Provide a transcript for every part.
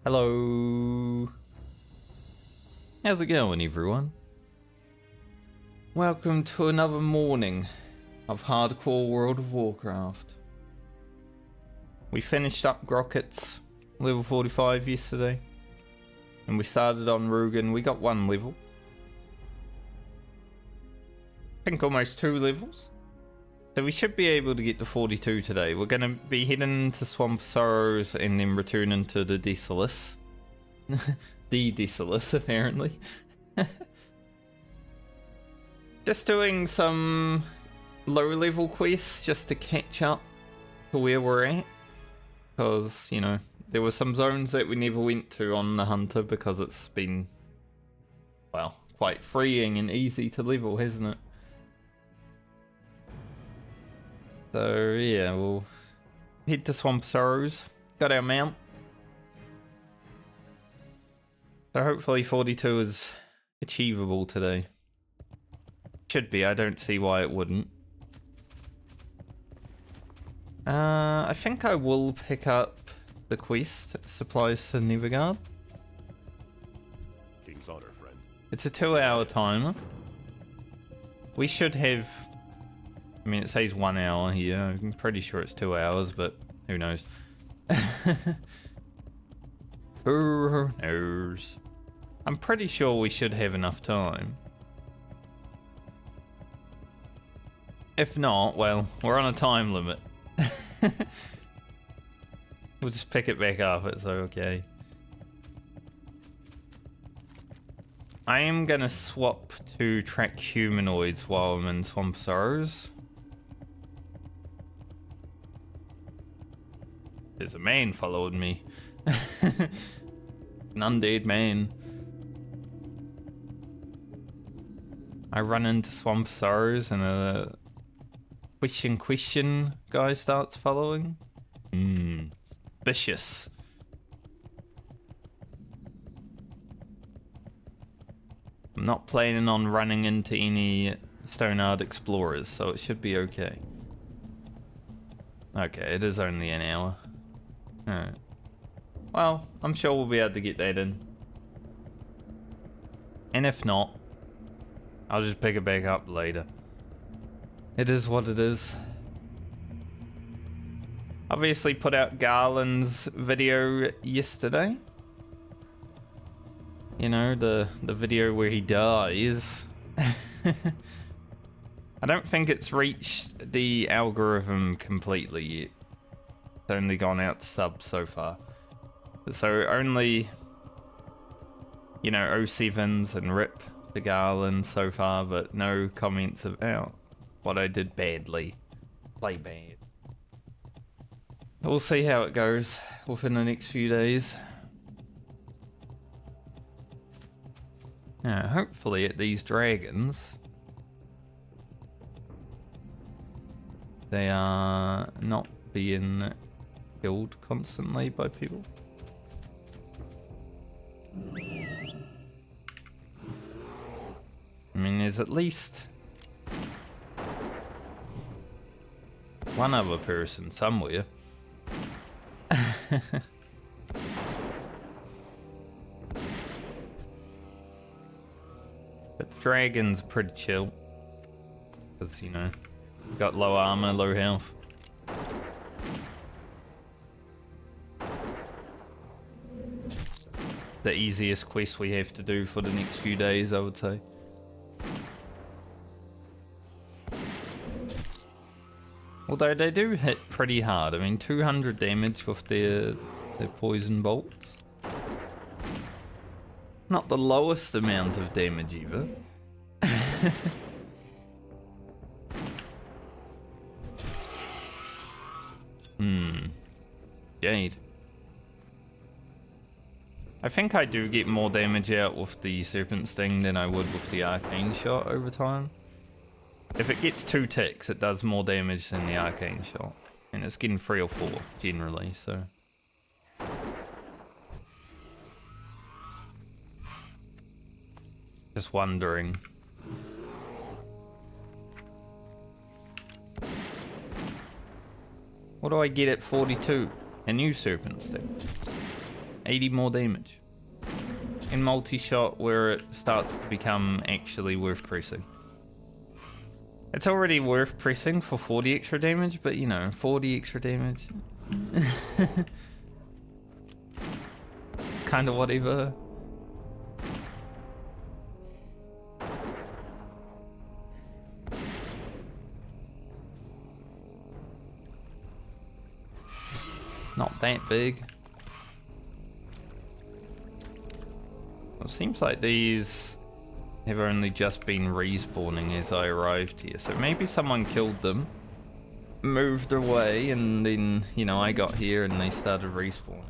Hello. How's it going, everyone? Welcome to another morning of hardcore World of Warcraft. We finished up Grockets, level 45 yesterday, and we started on Rugen. We got 1 level. I think almost 2 levels. So we should be able to get to 42 today. We're going to be heading to Swamp Sorrows and then returning to the Desolus. The Desolus, apparently. Just doing some low-level quests just to catch up to where we're at. Because, you know, there were some zones that we never went to on the Hunter because it's been, well, quite freeing and easy to level, hasn't it? So yeah, we'll head to Swamp Sorrows. Got our mount. So hopefully 42 is achievable today. Should be, I don't see why it wouldn't. I think I will pick up the quest, Supplies to Nevigard. King's honor, friend. It's a 2-hour timer. We should have... I mean, it says 1 hour here. I'm pretty sure it's 2 hours, but who knows? Who knows? I'm pretty sure we should have enough time. If not, well, we're on a time limit. We'll just pick it back up, it's okay. I am gonna swap to track humanoids while I'm in Swamp Sorrows. There's a man following me. An undead man. I run into Swamp Sorrows and a question guy starts following. Suspicious. I'm not planning on running into any Stoneard explorers, so it should be okay. Okay, it is only an hour. Alright. Well, I'm sure we'll be able to get that in. And if not, I'll just pick it back up later. It is what it is. Obviously put out Garland's video yesterday. You know, the video where he dies. I don't think it's reached the algorithm completely yet. It's only gone out to subs so far. So only, you know, 07s and RIP to Garland so far, but no comments about what I did badly. Play bad. We'll see how it goes within the next few days. Now, hopefully at these dragons, they are not being killed constantly by people. I mean, there's at least one other person somewhere. But the dragons are pretty chill. Because, you know, got low armor, low health. The easiest quest we have to do for the next few days, I would say. Although they do hit pretty hard. I mean, 200 damage with their poison bolts. Not the lowest amount of damage either. Jade. I think I do get more damage out with the Serpent Sting than I would with the Arcane Shot over time. If it gets 2 ticks, it does more damage than the Arcane Shot. And it's getting 3 or 4, generally, so... Just wondering. What do I get at 42? A new Serpent Sting. 80 more damage. In multi-shot where it starts to become actually worth pressing. It's already worth pressing for 40 extra damage, but you know, 40 extra damage. Kind of whatever. Not that big. Well, it seems like these have only just been respawning as I arrived here, so maybe someone killed them, moved away, and then, you know, I got here and they started respawning.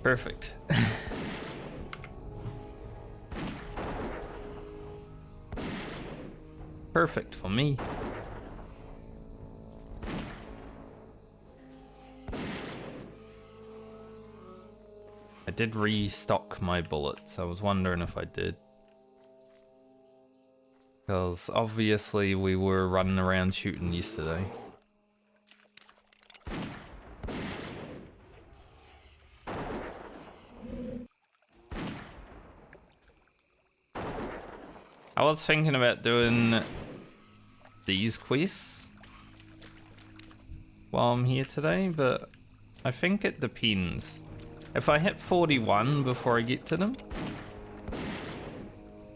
Perfect. Perfect for me. I did restock my bullets. I was wondering if I did. Because obviously we were running around shooting yesterday. I was thinking about doing these quests while I'm here today, but I think it depends. If I hit 41 before I get to them,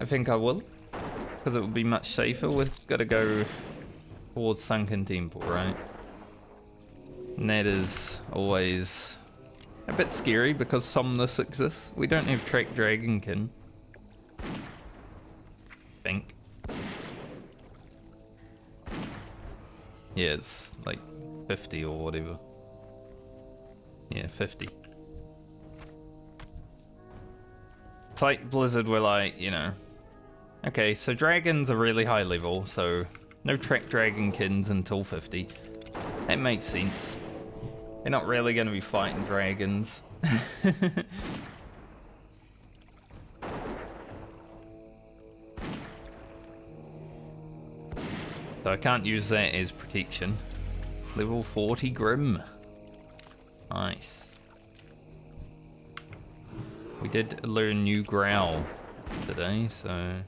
I think I will, because it would be much safer. We've got to go towards Sunken Temple, right? And that is always a bit scary because Somnus exists. We don't have Track Dragonkin. I think. Yeah, it's like 50 or whatever. Yeah, 50. It's like Blizzard were like, you know, okay, so dragons are really high level, so no Track Dragonkins until 50. That makes sense. They're not really going to be fighting dragons. So I can't use that as protection. Level 40 Grim. Nice. We did learn new growl today, so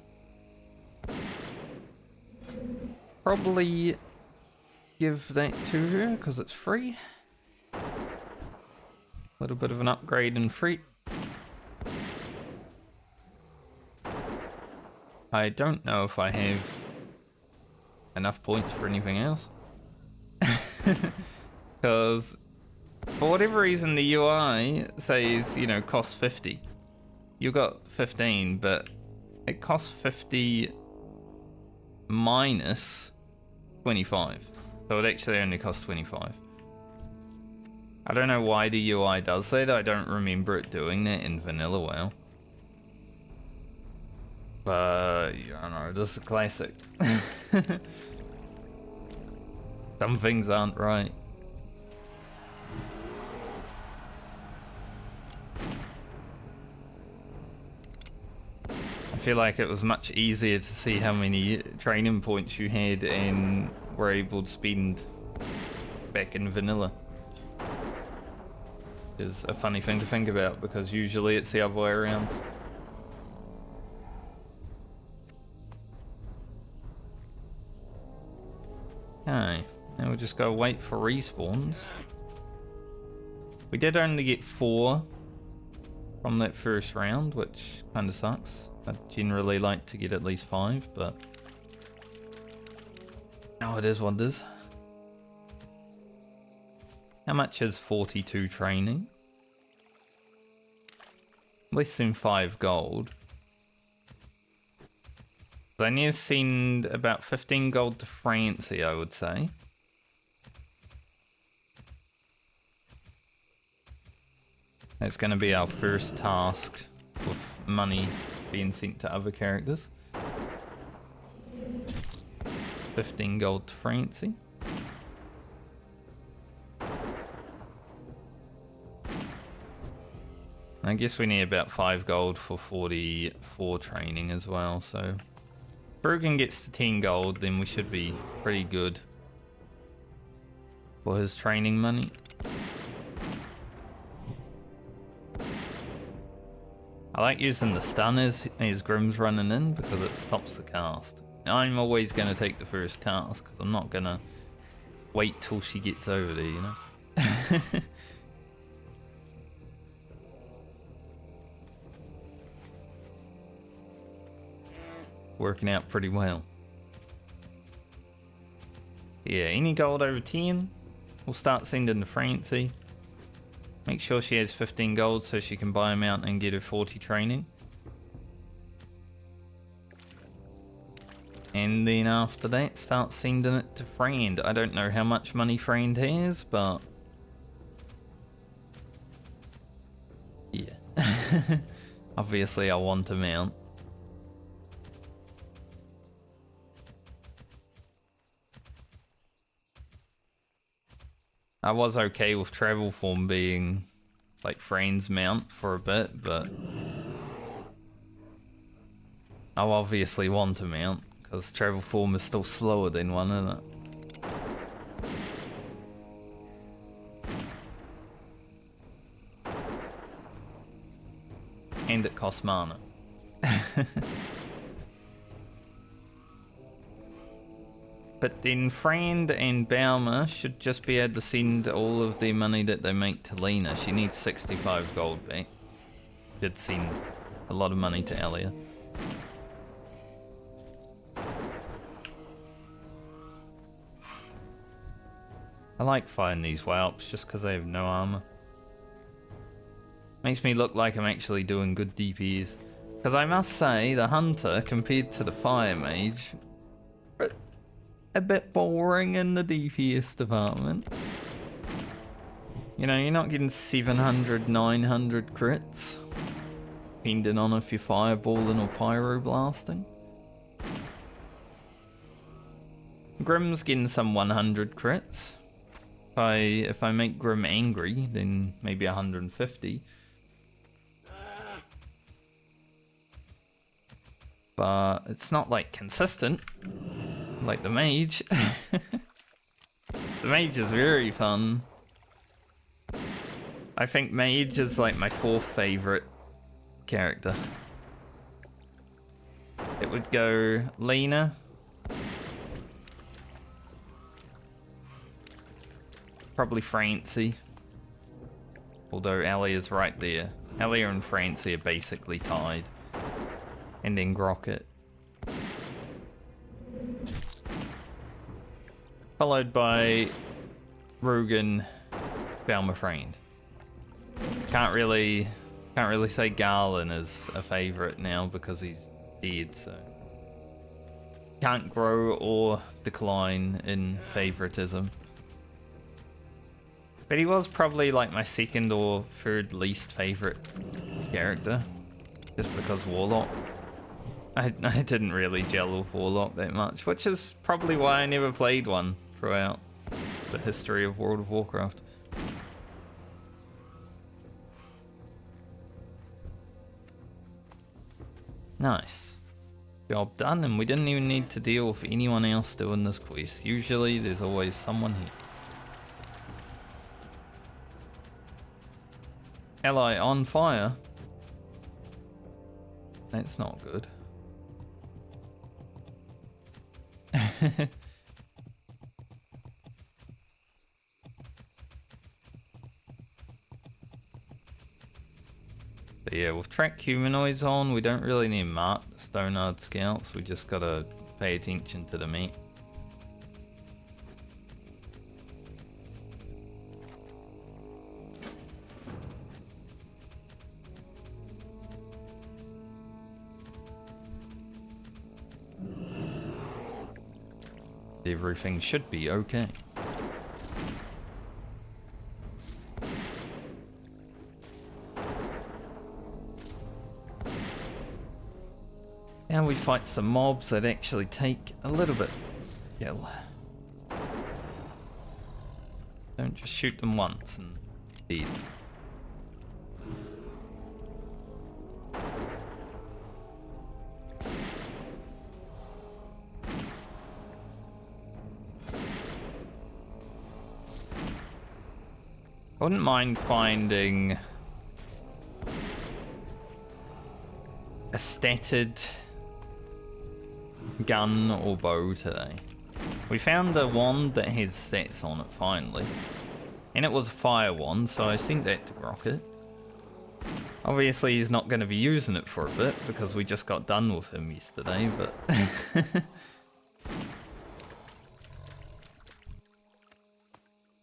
probably give that to her because it's free. A little bit of an upgrade in free. I don't know if I have enough points for anything else. Because for whatever reason the UI says, you know, cost 50. You got 15, but it costs 50 minus 25. So it actually only costs 25. I don't know why the UI does that. I don't remember it doing that in vanilla WoW. But, you know, this is a classic. Some things aren't right. I feel like it was much easier to see how many training points you had and were able to spend back in vanilla. Which is a funny thing to think about because usually it's the other way around. Okay, now we'll just go wait for respawns. We did only get 4 from that first round, which kind of sucks. I'd generally like to get at least 5, but oh, it is what it is. How much is 42 training? Less than 5 gold. So I need to send about 15 gold to Francie, I would say. That's going to be our first task with money being sent to other characters. 15 gold to Francie. I guess we need about 5 gold for 44 training as well, so if Bergen gets to 10 gold, then we should be pretty good for his training money. I like using the stun as Grim's running in because it stops the cast. I'm always going to take the first cast because I'm not going to wait till she gets over there, you know? Working out pretty well. Yeah, any gold over 10, we'll start sending to Francie. Make sure she has 15 gold so she can buy a mount and get her 40 training. And then after that, start sending it to Friend. I don't know how much money Friend has, but... yeah. Obviously I want a mount. I was okay with travel form being like Friend's mount for a bit, but I obviously want a mount because travel form is still slower than one, isn't it? And it costs mana. But then Friend and Baumer should just be able to send all of the money that they make to Lena. She needs 65 gold back. Did send a lot of money to Alia. I like fighting these whelps just because they have no armor. Makes me look like I'm actually doing good DPS. Because I must say, the Hunter compared to the Fire Mage, a bit boring in the DPS department. You know, you're not getting 700, 900 crits. Depending on if you're fireballing or pyroblasting. Grim's getting some 100 crits. If I make Grim angry, then maybe 150. But it's not like consistent. Like the mage. The mage is very fun. I think mage is like my 4th favorite character. It would go Lena. Probably Francie. Although Alia is right there. Alia and Francie are basically tied. And then Grocket. Followed by Rugen, Baumer Friend. Can't really say Garland is a favourite now because he's dead, so can't grow or decline in favoritism. But he was probably like my 2nd or 3rd least favourite character, just because Warlock. I didn't really gel with Warlock that much, which is probably why I never played one throughout the history of World of Warcraft. Nice. Job done, and we didn't even need to deal with anyone else doing this quest. Usually there's always someone here. Ally on fire? That's not good. But yeah, with track humanoids on, we don't really need marked Stonard scouts, we just gotta pay attention to the meat. Everything should be okay. Now we fight some mobs that actually take a little bit skill. Don't just shoot them once and dead. I wouldn't mind finding a statted gun or bow today. We found a wand that has stats on it finally. And it was a fire wand, so I sent that to Grocket. Obviously he's not going to be using it for a bit because we just got done with him yesterday, but...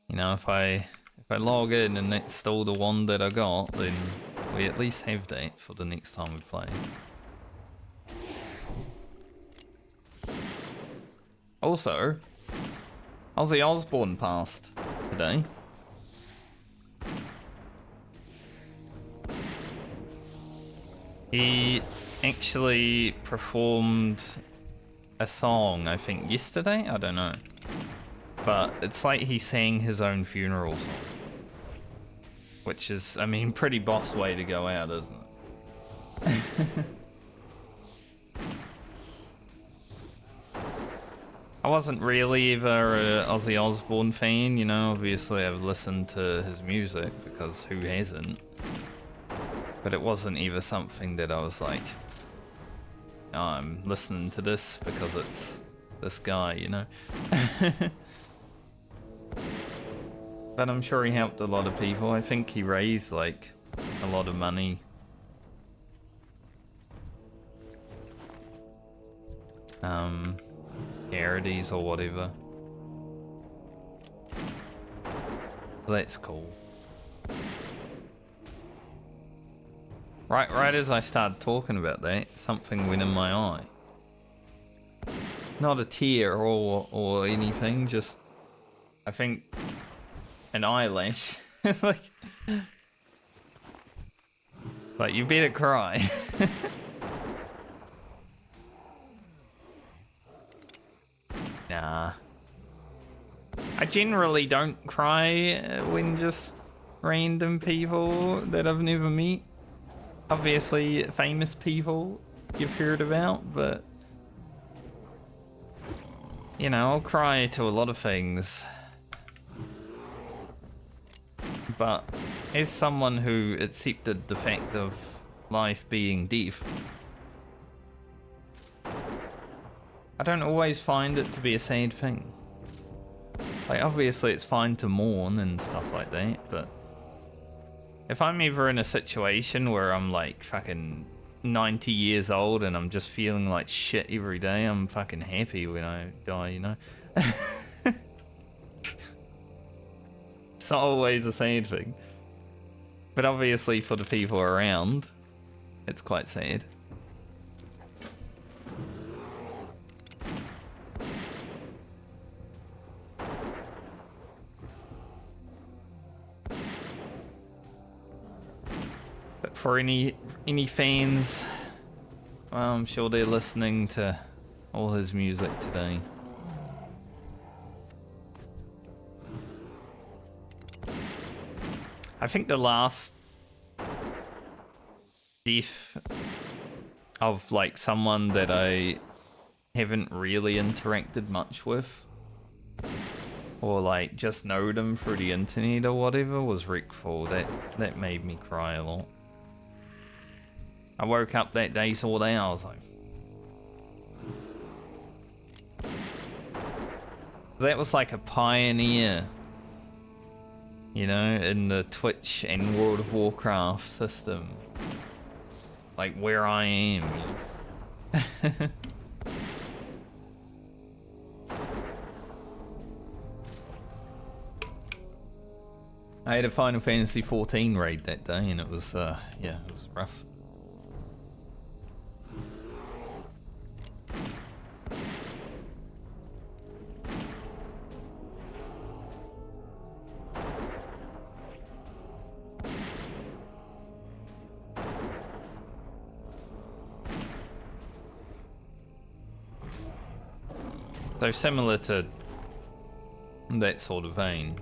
you know, if I log in and that's still the wand that I got, then we at least have that for the next time we play. Also, Ozzy Osbourne passed today. He actually performed a song, I think, yesterday? I don't know. But it's like he sang his own funeral song. Which is, I mean, pretty boss way to go out, isn't it? I wasn't really ever an Ozzy Osbourne fan, you know, obviously I've listened to his music, because who hasn't? But it wasn't ever something that I was like, oh, I'm listening to this because it's this guy, you know? But I'm sure he helped a lot of people. I think he raised, like, a lot of money. Charities or whatever. That's cool. Right as I started talking about that, something went in my eye. Not a tear or anything, just I think an eyelash. like you better cry. Nah. I generally don't cry when just random people that I've never met. Obviously, famous people you've heard about, but... you know, I'll cry to a lot of things. But as someone who accepted the fact of life being death, I don't always find it to be a sad thing. Like, obviously it's fine to mourn and stuff like that, but... if I'm ever in a situation where I'm like fucking 90 years old and I'm just feeling like shit every day, I'm fucking happy when I die, you know? It's not always a sad thing. But obviously for the people around, it's quite sad. For any fans, well, I'm sure they're listening to all his music today. I think the last death of like someone that I haven't really interacted much with, or like just know them through the internet or whatever, was Rickfall. That made me cry a lot. I woke up that day, saw that, I was like... that was like a pioneer, you know, in the Twitch and World of Warcraft system. Like where I am. I had a Final Fantasy 14 raid that day and it was, yeah, it was rough. So similar to that sort of vein,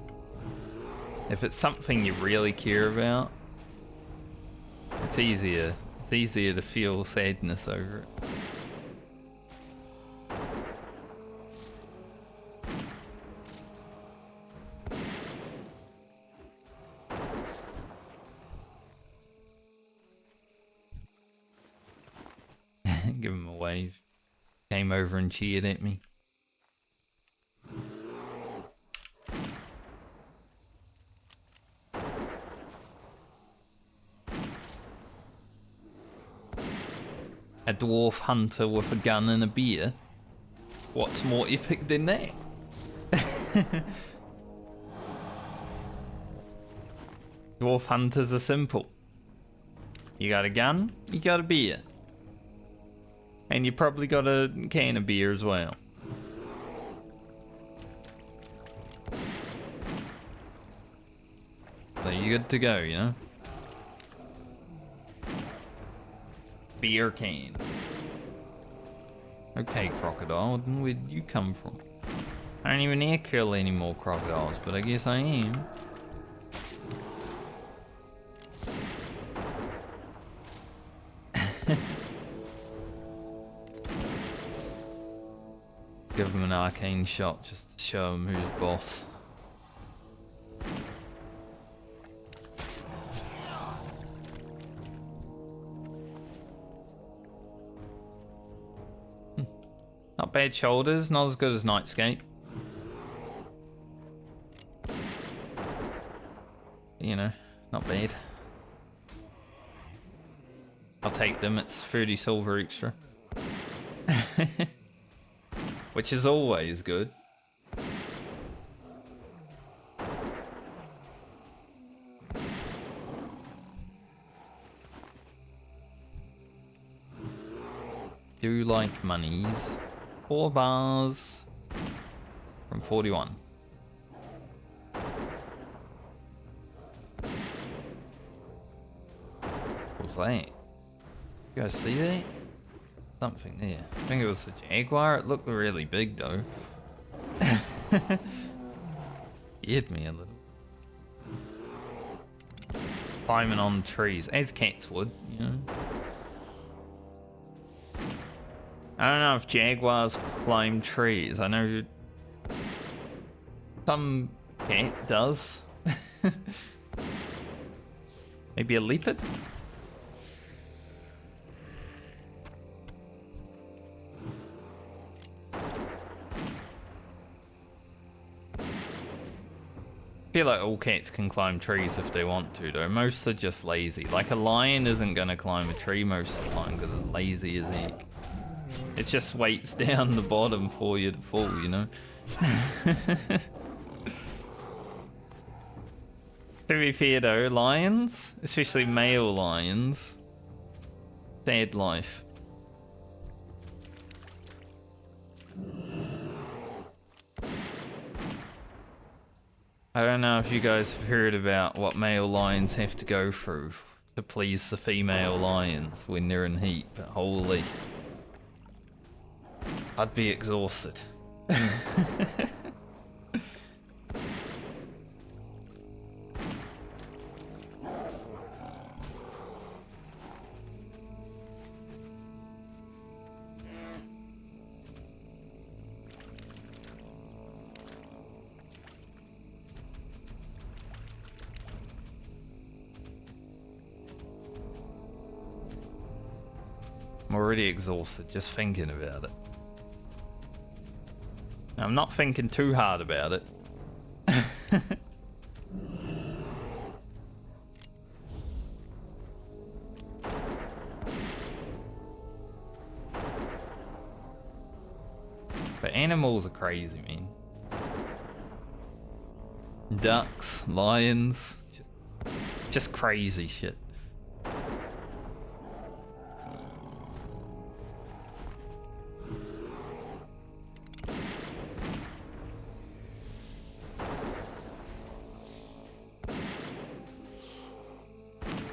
if it's something you really care about, it's easier to feel sadness over it. Give him a wave. Came over and cheered at me. A dwarf hunter with a gun and a beer. What's more epic than that? Dwarf hunters are simple. You got a gun, you got a beer. And you probably got a can of beer as well. So you're good to go, you know? Beer can. Okay, crocodile, where did you come from? I don't even air kill any more crocodiles, but I guess I am. Give him an arcane shot just to show him who's boss. Not bad shoulders, not as good as Nightscape. You know, not bad. I'll take them, it's 30 silver extra. Which is always good. Do like monies. 4 bars from 41. What was that? You guys see that? Something there. I think it was a jaguar. It looked really big though. Scared me a little. Climbing on trees, as cats would, you know. I don't know if jaguars climb trees. I know some cat does. Maybe a leopard? I feel like all cats can climb trees if they want to though. Most are just lazy. Like a lion isn't gonna climb a tree most of the time because it's lazy as heck. It just waits down the bottom for you to fall, you know? To be fair though, lions, especially male lions, sad life. I don't know if you guys have heard about what male lions have to go through to please the female lions when they're in heat, but holy. I'd be exhausted. I'm already exhausted just thinking about it. I'm not thinking too hard about it. But animals are crazy, man. Ducks, lions, just crazy shit.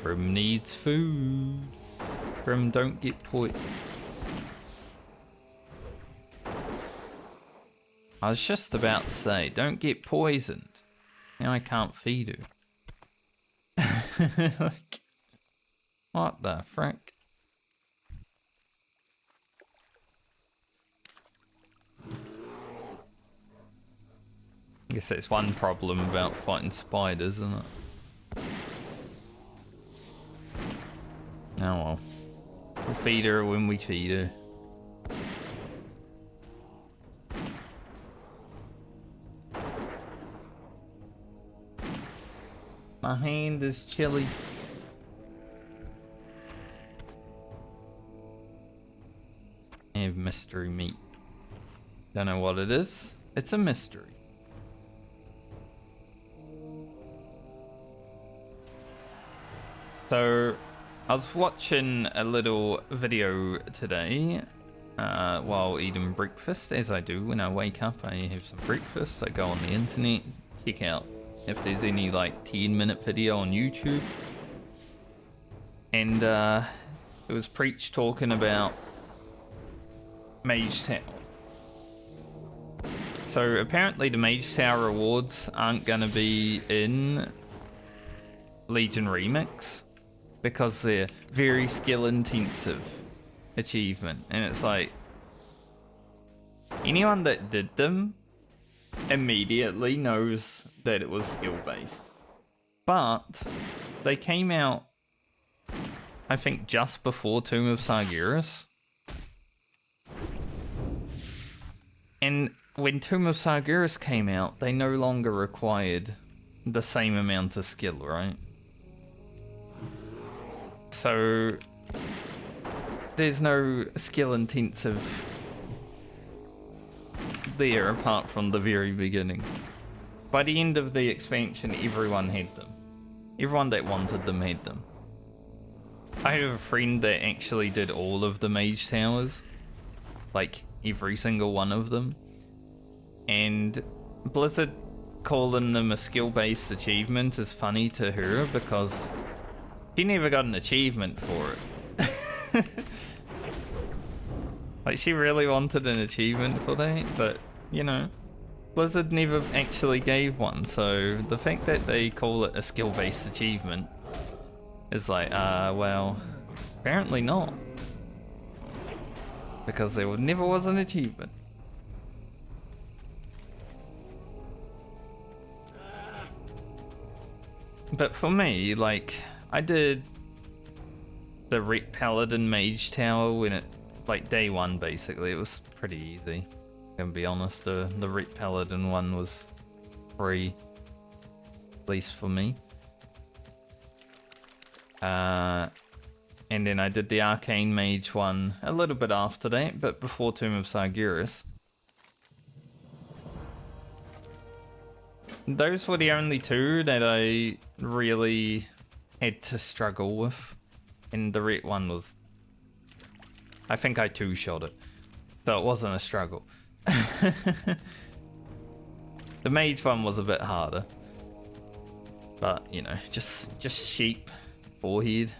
Grim needs food. Grim, don't get poisoned. I was just about to say, don't get poisoned. Now I can't feed you. Like, what the frick? I guess that's one problem about fighting spiders, isn't it? Oh well. We'll feed her when we feed her. My hand is chilly. I have mystery meat. Don't know what it is. It's a mystery. So, I was watching a little video today while eating breakfast, as I do when I wake up. I have some breakfast, I go on the internet, check out if there's any like 10-minute video on YouTube. And it was Preach talking about Mage Tower. So apparently the Mage Tower rewards aren't gonna be in Legion Remix because they're very skill intensive achievement, and it's like anyone that did them immediately knows that it was skill based, but they came out I think just before Tomb of Sargeras, and when Tomb of Sargeras came out they no longer required the same amount of skill, right? So there's no skill intensive there apart from the very beginning. By the end of the expansion, everyone had them. Everyone that wanted them had them. I have a friend that actually did all of the Mage Towers, like every single one of them. And Blizzard calling them a skill-based achievement is funny to her because she never got an achievement for it. Like, she really wanted an achievement for that, but, you know, Blizzard never actually gave one, so the fact that they call it a skill-based achievement is like, well, apparently not. Because there never was an achievement. But for me, like, I did the Ret Paladin Mage Tower when it, like, day one basically. It was pretty easy. I'm gonna be honest, the Ret Paladin one was free, at least for me. And then I did the Arcane Mage one a little bit after that, but before Tomb of Sargeras. Those were the only two that I really had to struggle with. And the Ret one was... I think I two-shot it. So it wasn't a struggle. The Mage one was a bit harder. But, you know, just sheep, forehead.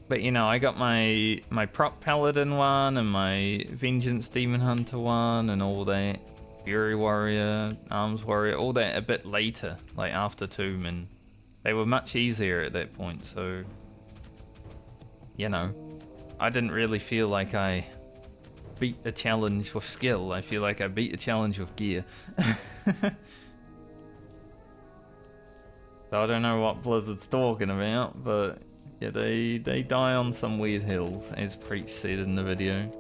But, you know, I got my Prop Paladin one and my Vengeance Demon Hunter one and all that. Fury Warrior, Arms Warrior, all that a bit later, like after Tomb, and they were much easier at that point, so, you know, I didn't really feel like I beat a challenge with skill. I feel like I beat a challenge with gear. So I don't know what Blizzard's talking about, but yeah, they die on some weird hills, as Preach said in the video.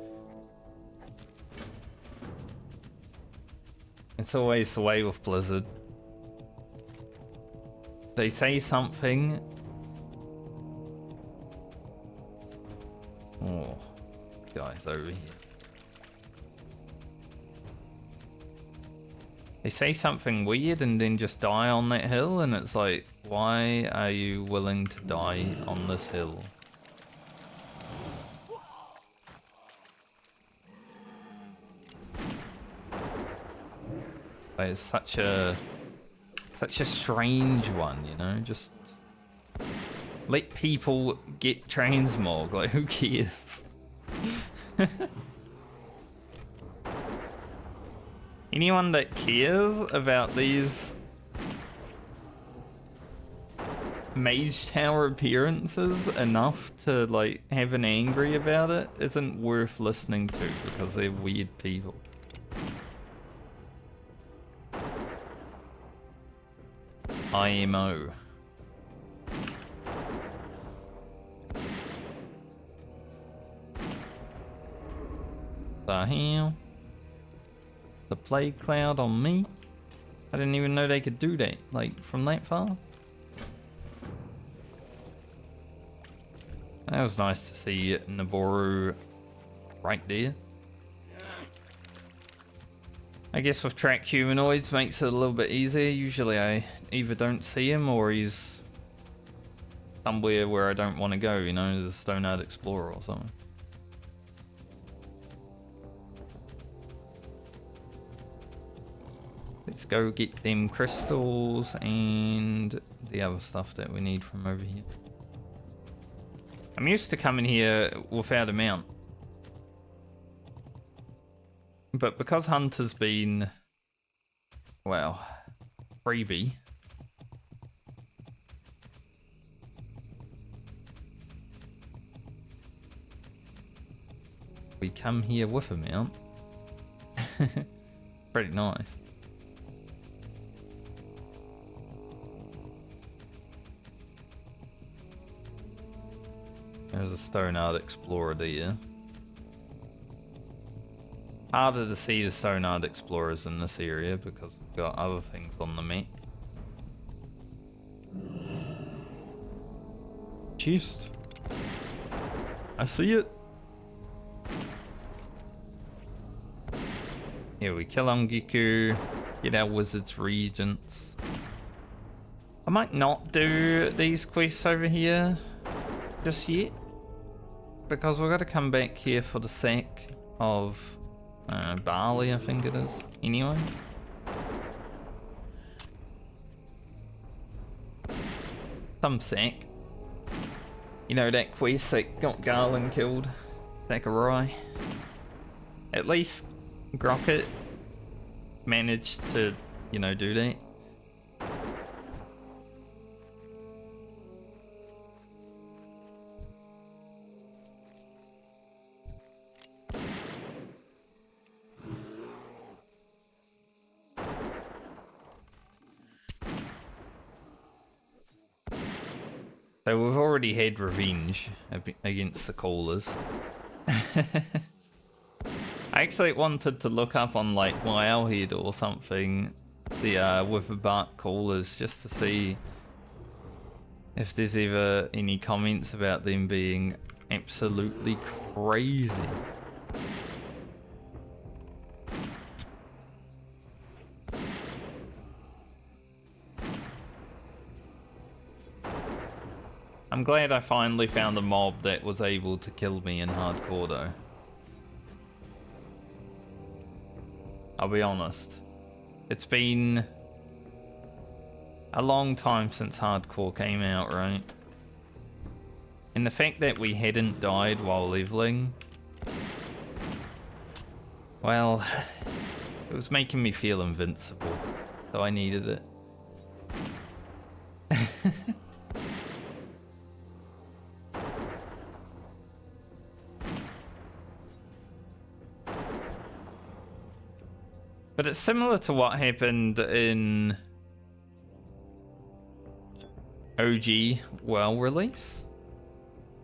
It's always the way with Blizzard. They say something. Oh, guys over here. They say something weird and then just die on that hill, and it's like, why are you willing to die on this hill? Like, it's such a strange one, you know. Just let people get transmog. Like, who cares? Anyone that cares about these Mage Tower appearances enough to, like, have an angry about it isn't worth listening to because they're weird people. IMO. The hell? The plague cloud on me? I didn't even know they could do that, like, from that far. That was nice to see Naboru right there. I guess with track humanoids makes it a little bit easier. Usually I either don't see him or he's somewhere where I don't want to go, you know, as a Stone-Eyed Explorer or something. Let's go get them crystals and the other stuff that we need from over here. I'm used to coming here without a mount. But because Hunter's been, well, freebie. We come here with a mount. Pretty nice. There's a Stone-Eyed Explorer there. Harder to see the Stone-Eyed Explorers in this area because we've got other things on the map. Chest. I see it. Here we kill Ongiku, get our wizard's regents. I might not do these quests over here just yet, because we've got to come back here for the sack of barley, I think it is. Anyway. Some sack. You know that quest that got Garland killed? Sack of rye. At least Grocket managed to, you know, do that. So we've already had revenge against the callers. I actually wanted to look up on like Wowhead or something, the with the bark callers, just to see if there's ever any comments about them being absolutely crazy. I'm glad I finally found a mob that was able to kill me in hardcore though. I'll be honest. It's been a long time since hardcore came out, right? And the fact that we hadn't died while leveling, well, it was making me feel invincible, so I needed it. But it's similar to what happened in OG WoW release.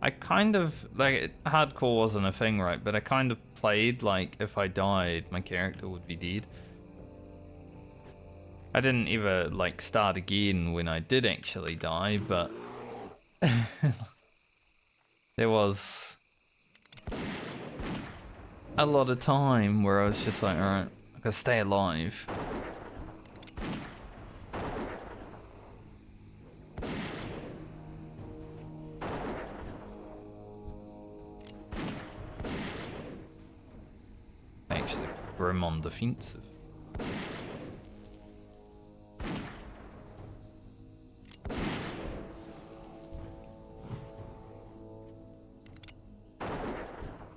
I kind of, like, hardcore wasn't a thing, right? But I kind of played like if I died, my character would be dead. I didn't ever, like, start again when I did actually die, but there was a lot of time where I was just like, alright, I gotta stay alive. Actually, Grim on defensive.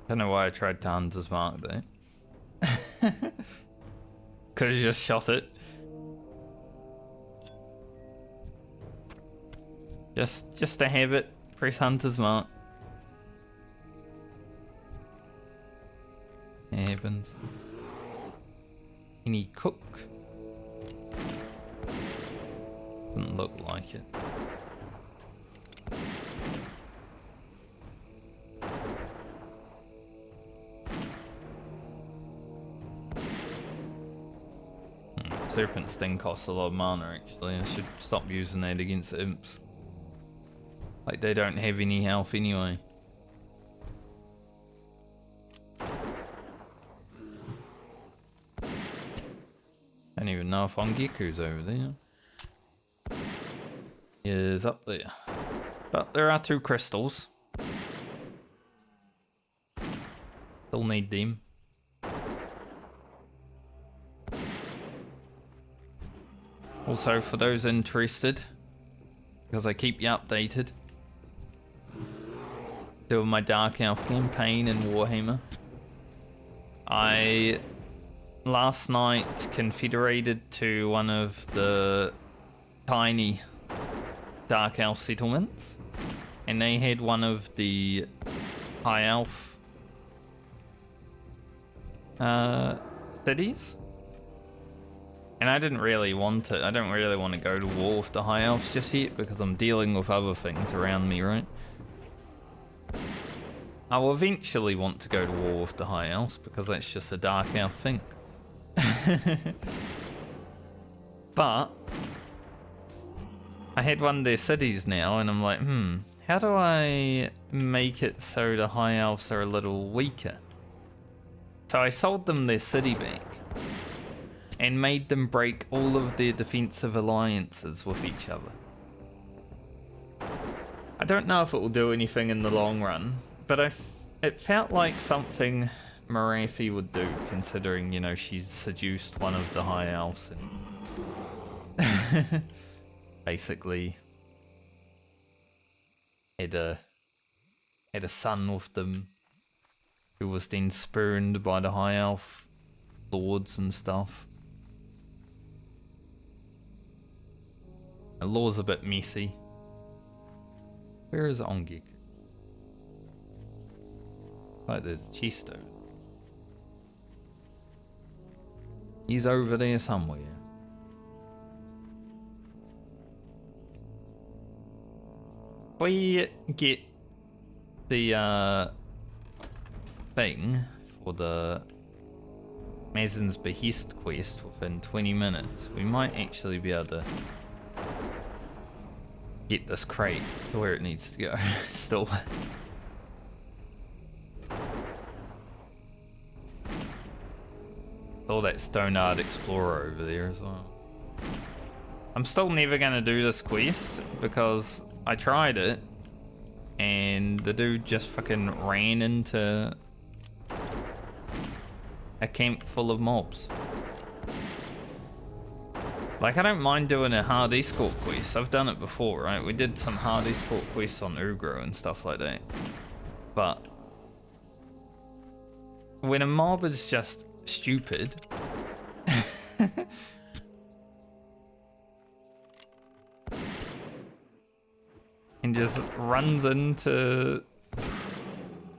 Don't know why I tried to Hunter's Mark there. Could have just shot it. Just to have it, press Hunter's Mark. Happens. Any cook? Doesn't look like it. Serpent Sting costs a lot of mana, actually. I should stop using that against imps. Like, they don't have any health anyway. Don't even know if Ongeku's over there. He is up there. But there are 2 crystals. Still need them. Also, for those interested, because I keep you updated, doing my Dark Elf campaign in Warhammer, I last night confederated to one of the tiny Dark Elf settlements, and they had one of the High Elf cities. And I didn't really want it. I don't really want to go to war with the High Elves just yet because I'm dealing with other things around me, right? I will eventually want to go to war with the High Elves because that's just a Dark Elf thing. But I had one of their cities now and I'm like, how do I make it so the High Elves are a little weaker? So I sold them their city back and made them break all of their defensive alliances with each other. I don't know if it will do anything in the long run, but it felt like something Marathi would do, considering, you know, she's seduced one of the High Elves and basically had a son with them who was then spurned by the High Elf lords and stuff. The law's a bit messy. Where is Ongeku? Like there's Chesto. He's over there somewhere. If we get the thing for the Mazin's Behest quest within 20 minutes, we might actually be able to get this crate to where it needs to go. Still. All that Stone-Ard Explorer over there as well. I'm still never gonna do this quest because I tried it and the dude just fucking ran into a camp full of mobs. Like, I don't mind doing a hard escort quest. I've done it before, right? We did some hard escort quests on Ugro and stuff like that. But when a mob is just stupid and just runs into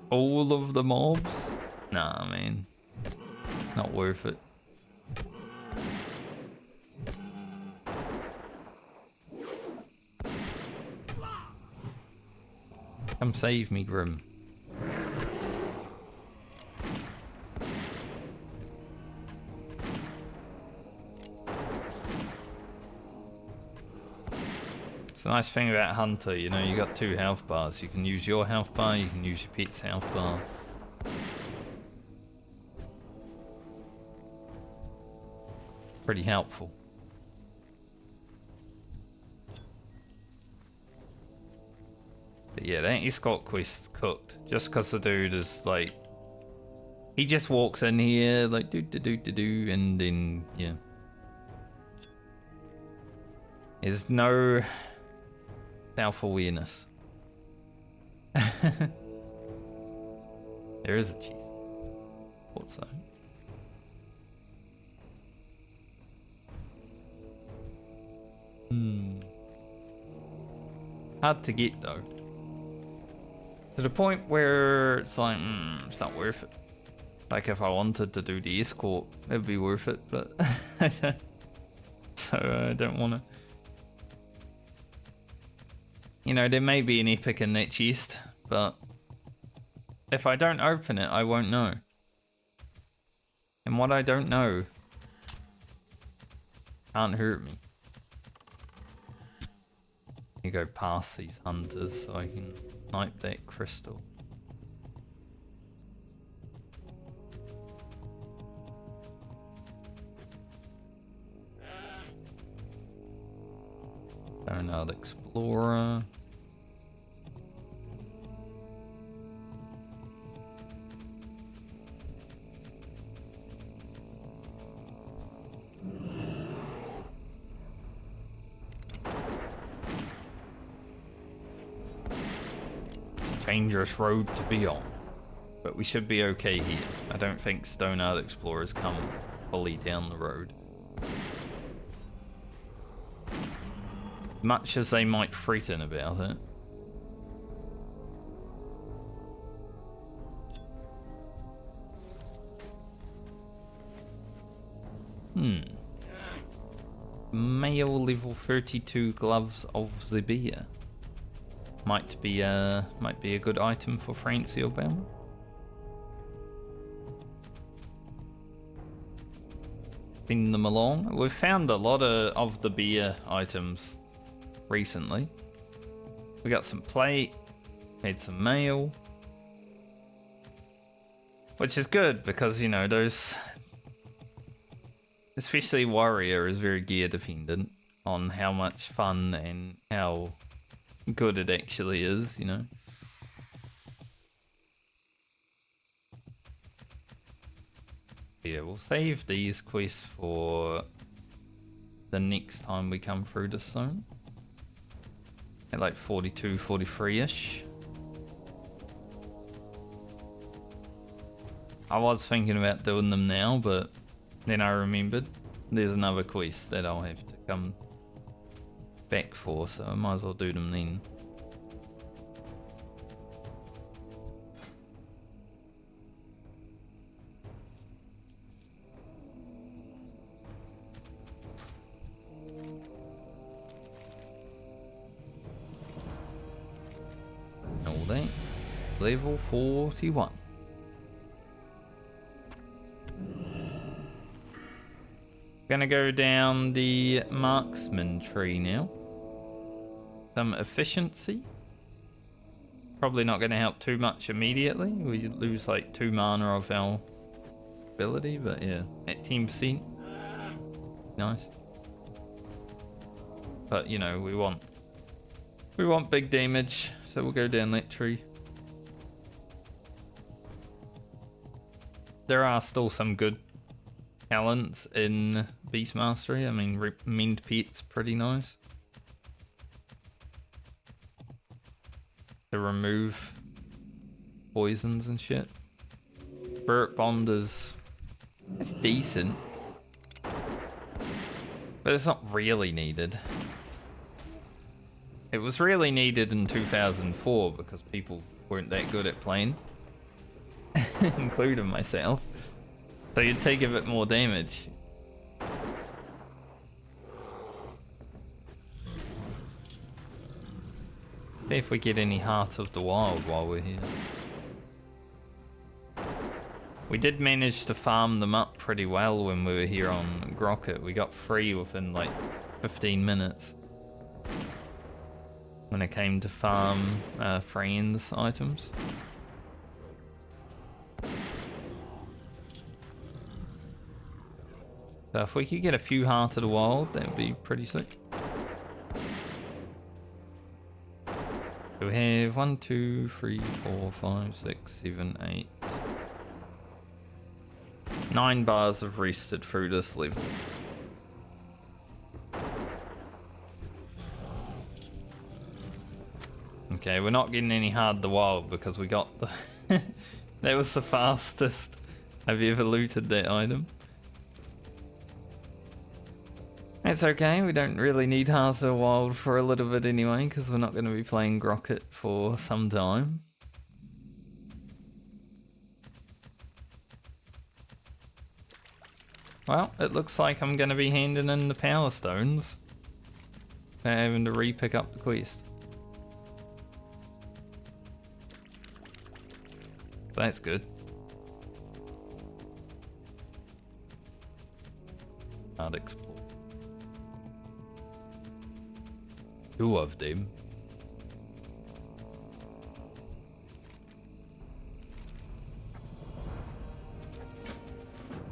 all of the mobs, nah, man, not worth it. Come save me, Grim. It's a nice thing about Hunter, you know, you got 2 health bars. You can use your health bar, you can use your pet's health bar. Pretty helpful. But yeah, that escort quest is cooked. Just because the dude is like, he just walks in here like do, and then yeah, there's no self-awareness. There is a cheese. What's that? Hard to get though. To the point where it's like, it's not worth it. Like if I wanted to do the escort, it'd be worth it, but so I don't want to. You know, there may be an epic in that chest, but if I don't open it, I won't know. And what I don't know Can't hurt me. You go past these hunters so I can snipe that crystal. Paranoid Explorer. It's a dangerous road to be on, but we should be okay here. I don't think Stone Art Explorers come fully down the road. Much as they might threaten about it. Male level 32 gloves of the beer. Might be a good item for Francie or Bell. Seen them along. We've found a lot of the beer items recently. We got some plate, had some mail, which is good because, you know, those, especially Warrior is very gear dependent on how much fun and how good it actually is, you know. Yeah, we'll save these quests for the next time we come through this zone. At like 42, 43-ish. I was thinking about doing them now, but then I remembered there's another quest that I'll have to come back for, so I might as well do them then. Level 41. Gonna go down the marksman tree now. Some efficiency. Probably not gonna help too much immediately. We lose like 2 mana of our ability, but yeah, at 10%. Nice. But you know, we want big damage, so we'll go down that tree. There are still some good talents in Beast Mastery. I mean, Mend Pet's pretty nice. To remove poisons and shit. Spirit Bond is... it's decent. But it's not really needed. It was really needed in 2004 because people weren't that good at playing. Including myself. So you'd take a bit more damage. See if we get any Heart of the Wild while we're here. We did manage to farm them up pretty well when we were here on Grocket. We got 3 within like 15 minutes. When it came to farm friends items. So if we could get a few Heart of the Wild, that would be pretty sick. So we have 1, 2, 3, 4, 5, 6, 7, 8. 9 bars of rested through this level. Okay, we're not getting any Heart of the Wild because we got the... that was the fastest I've ever looted that item. It's okay, we don't really need Heart of the Wild for a little bit anyway, because we're not going to be playing Grocket for some time. Well, it looks like I'm going to be handing in the Power Stones. Having to re-pick up the quest. That's good. I'd explore. Two of them.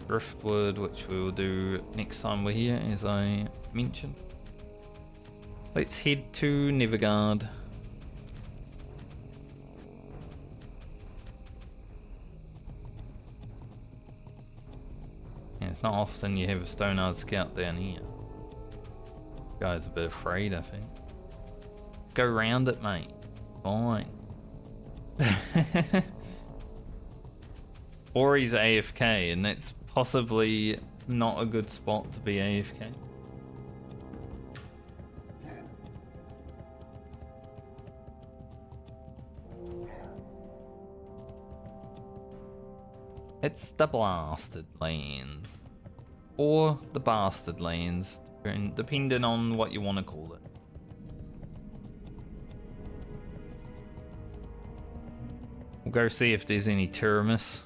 Driftwood, which we will do next time we're here, as I mentioned. Let's head to Nevergard. Yeah, it's not often you have a Stonard scout down here. Guy's a bit afraid, I think. Go round it, mate. Fine. Or he's AFK, and that's possibly not a good spot to be AFK. It's the Blasted Lands. Or the Bastard Lands, depending on what you want to call it. We'll go see if there's any Tyrmus.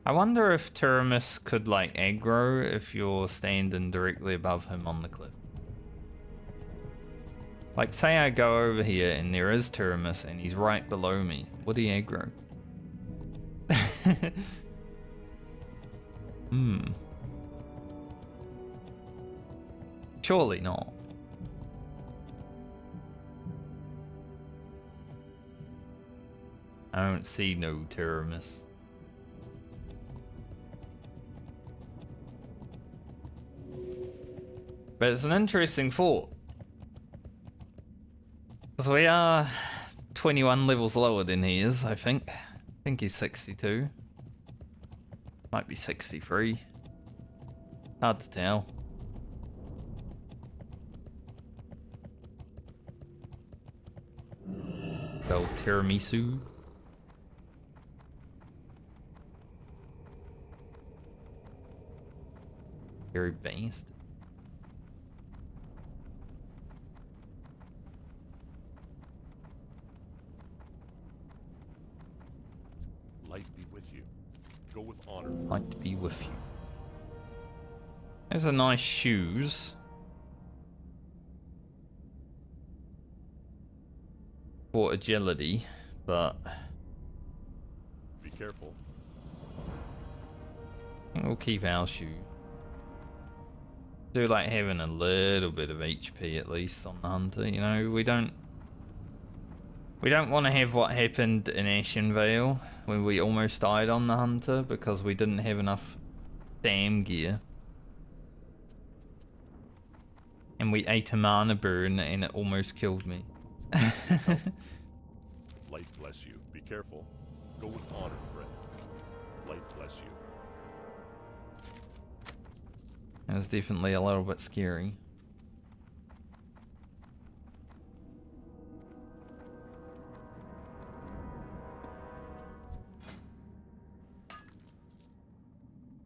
I wonder if Tyrmus could like aggro if you're standing directly above him on the cliff. Like say I go over here and there is Tyrmus and he's right below me. Would he aggro? Surely not. I don't see no Tyrmus. But it's an interesting thought. Because we are 21 levels lower than he is, I think. I think he's 62. Might be 63. Hard to tell. Go tiramisu. Very based. Light be with you. Go with honor. Light be with you. Those are nice shoes. For agility, but be careful. I think we'll keep our shoe. Do like having a little bit of HP at least on the hunter, you know, we don't want to have what happened in Ashenvale when we almost died on the hunter because we didn't have enough damn gear. And we ate a mana burn and it almost killed me. Light bless you. Be careful. Go with honor, friend. Light bless you. It was definitely a little bit scary.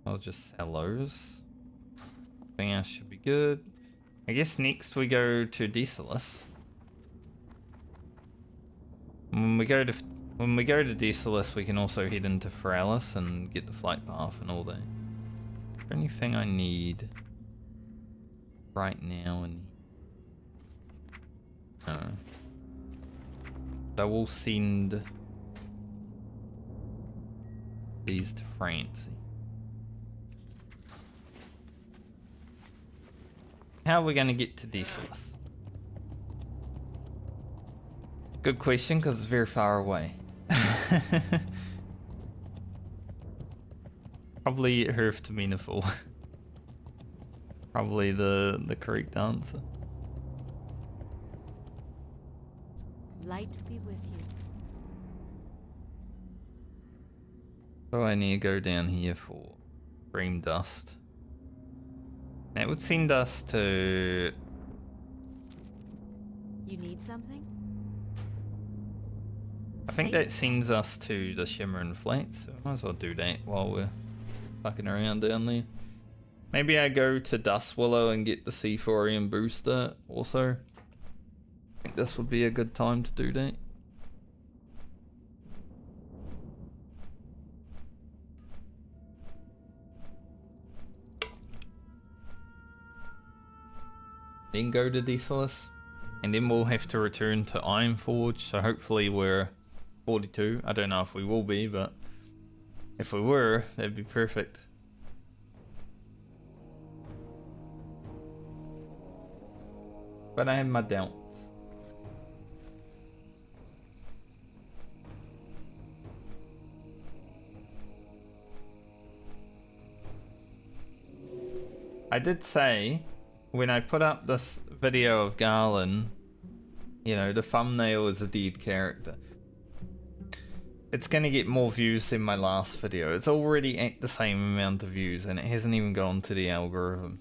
I'll just sell those. Everything else should be good. I guess next we go to Desolus. When we go to Desolus, we can also head into Feralis and get the flight path and all that. Is there anything I need right now? And no. But I will send these to Francie. How are we going to get to Desolus? Good question, because it's very far away. Probably Herf to Menaful. Probably the correct answer. Light be with you. So I need to go down here for Dream Dust. That would send us to... You need something? I think that sends us to the Shimmering Flats, so I might as well do that while we're fucking around down there. Maybe I go to Dust Willow and get the C4M booster also. I think this would be a good time to do that. then go to Desolus, and then we'll have to return to Ironforge. So hopefully we're 42. I don't know if we will be, but if we were, that'd be perfect. But I have my doubts. I did say, when I put up this video of Garland, you know, the thumbnail is a dead character. It's gonna get more views than my last video. It's already at the same amount of views and it hasn't even gone to the algorithm.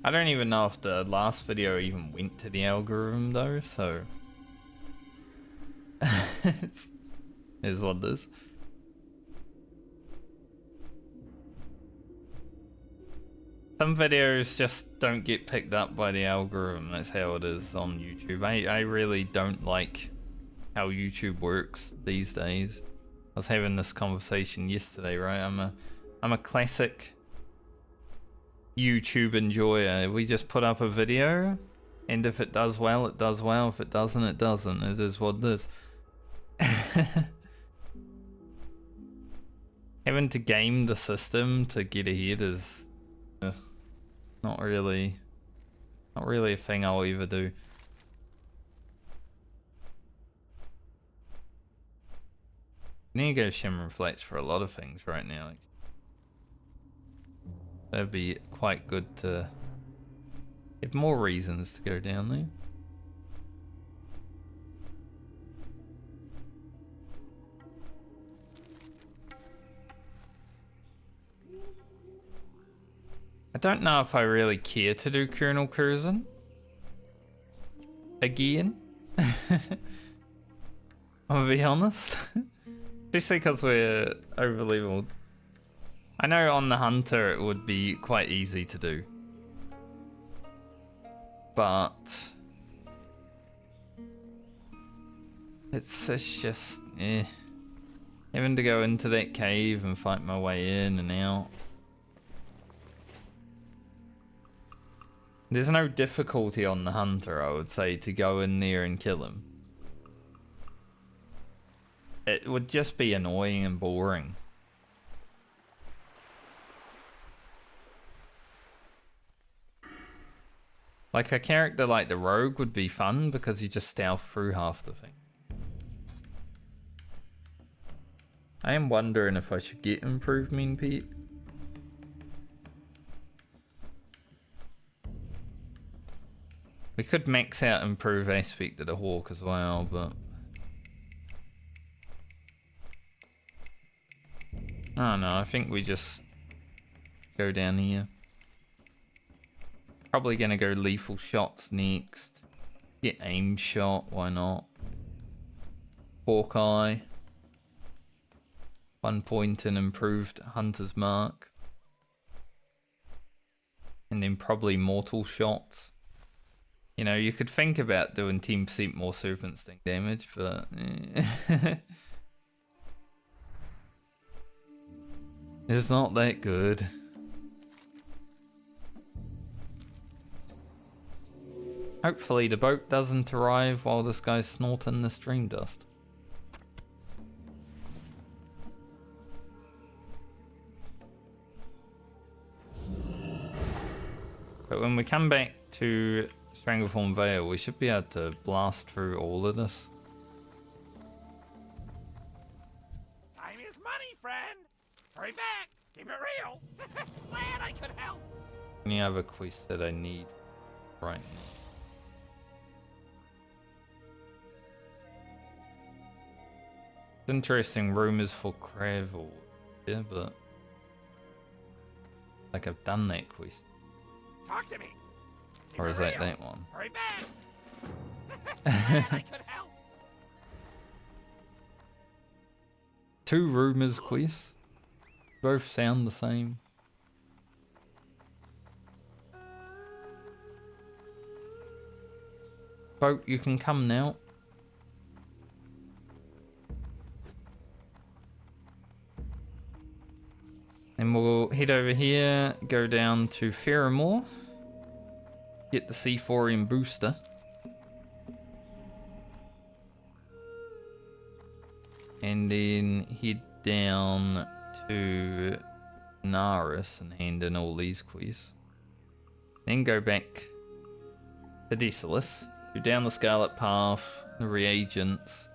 I don't even know if the last video even went to the algorithm though, so... it is what it is. Some videos just don't get picked up by the algorithm. That's how it is on YouTube. I really don't like how YouTube works these days. I was having this conversation yesterday, right? I'm a classic YouTube enjoyer. We just put up a video, and if it does well, it does well. If it doesn't, it doesn't. It is what it is. Having to game the system to get ahead is not really a thing I'll ever do. You need to go Shimmer Flats for a lot of things right now. That'd be quite good to have more reasons to go down there. I don't know if I really care to do Colonel Curzon again. I'll be honest. Especially because we're over leveled. I know on the Hunter it would be quite easy to do. But it's just having to go into that cave and fight my way in and out. There's no difficulty on the Hunter, I would say, to go in there and kill him. It would just be annoying and boring. Like a character like the Rogue would be fun because you just stealth through half the thing. I am wondering if I should get improved mean Pete. We could max out improve aspect of the Hawk as well, but I don't know, I think we just go down here. Probably gonna go lethal shots next. Get aim shot, why not? Hawkeye. 1 point and improved Hunter's Mark. And then probably mortal shots. You know, you could think about doing 10% more Serpent Sting damage, but it's not that good. Hopefully the boat doesn't arrive while this guy's snorting the stream dust. But when we come back to Stranglethorn Vale, we should be able to blast through all of this. Time is money, friend! Hurry back! Keep it real! Glad I could help! Any other quests that I need right now? It's interesting, rumors for Cravel. Yeah, but like I've done that quest. Talk to me! Keep Or it is that real. that one? Hurry back! Glad I could help! 2 rumors quests. Both sound the same. Boat, you can come now. And we'll head over here, go down to Ferramore. Get the C4 booster. And then head down to Naris and hand in all these quests. Then go back to Desolus. Go down the Scarlet Path, the reagents.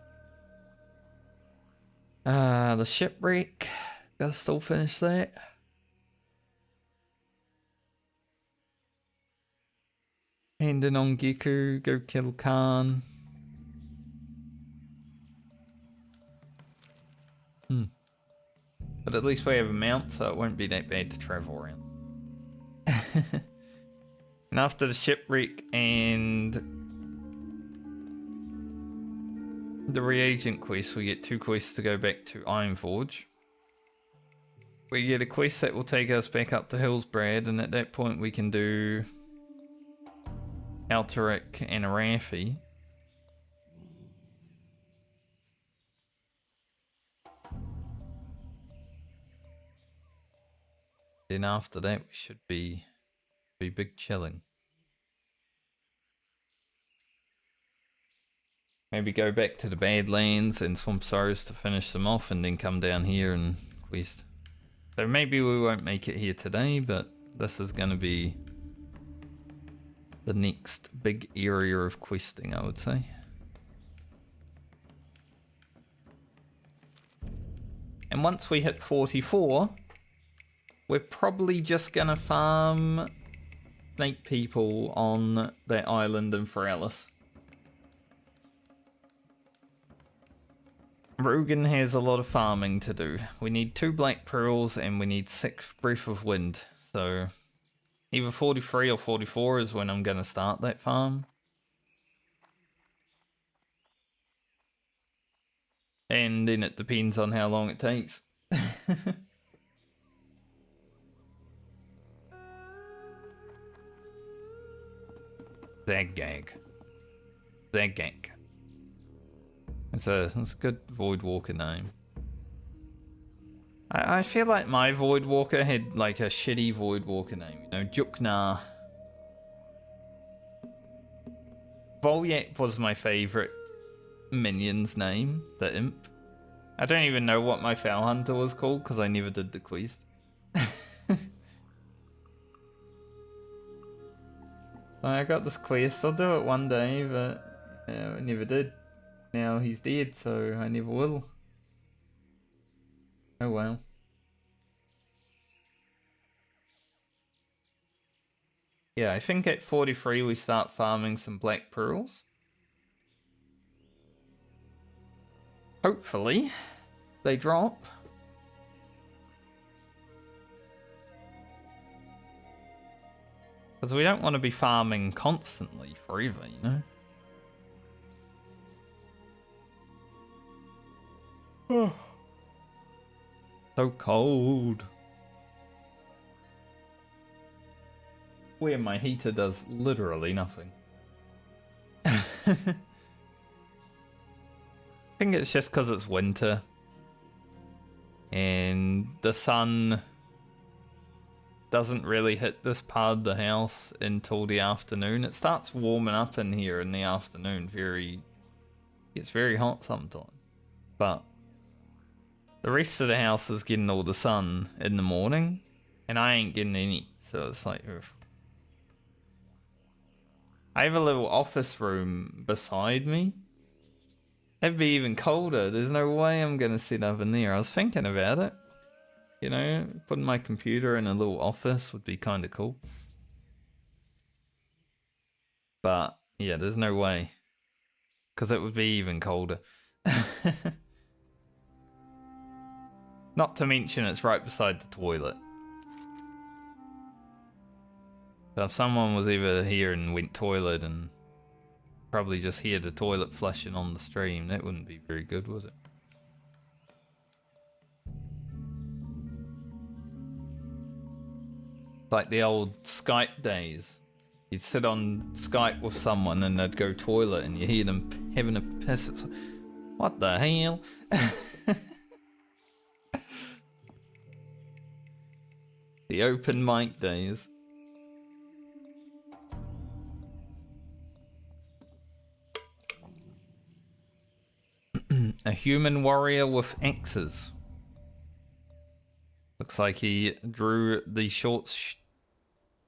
The shipwreck. Gotta still finish that. Hand in on Geku, go kill Khan. But at least we have a mount, so it won't be that bad to travel around. And after the shipwreck and the reagent quest, we get 2 quests to go back to Ironforge. We get a quest that will take us back up to Hillsbrad, and at that point we can do Alterac and Arathi. Then after that we should be big chilling. Maybe go back to the Badlands and Swamp Sorrows to finish them off, and then come down here and quest. So maybe we won't make it here today, but this is going to be the next big area of questing, I would say. And once we hit 44, we're probably just going to farm snake people on that island in Feralis. Rugen has a lot of farming to do. We need 2 black pearls and we need 6 breath of wind. So either 43 or 44 is when I'm going to start that farm. And then it depends on how long it takes. Zaggag. Zaggag. It's a good Voidwalker name. I feel like my Voidwalker had like a shitty Voidwalker name, you know, Juknar. Volyak was my favourite minion's name, the imp. I don't even know what my Foul Hunter was called because I never did the quest. I got this quest, I'll do it one day, but I never did. Now he's dead, so I never will. Oh well. Yeah, I think at 43 we start farming some black pearls. Hopefully, they drop. Because we don't want to be farming constantly forever, you know? So cold. Where my heater does literally nothing. I think it's just because it's winter. And the sun doesn't really hit this part of the house until the afternoon. It starts warming up in here in the afternoon. It's very hot sometimes. But the rest of the house is getting all the sun in the morning, and I ain't getting any, so it's like, oof. I have a little office room beside me. That'd be even colder. There's no way I'm gonna sit up in there. I was thinking about it. You know, putting my computer in a little office would be kind of cool. But, yeah, there's no way. Because it would be even colder. Not to mention it's right beside the toilet. So if someone was ever here and went toilet and probably just hear the toilet flushing on the stream, that wouldn't be very good, would it? Like the old Skype days. You'd sit on Skype with someone and they'd go toilet and you hear them having a piss. It's like, what the hell? The open mic days. A human warrior with axes. Looks like he drew the short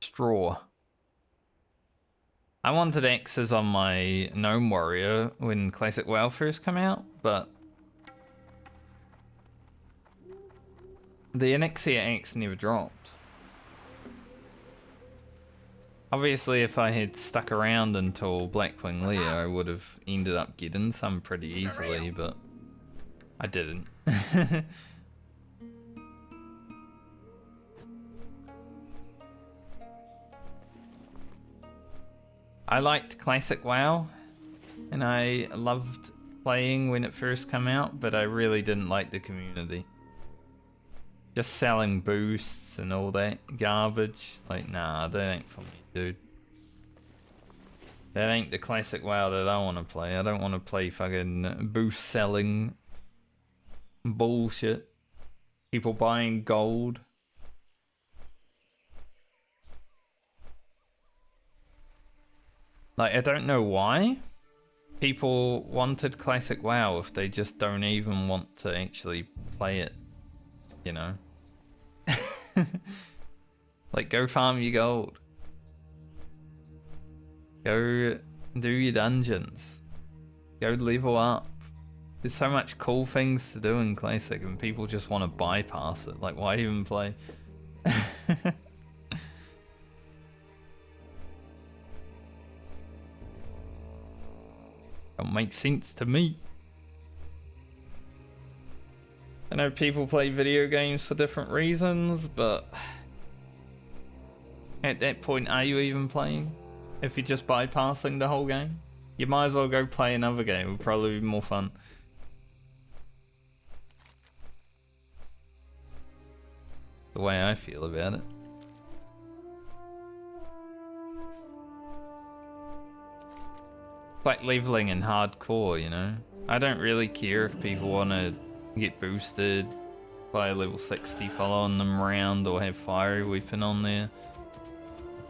straw. I wanted axes on my gnome warrior when Classic WoW first came out, but the Onyxia axe never dropped. Obviously, if I had stuck around until Blackwing Lair, I would have ended up getting some pretty easily, but I didn't. I liked Classic WoW, and I loved playing when it first came out, but I really didn't like the community. Just selling boosts and all that garbage, like, nah, that ain't for me, dude. That ain't the Classic WoW that I want to play. I don't want to play fucking boost selling bullshit. People buying gold. Like, I don't know why people wanted Classic WoW if they just don't even want to actually play it, you know? Like, go farm your gold. Go do your dungeons. Go level up. There's so much cool things to do in Classic and people just want to bypass it. Like, why even play? Don't make sense to me. I know people play video games for different reasons, but at that point, are you even playing? If you're just bypassing the whole game? You might as well go play another game, it would probably be more fun. The way I feel about it. Like leveling in hardcore, you know? I don't really care if people want to get boosted, play a level 60 following them around, or have fiery weapon on there,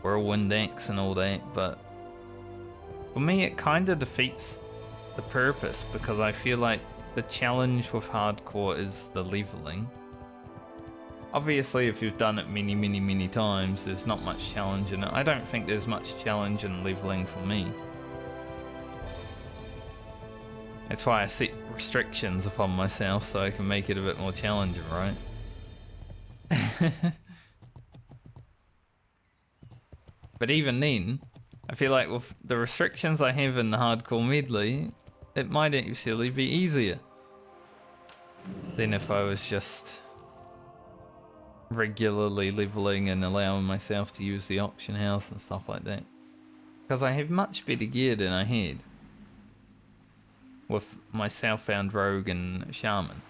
whirlwind axe and all that, but for me it kind of defeats the purpose, because I feel like the challenge with hardcore is the leveling. Obviously if you've done it many times, there's not much challenge in it. I don't think there's much challenge in leveling for me. That's why I set restrictions upon myself, so I can make it a bit more challenging, right? But even then, I feel like with the restrictions I have in the hardcore medley, it might actually be easier than if I was just regularly leveling and allowing myself to use the auction house and stuff like that. Because I have much better gear than I had with my Southbound Rogue and Shaman.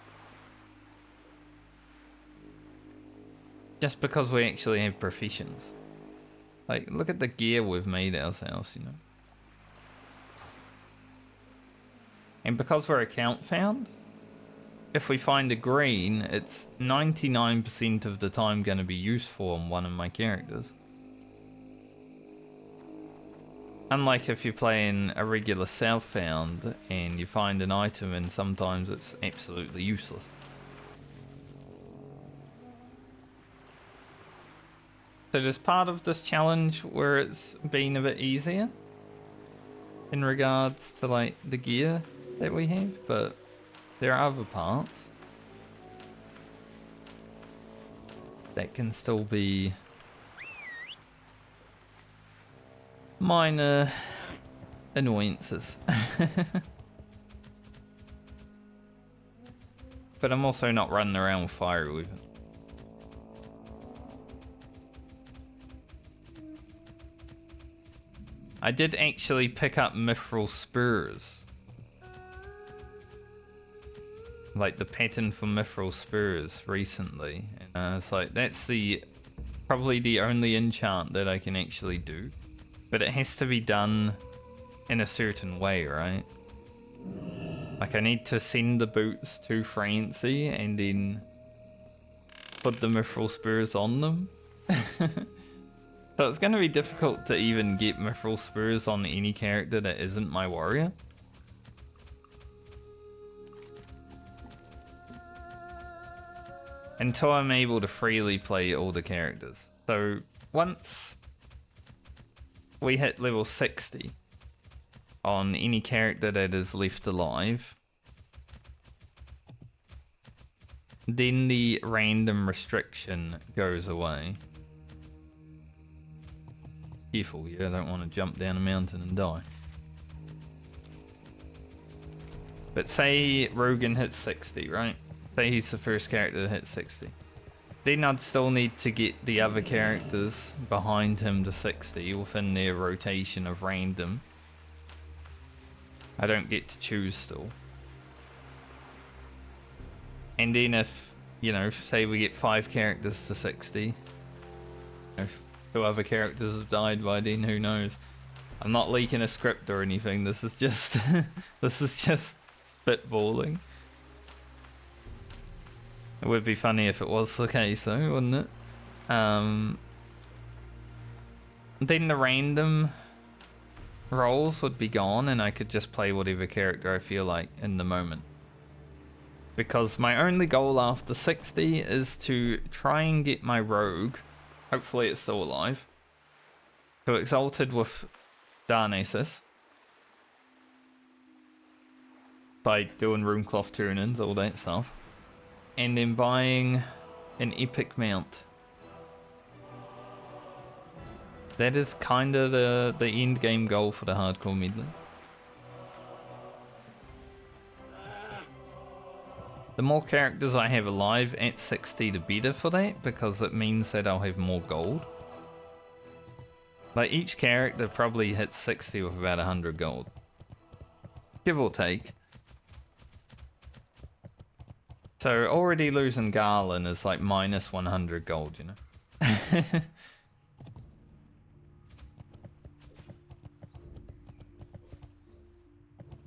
Just because we actually have professions. Like, look at the gear we've made ourselves, you know. And because we're account found, if we find a green, it's 99% of the time going to be useful on one of my characters. Unlike if you're playing a regular Southbound and you find an item and sometimes it's absolutely useless. So there's part of this challenge where it's been a bit easier in regards to like the gear that we have, but there are other parts that can still be minor annoyances. But I'm also not running around with fire weapons. I did actually pick up mithril spurs. Like the pattern for mithril spurs recently. And it's like, that's probably the only enchant that I can actually do. But it has to be done in a certain way, right? Like I need to send the boots to Francie and then put the mithril spurs on them. So it's going to be difficult to even get mithril spurs on any character that isn't my warrior. until I'm able to freely play all the characters. So once we hit level 60 on any character that is left alive, then the random restriction goes away. Careful here, I don't want to jump down a mountain and die. But say Rogan hits 60, right? Say he's the first character to hit 60. Then I'd still need to get the other characters behind him to 60 within their rotation of random. I don't get to choose still. And then if, you know, say we get 5 characters to 60, if 2 other characters have died by then, who knows? I'm not leaking a script or anything, this is just this is just spitballing. It would be funny if it was the case though, wouldn't it? Then the random rolls would be gone and I could just play whatever character I feel like in the moment. Because my only goal after 60 is to try and get my rogue, hopefully it's still alive, to Exalted with Darnasis by doing Runecloth turn-ins, all that stuff, and then buying an epic mount. That is kind of the end game goal for the hardcore medley. The more characters I have alive at 60, the better for that, because it means that I'll have more gold. Like, each character probably hits 60 with about 100 gold. Give or take. So already losing Garland is like minus 100 gold, you know?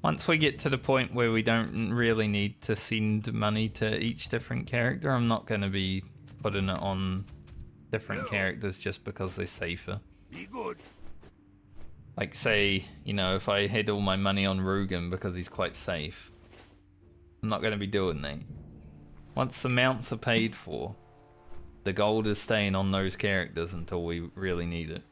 Once we get to the point where we don't really need to send money to each different character, I'm not going to be putting it on different characters just because they're safer. Be good. Like say, you know, if I had all my money on Rugen because he's quite safe, I'm not going to be doing that. Once the mounts are paid for, the gold is staying on those characters until we really need it.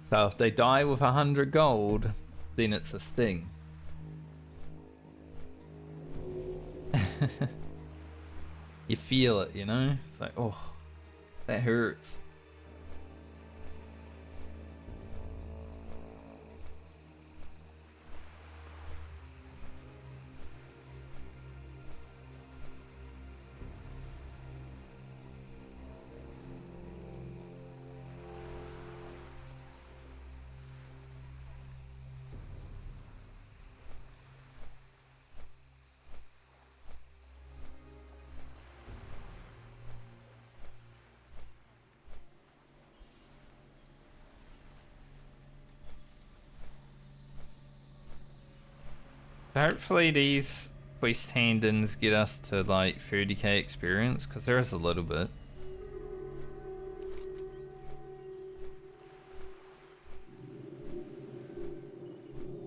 So if they die with 100 gold, then it's a sting. You feel it, you know? It's like, oh, that hurts. Hopefully these quest hand-ins get us to like 30k experience, because there is a little bit.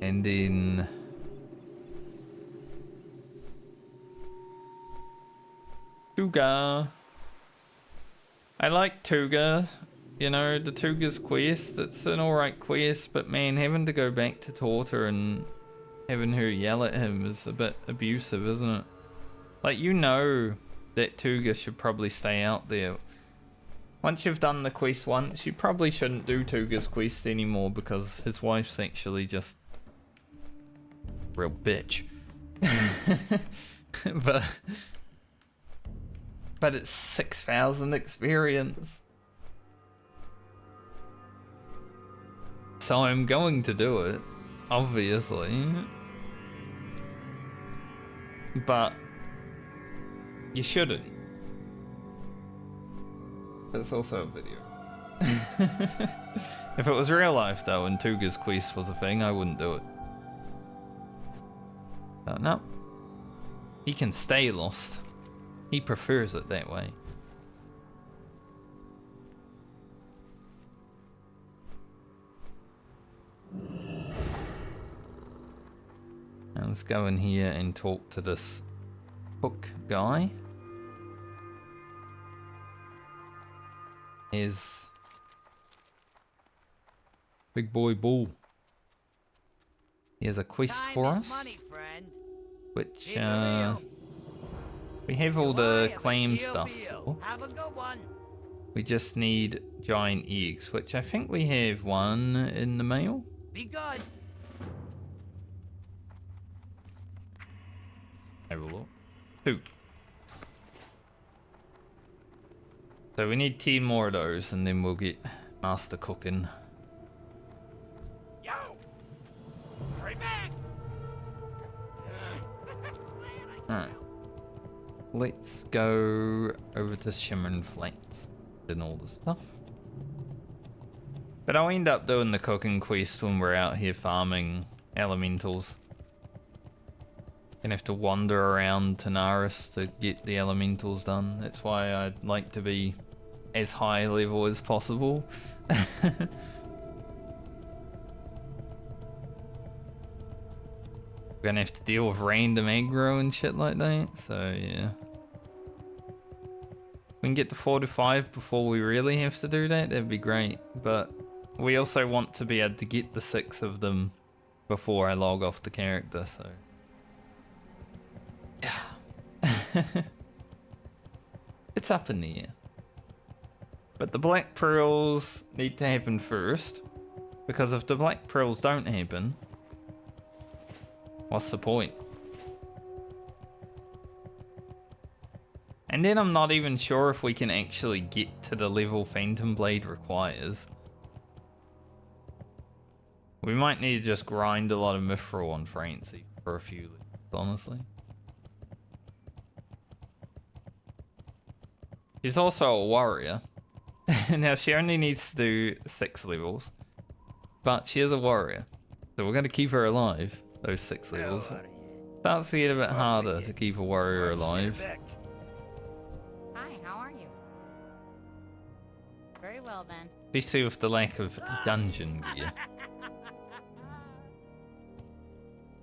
And then Tuga. I like Tuga. You know, the Tuga's quest, it's an alright quest, but man, having to go back to Torta and having her yell at him is a bit abusive, isn't it? Like, you know that Tuga should probably stay out there. Once you've done the quest once, you probably shouldn't do Tuga's quest anymore because his wife's actually just real bitch. but it's 6,000 experience. So I'm going to do it, obviously. But you shouldn't. It's also a video. If it was real life though and Tuga's quest was a thing, I wouldn't do it. No. He can stay lost. He prefers it that way. Now, Let's go in here and talk to this hook guy. Is Big Boy Bull. He has a quest for us, money, friend. which Keep it real. we have all the Goodbye, claim deal, stuff deal. for. Have a good one. We just need giant eggs, which I think we have one in the mail. Be good. Have a look. 2. So we need 10 more of those, and then we'll get master cooking. Yo! Hurry back! Alright. Let's go over to Shimmering Flats and all the stuff. But I'll end up doing the cooking quest when we're out here farming elementals. Gonna have to wander around Tanaris to get the elementals done. That's why I'd like to be as high level as possible. We're gonna have to deal with random aggro and shit like that, so yeah. We can get to 4 to 5 before we really have to do that, that'd be great. But we also want to be able to get the 6 of them before I log off the character, so. Yeah. It's up in the air. But the black pearls need to happen first, because if the black pearls don't happen, what's the point? And then I'm not even sure if we can actually get to the level Phantom Blade requires. We might need to just grind a lot of Mithril on Francie for a few levels, honestly. She's also a warrior. Now she only needs to do 6 levels, but she is a warrior, so we're going to keep her alive, those 6 levels. Starts to get a bit harder to keep a warrior alive. Hi, how are you? Very well then. Especially with the lack of dungeon gear.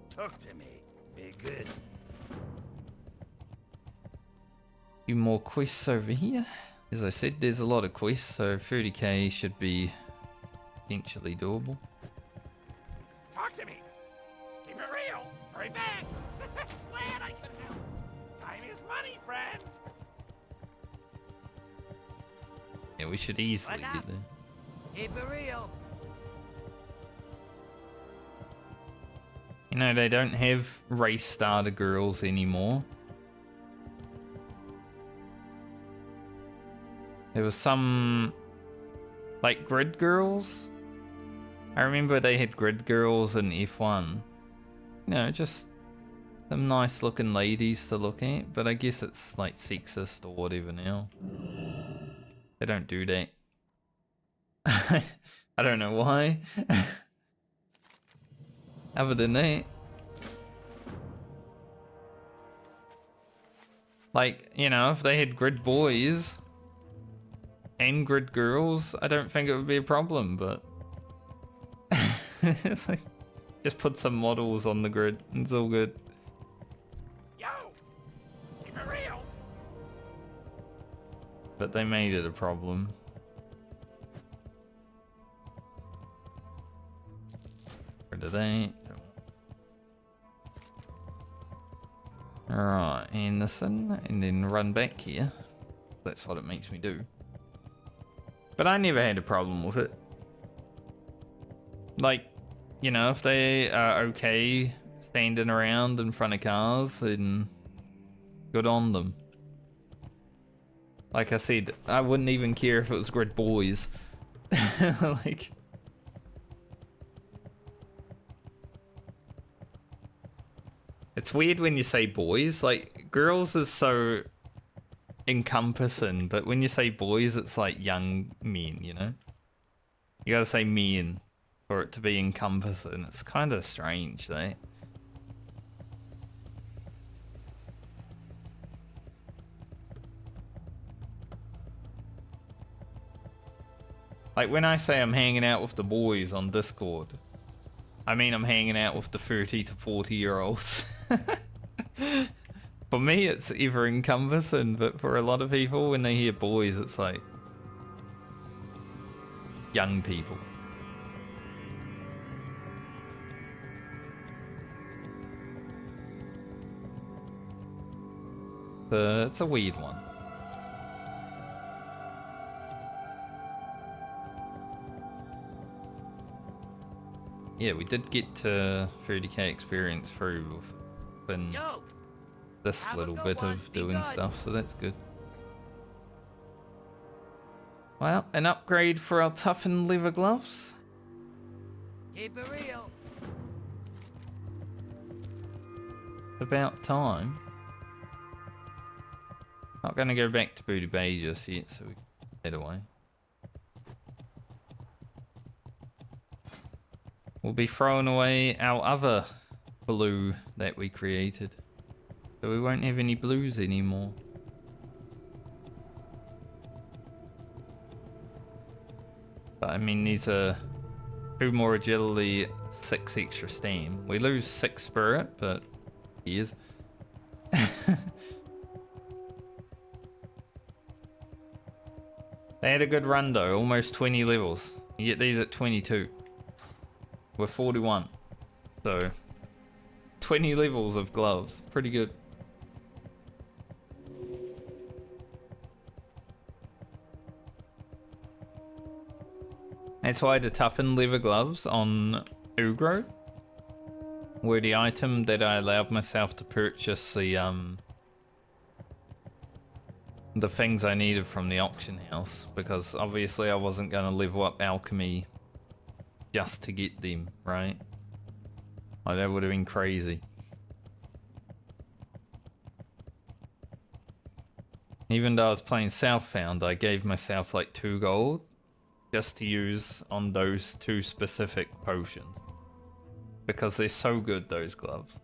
Talk to me. Be good. Few more quests over here. As I said, there's a lot of quests, so 30k should be potentially doable. Talk to me! Keep it real! Hurry back! Glad I could help! Time is money, friend! Yeah, we should easily What's get up? there. Keep it real. You know, they don't have race starter girls anymore. There was some, like, grid girls. I remember they had grid girls in F1. You know, just some nice looking ladies to look at, but I guess it's like sexist or whatever now. They don't do that. I don't know why. Other than that. Like, you know, if they had grid boys and grid girls, I don't think it would be a problem, but it's like, just put some models on the grid, it's all good. Yo! Keep it real! But they made it a problem. Where do they? Alright, Anderson, and then run back here. That's what it makes me do. But I never had a problem with it. Like, you know, if they are okay standing around in front of cars, then good on them. Like I said, I wouldn't even care if it was grid boys. Like, it's weird when you say boys. Like, girls is so encompassing, but when you say boys, it's like young men, you know? You gotta say men for it to be encompassing. It's kind of strange, though. Like, when I say I'm hanging out with the boys on Discord, I mean, I'm hanging out with the 30 to 40-year-olds. For me, it's ever encompassing, but for a lot of people, when they hear boys, it's like young people. It's a weird one. Yeah, we did get to 30k experience through within Yo, this have a little good bit one. of Be doing good. stuff, so that's good. Well, an upgrade for our toughened leather gloves. keep it real. About time. Not gonna go back to Booty Bay just yet, so we can head away. We'll be throwing away our other blue that we created. So we won't have any blues anymore. But I mean, these are 2 more agility, 6 extra steam. We lose 6 spirit, but he is. They had a good run though, almost 20 levels. You get these at 22. We're 41. So 20 levels of gloves. Pretty good. That's why the toughened leather gloves on Ugro were the item that I allowed myself to purchase the things I needed from the auction house, because obviously I wasn't going to level up alchemy just to get them, right? Oh, that would have been crazy. Even though I was playing Southbound, I gave myself like 2 gold just to use on those 2 specific potions, because they're so good, those gloves.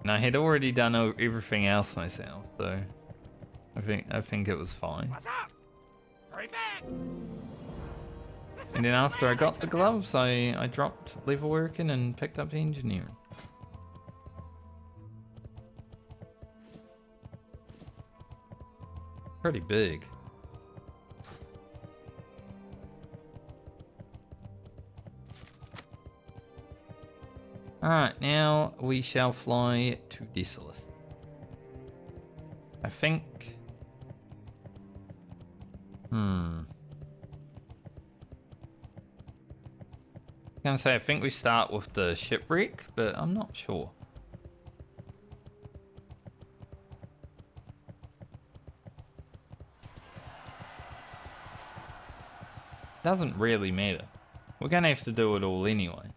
And I had already done everything else myself, so I think it was fine. What's up? Hurry back! And then after I got the gloves, I dropped level working and picked up the engineering. Pretty big. Alright, now we shall fly to Desolus. I think... I was gonna say, I think we start with the shipwreck, but I'm not sure. Doesn't really matter. We're gonna have to do it all anyway.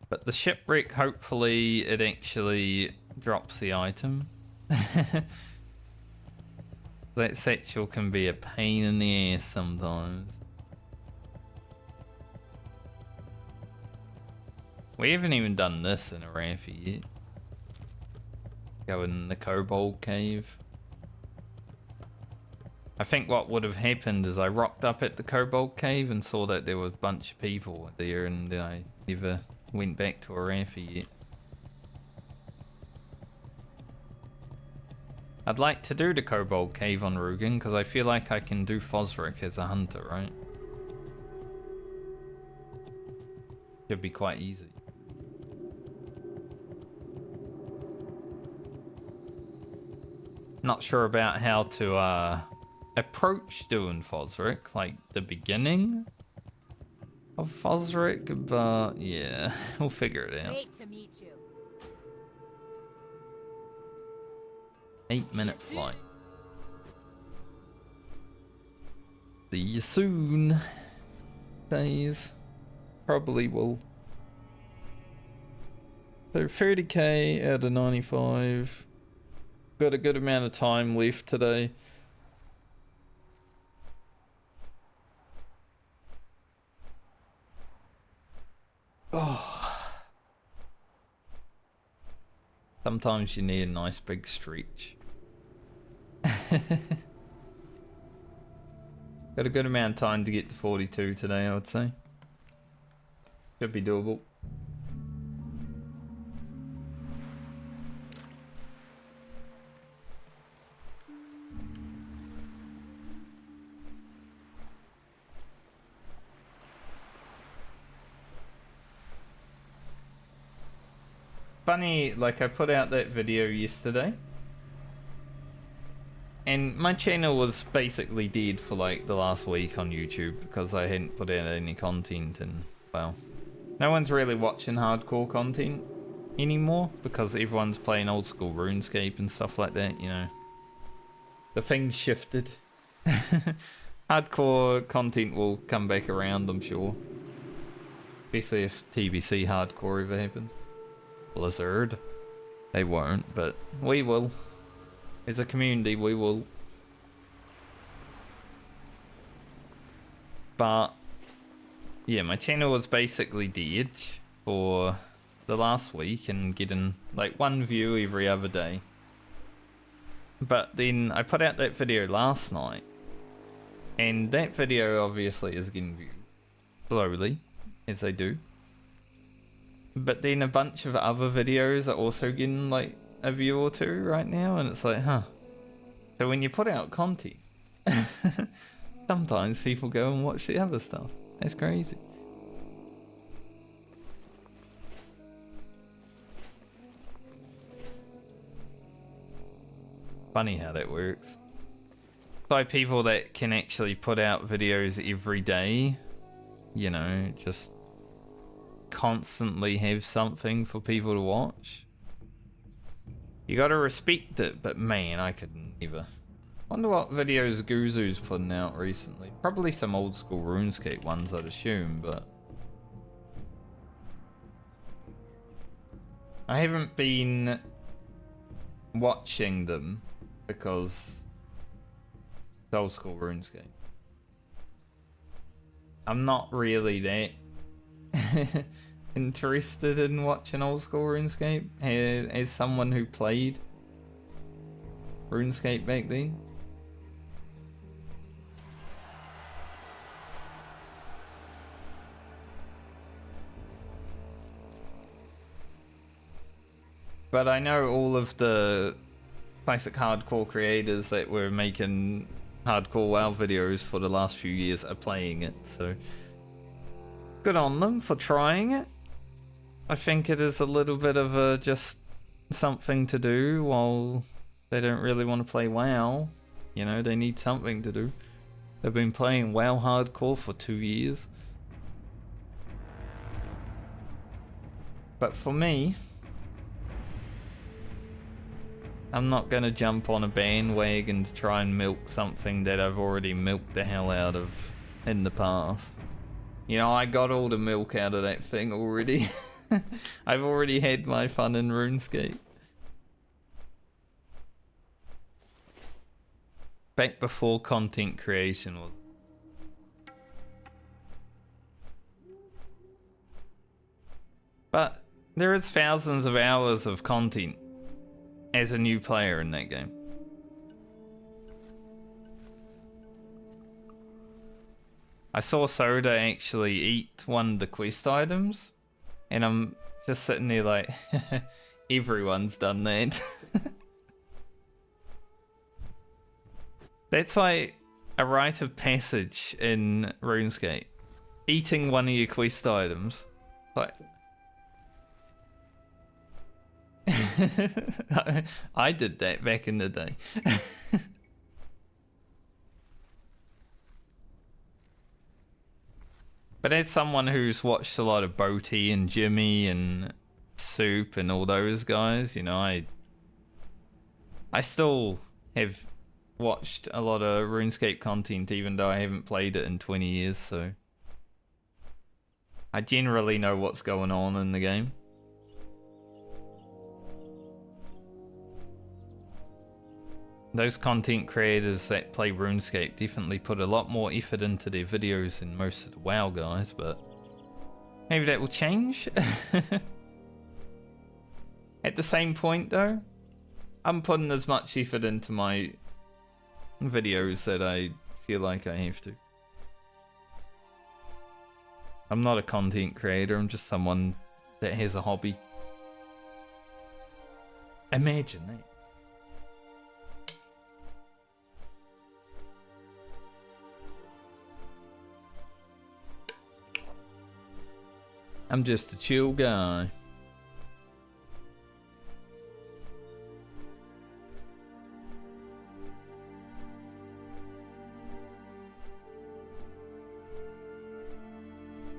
But the shipwreck, hopefully it actually drops the item. That satchel can be a pain in the ass sometimes. We haven't even done this in a Raffy yet. Go in the Kobold Cave. I think what would have happened is I rocked up at the Kobold Cave and saw that there was a bunch of people there, and I never went back to a Raffy yet. I'd like to do the Kobold Cave on Rugen because I feel like I can do Fosric as a hunter, right? Should be quite easy. Not sure about how to approach doing Fosric, like the beginning of Fosric, but yeah, we'll figure it out. Great to meet you. 8-minute flight. See you soon. Days. Probably will. So 30k out of 95. Got a good amount of time left today. Oh. Sometimes you need a nice big stretch. Got a good amount of time to get to 42 today, I would say. Should be doable. Funny, like I put out that video yesterday. And my channel was basically dead for like the last week on YouTube because I hadn't put out any content and, well, no one's really watching hardcore content anymore because everyone's playing old school RuneScape and stuff like that, you know. The thing's shifted. Hardcore content will come back around, I'm sure. Especially if TBC hardcore ever happens. Blizzard. They won't, but we will. As a community, we will. But yeah, my channel was basically dead for the last week and getting like 1 view every other day. But then I put out that video last night, and that video obviously is getting viewed slowly, as they do. But then a bunch of other videos are also getting like a view or two right now, and it's like, huh. So when you put out content, sometimes people go and watch the other stuff. That's crazy. Funny how that works. By people that can actually put out videos every day, you know, just constantly have something for people to watch. You gotta respect it, but man, I could never. Wonder what videos Guzu's putting out recently. Probably some old school RuneScape ones, I'd assume, but I haven't been watching them because it's old school RuneScape. I'm not really that interested in watching old school RuneScape as someone who played RuneScape back then. But I know all of the classic hardcore creators that were making hardcore WoW videos for the last few years are playing it, so good on them for trying it. I think it is a little bit of a just something to do while they don't really want to play WoW. You know, they need something to do. They've been playing WoW hardcore for 2 years. But for me, I'm not gonna jump on a bandwagon to try and milk something that I've already milked the hell out of in the past. You know, I got all the milk out of that thing already. I've already had my fun in RuneScape. Back before content creation was. But there is thousands of hours of content as a new player in that game. I saw Soda actually eat one of the quest items, and I'm just sitting there like, everyone's done that. That's like a rite of passage in RuneScape. Eating one of your quest items. Like, I did that back in the day. But as someone who's watched a lot of Boaty and Jimmy and Soup and all those guys, you know, I still have watched a lot of RuneScape content even though I haven't played it in 20 years, so I generally know what's going on in the game. Those content creators that play RuneScape definitely put a lot more effort into their videos than most of the WoW guys, but maybe that will change. At the same point though, I'm putting as much effort into my videos that I feel like I have to. I'm not a content creator, I'm just someone that has a hobby. Imagine that. I'm just a chill guy.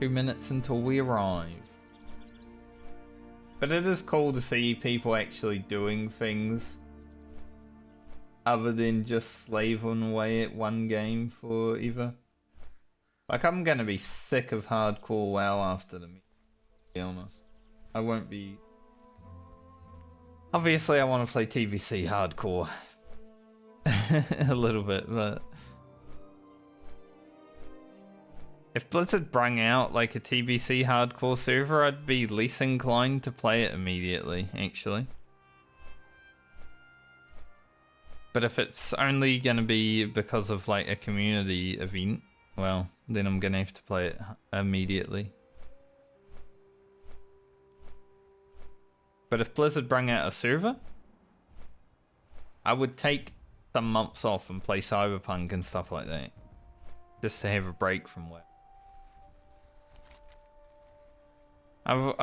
Two minutes until we arrive. But it is cool to see people actually doing things other than just slaving away at one game forever. Like, I'm gonna be sick of hardcore WoW after the meet, to be honest. I won't be... Obviously, I want to play TVC hardcore. A little bit, but... If Blizzard brung out like a TBC hardcore server, I'd be less inclined to play it immediately, actually. But if it's only gonna be because of like a community event, well, then I'm gonna have to play it immediately. But if Blizzard brung out a server, I would take some months off and play Cyberpunk and stuff like that. Just to have a break from WoW. I'm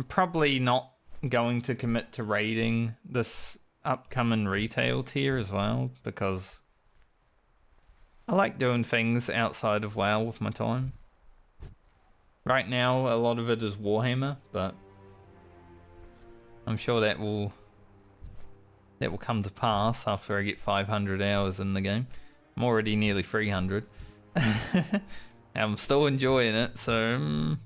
probably not going to commit to raiding this upcoming retail tier as well, because I like doing things outside of WoW with my time. Right now, a lot of it is Warhammer, but I'm sure that will come to pass after I get 500 hours in the game. I'm already nearly 300. I'm still enjoying it, so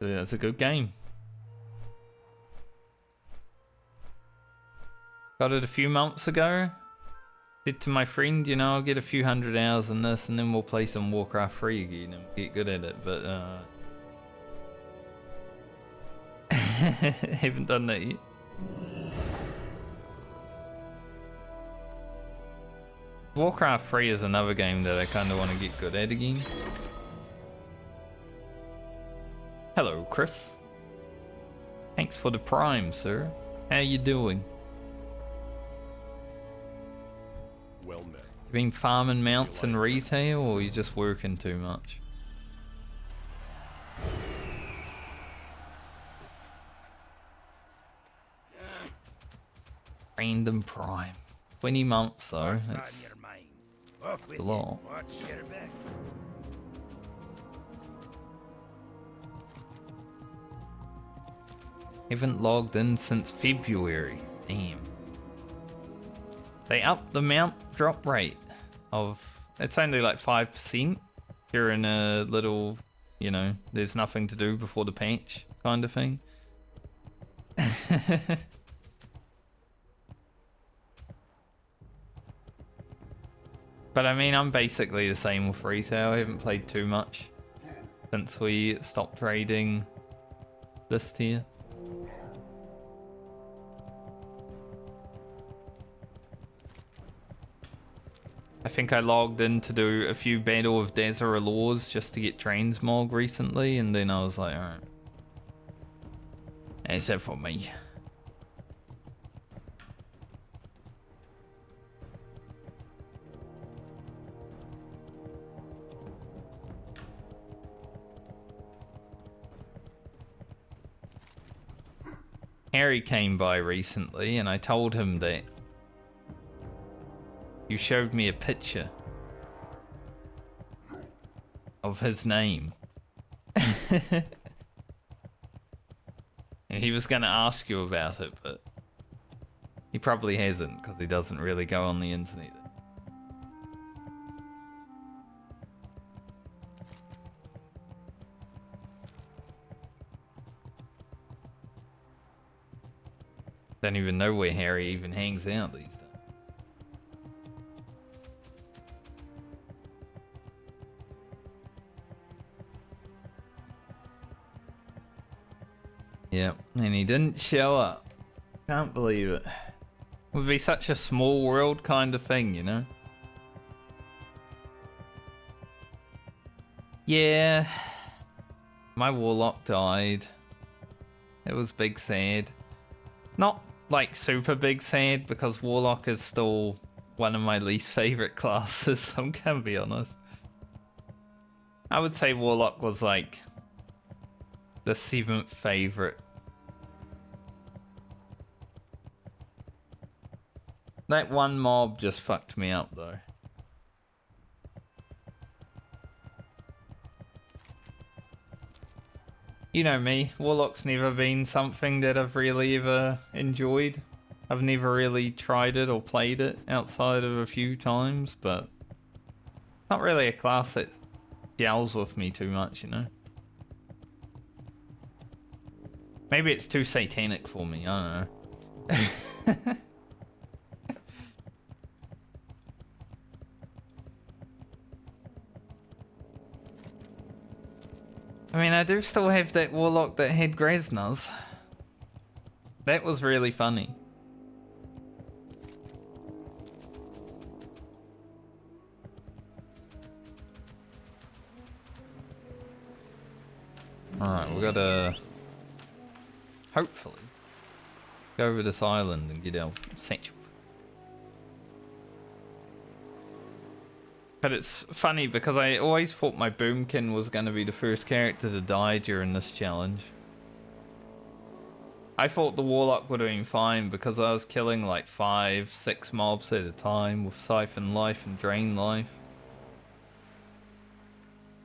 that's a good game. Got it a few months ago. Said to my friend, you know, I'll get a few hundred hours in this and then we'll play some Warcraft 3 again and get good at it, but haven't done that yet. Warcraft 3 is another game that I kind of want to get good at again. Hello, Chris. Thanks for the prime, sir. How you doing? Well met. You been farming mounts in retail, or you just working too much? Random prime. 20 months though. What's on That's your mind? Walk with a you. lot. Watch your back. Haven't logged in since February. Damn. They upped the mount drop rate of... It's only like 5%. You're in a little, you know, there's nothing to do before the patch kind of thing. But I mean, I'm basically the same with retail. I haven't played too much since we stopped raiding this tier. I think I logged in to do a few Battle of Desert Laws just to get transmog recently, and then I was like, alright. That's it for me. Harry came by recently and I told him that you showed me a picture of his name. And he was going to ask you about it, but he probably hasn't because he doesn't really go on the internet. Don't even know where Harry even hangs out these days. Yep, and he didn't show up. Can't believe it. Would be such a small world kind of thing, you know? Yeah, my warlock died. It was big sad. Not like super big sad because warlock is still one of my least favorite classes, I'm gonna be honest. I would say warlock was like the 7th favorite. That one mob just fucked me up though. You know me, warlock's never been something that I've really ever enjoyed. I've never really tried it or played it outside of a few times, but not really a class that gels with me too much, you know? Maybe it's too satanic for me, I don't know. I mean, I do still have that warlock that had Graznas. That was really funny. Alright, we gotta hopefully go over this island and get our satchel. But it's funny because I always thought my Boomkin was going to be the first character to die during this challenge. I thought the Warlock would have been fine because I was killing like 5, 6 mobs at a time with Siphon Life and Drain Life.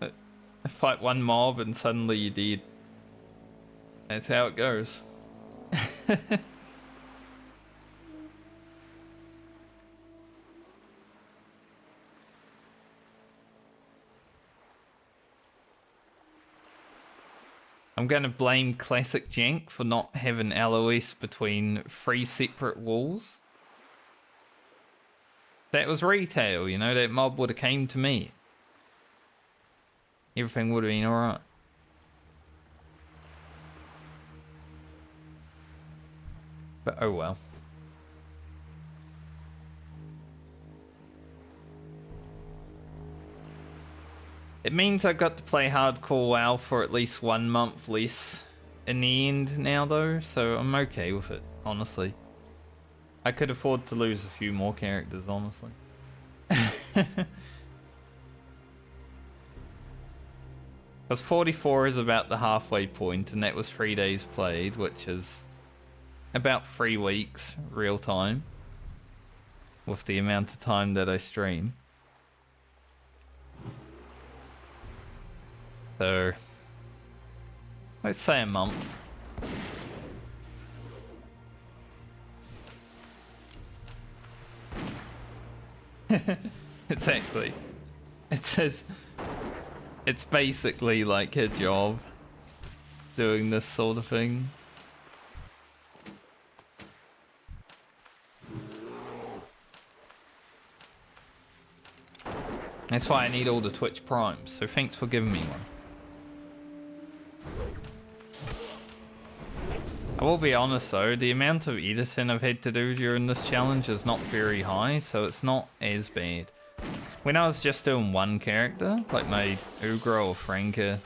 But fight one mob and suddenly you're dead. That's how it goes. I'm going to blame Classic Jank for not having LOS between 3 separate walls. That was retail, you know, that mob would have came to me. Everything would have been alright. But oh well. It means I've got to play hardcore WoW for at least 1 month less in the end now though, so I'm okay with it, honestly. I could afford to lose a few more characters, honestly. Because 44 is about the halfway point, and that was 3 days played, which is about 3 weeks real time with the amount of time that I stream. So, let's say a month. Exactly. It says it's basically like a job doing this sort of thing. That's why I need all the Twitch primes, so thanks for giving me one. I will be honest though, the amount of editing I've had to do during this challenge is not very high, so it's not as bad. When I was just doing one character, like my Ugra or Franka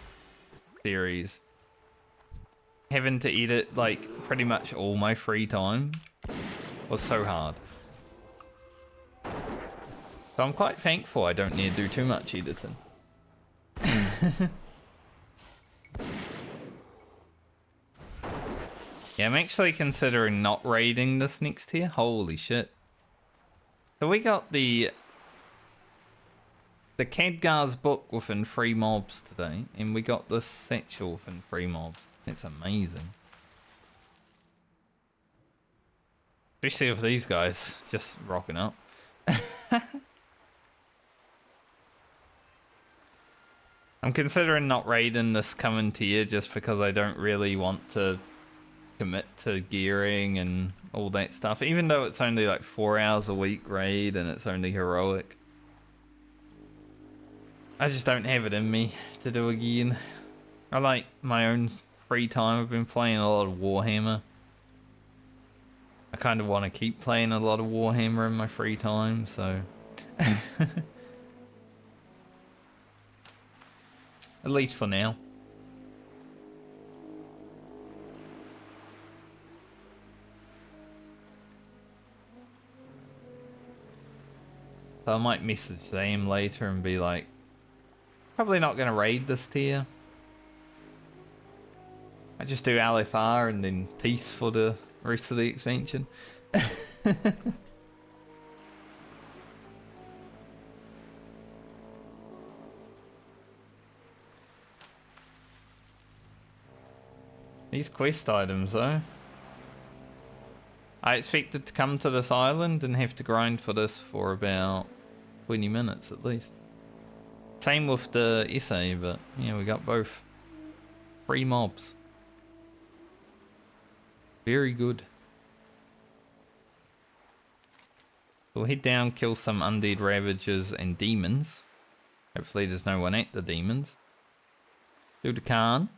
series, having to edit like pretty much all my free time was so hard. So I'm quite thankful I don't need to do too much editing. Yeah, I'm actually considering not raiding this next tier. Holy shit. So we got the Khadgar's book within 3 mobs today, and we got this satchel within 3 mobs. It's amazing. Especially with these guys just rocking up. I'm considering not raiding this coming tier just because I don't really want to commit to gearing and all that stuff, even though it's only like 4 hours a week raid and it's only heroic. I just don't have it in me to do again. I like my own free time. I've been playing a lot of Warhammer. I kind of want to keep playing a lot of Warhammer in my free time, so At least for now. So I might message them later and be like, probably not going to raid this tier. I just do LFR and then peace for the rest of the expansion. These quest items though. I expected to come to this island and have to grind for this for about 20 minutes at least. Same with the essay, but yeah, we got both. 3 mobs. Very good. We'll head down, kill some undead ravagers and demons. Hopefully there's no one at the demons. Do the Khan.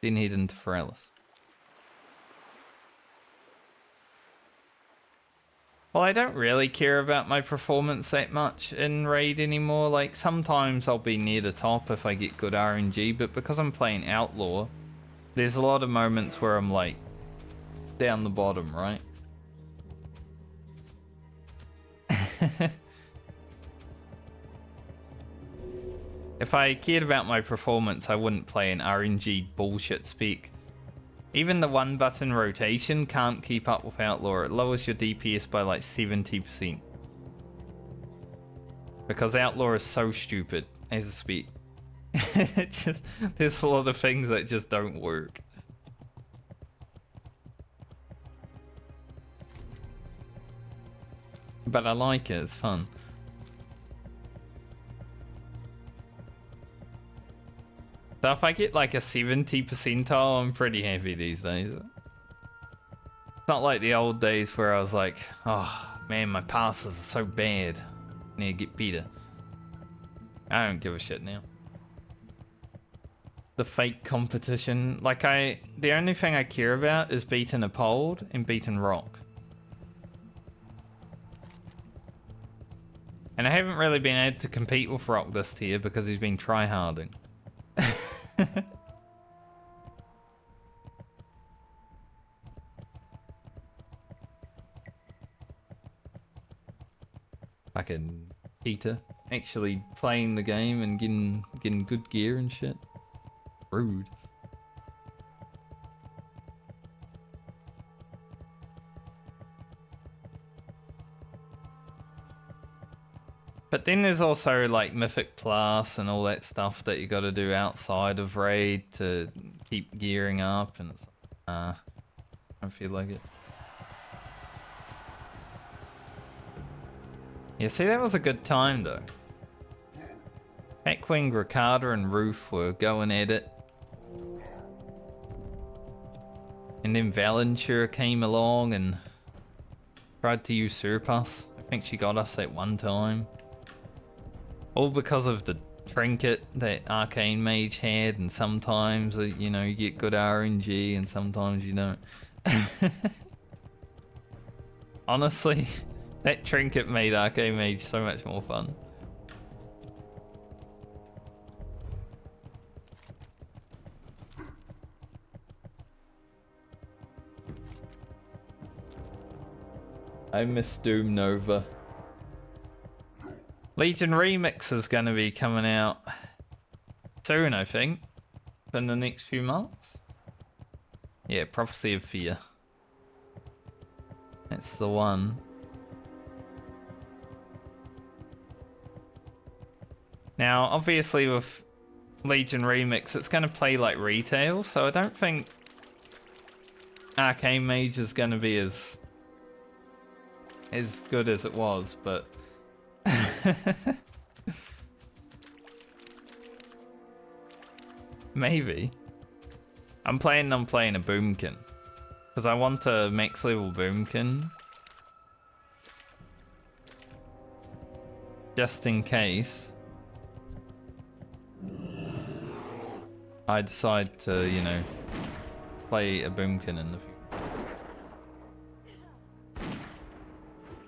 Then head into Feralis. Well, I don't really care about my performance that much in Raid anymore. Like, sometimes I'll be near the top if I get good RNG, but because I'm playing Outlaw, there's a lot of moments where I'm, like, down the bottom, right? If I cared about my performance, I wouldn't play an RNG bullshit spec. Even the 1-button rotation can't keep up with Outlaw. It lowers your DPS by like 70%. Because Outlaw is so stupid as a spec. It just, there's a lot of things that just don't work. But I like it, it's fun. So if I get like a 70 percentile, I'm pretty happy these days. It's not like the old days where I was like, oh man, my passes are so bad. I need to get better. I don't give a shit now. The fake competition, like the only thing I care about is beating Apold and beating Rock. And I haven't really been able to compete with Rock this tier because he's been tryharding. Fucking Peter actually playing the game and getting good gear and shit. Rude. But then there's also like Mythic Plus and all that stuff that you got to do outside of Raid to keep gearing up, and it's I don't feel like it. Yeah, see, that was a good time though. Back when Ricardo and Roof were going at it. And then Valenture came along and tried to usurp us. I think she got us at one time. All because of the trinket that Arcane Mage had, and sometimes, you know, you get good RNG and sometimes you don't. Honestly, that trinket made Arcane Mage so much more fun. I miss Doom Nova. Legion Remix is going to be coming out soon, I think. In the next few months. Yeah, Prophecy of Fear. That's the one. Now, obviously with Legion Remix, it's going to play like retail, so I don't think Arcane Mage is going to be as good as it was, but maybe. I'm playing a Boomkin because I want a max level Boomkin just in case I decide to, you know, play a Boomkin in the future.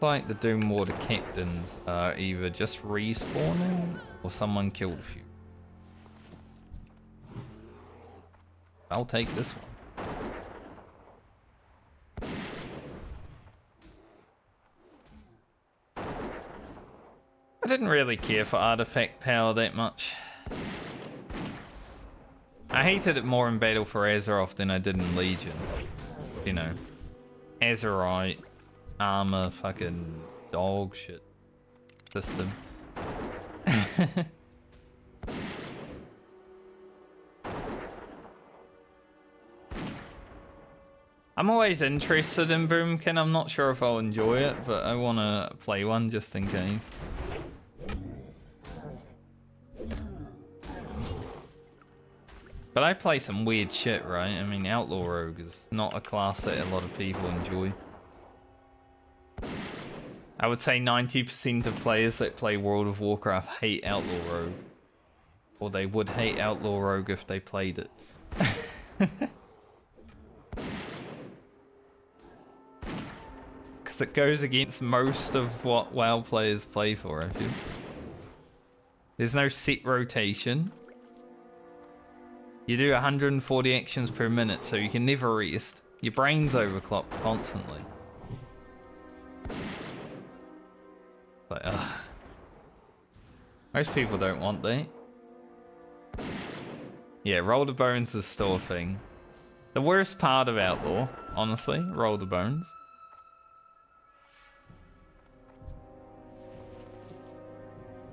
Like the Doom Water captains are either just respawning or someone killed a few. I'll take this one. I didn't really care for artifact power that much. I hated it more in Battle for Azeroth than I did in Legion. You know, Azerite, armor, fucking dog shit system. I'm always interested in Boomkin. I'm not sure if I'll enjoy it, but I want to play one just in case. But I play some weird shit, right? I mean, Outlaw Rogue is not a class that a lot of people enjoy. I would say 90% of players that play World of Warcraft hate Outlaw Rogue. Or they would hate Outlaw Rogue if they played it. Because it goes against most of what WoW players play for, I feel. There's no set rotation. You do 140 actions per minute, so you can never rest. Your brain's overclocked constantly. Like, ugh. Most people don't want that. Yeah, roll the bones is still a thing. The worst part of Outlaw, honestly, roll the bones.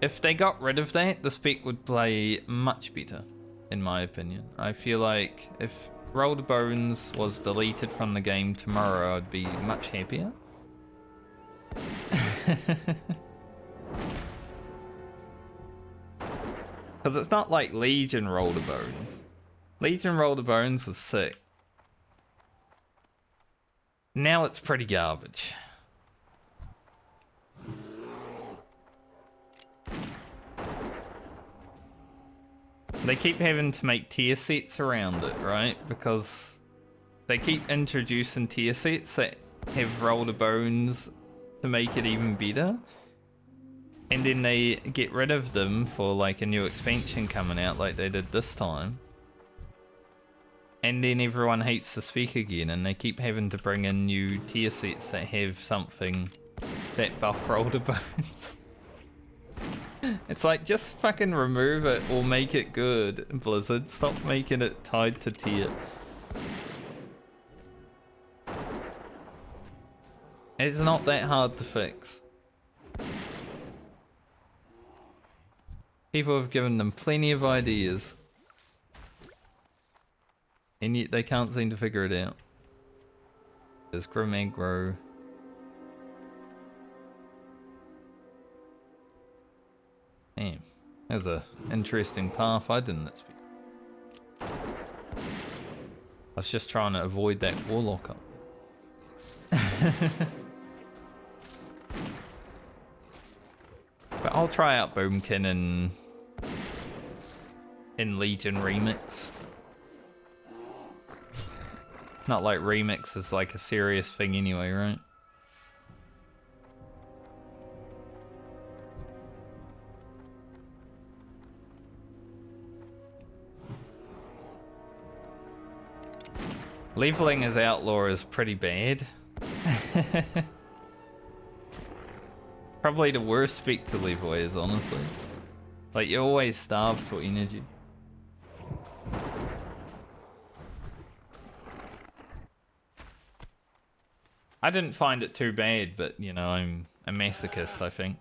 If they got rid of that, the spec would play much better, in my opinion. I feel like if Roll the Bones was deleted from the game tomorrow, I'd be much happier. Because it's not like Legion Roll the Bones. Legion Roll the Bones was sick. Now it's pretty garbage. They keep having to make tier sets around it, right? Because they keep introducing tier sets that have Roll the Bones to make it even better. And then they get rid of them for like a new expansion coming out like they did this time. And then everyone hates the spec again, and they keep having to bring in new tier sets that have something that buff Roll the Bones. It's like, just fucking remove it or make it good, Blizzard. Stop making it tied to tier. It's not that hard to fix. People have given them plenty of ideas. And yet they can't seem to figure it out. There's Grim Aggro. Damn, that was an interesting path I didn't expect. I was just trying to avoid that warlock up. But I'll try out Boomkin in Legion Remix. Not like Remix is like a serious thing anyway, right? Leveling as Outlaw is pretty bad. Probably the worst spec to level is, honestly. Like, you're always starved for energy. I didn't find it too bad, but, you know, I'm a masochist, I think.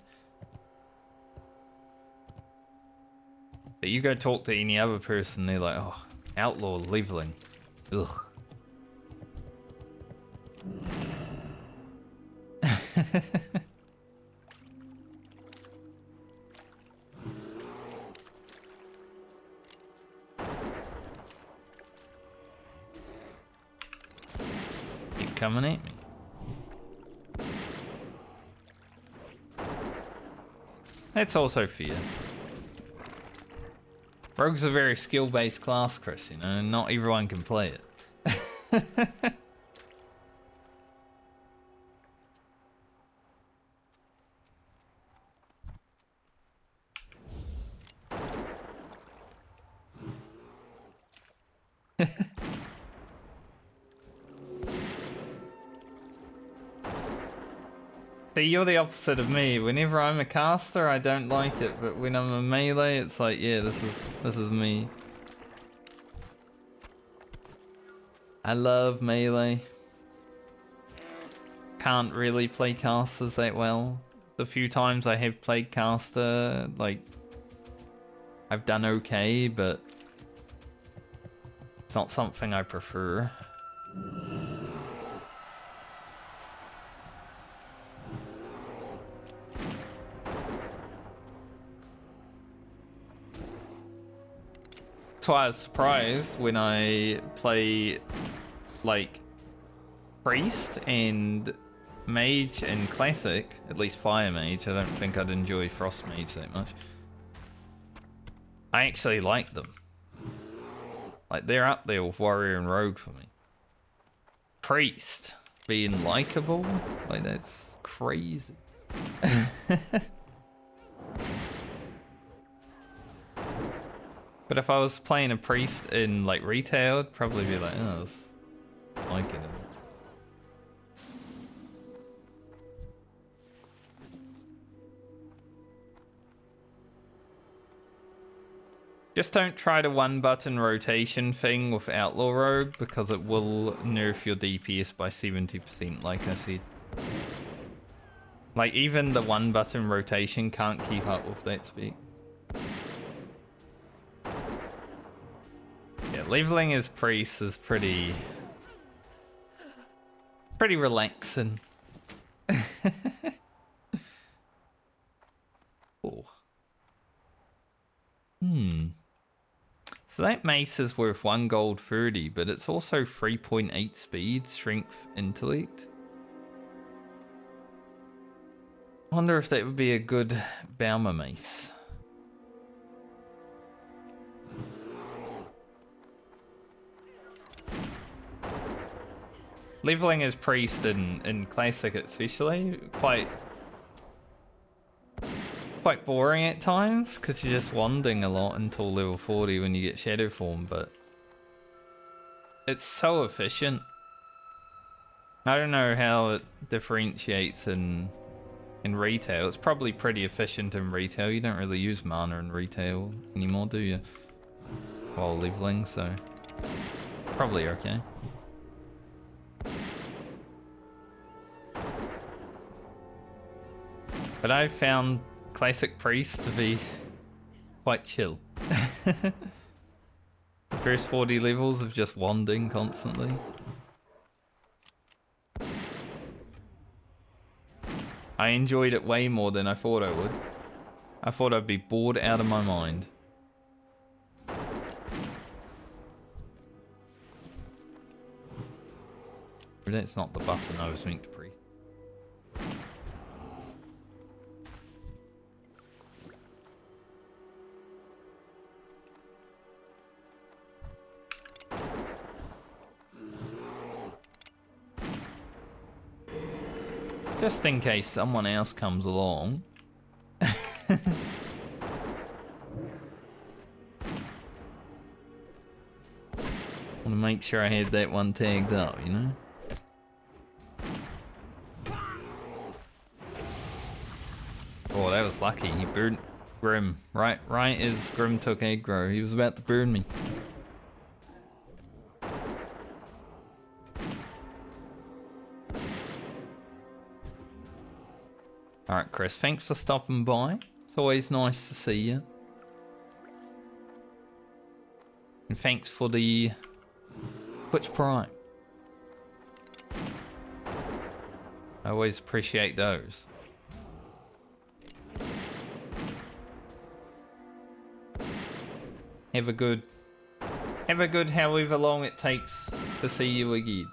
But you go talk to any other person, they're like, oh, Outlaw leveling. Ugh. Keep coming at me. That's also fair. Rogue's a very skill-based class, Chris, you know, and not everyone can play it. See, you're the opposite of me. Whenever I'm a caster, I don't like it, but when I'm a melee, it's like, yeah, this is me. I love melee. Can't really play casters that well. The few times I have played caster, like, I've done okay, but it's not something I prefer. That's why I was surprised when I play like priest and mage and classic, at least fire mage. I don't think I'd enjoy frost mage that much. I actually like them. Like, they're up there with warrior and rogue for me. Priest being likable, like, that's crazy. But if I was playing a priest in like retail, I'd probably be like, oh, I like it. Just don't try the one button rotation thing with Outlaw Rogue because it will nerf your DPS by 70%, like I said. Like, even the one button rotation can't keep up with that speed. Yeah, leveling as priest is pretty relaxing. Oh. So that mace is worth 1 gold 30, but it's also 3.8 speed, strength, intellect. I wonder if that would be a good Baumer mace. Leveling as priest in classic especially, quite boring at times because you're just wanding a lot until level 40 when you get shadow form, but it's so efficient. I don't know how it differentiates in retail. It's probably pretty efficient in retail. You don't really use mana in retail anymore, do you? While leveling, so probably okay. But I found classic priest to be quite chill. The first 40 levels of just wanding constantly. I enjoyed it way more than I thought I would. I thought I'd be bored out of my mind. But that's not the button I was meant to press. Just in case someone else comes along. Want to make sure I had that one tagged up, you know? Oh, that was lucky. He burned Grim. Right as Grim took aggro, he was about to burn me. Alright, Chris, thanks for stopping by. It's always nice to see you. And thanks for the Twitch Prime. I always appreciate those. Have a good however long it takes to see you again.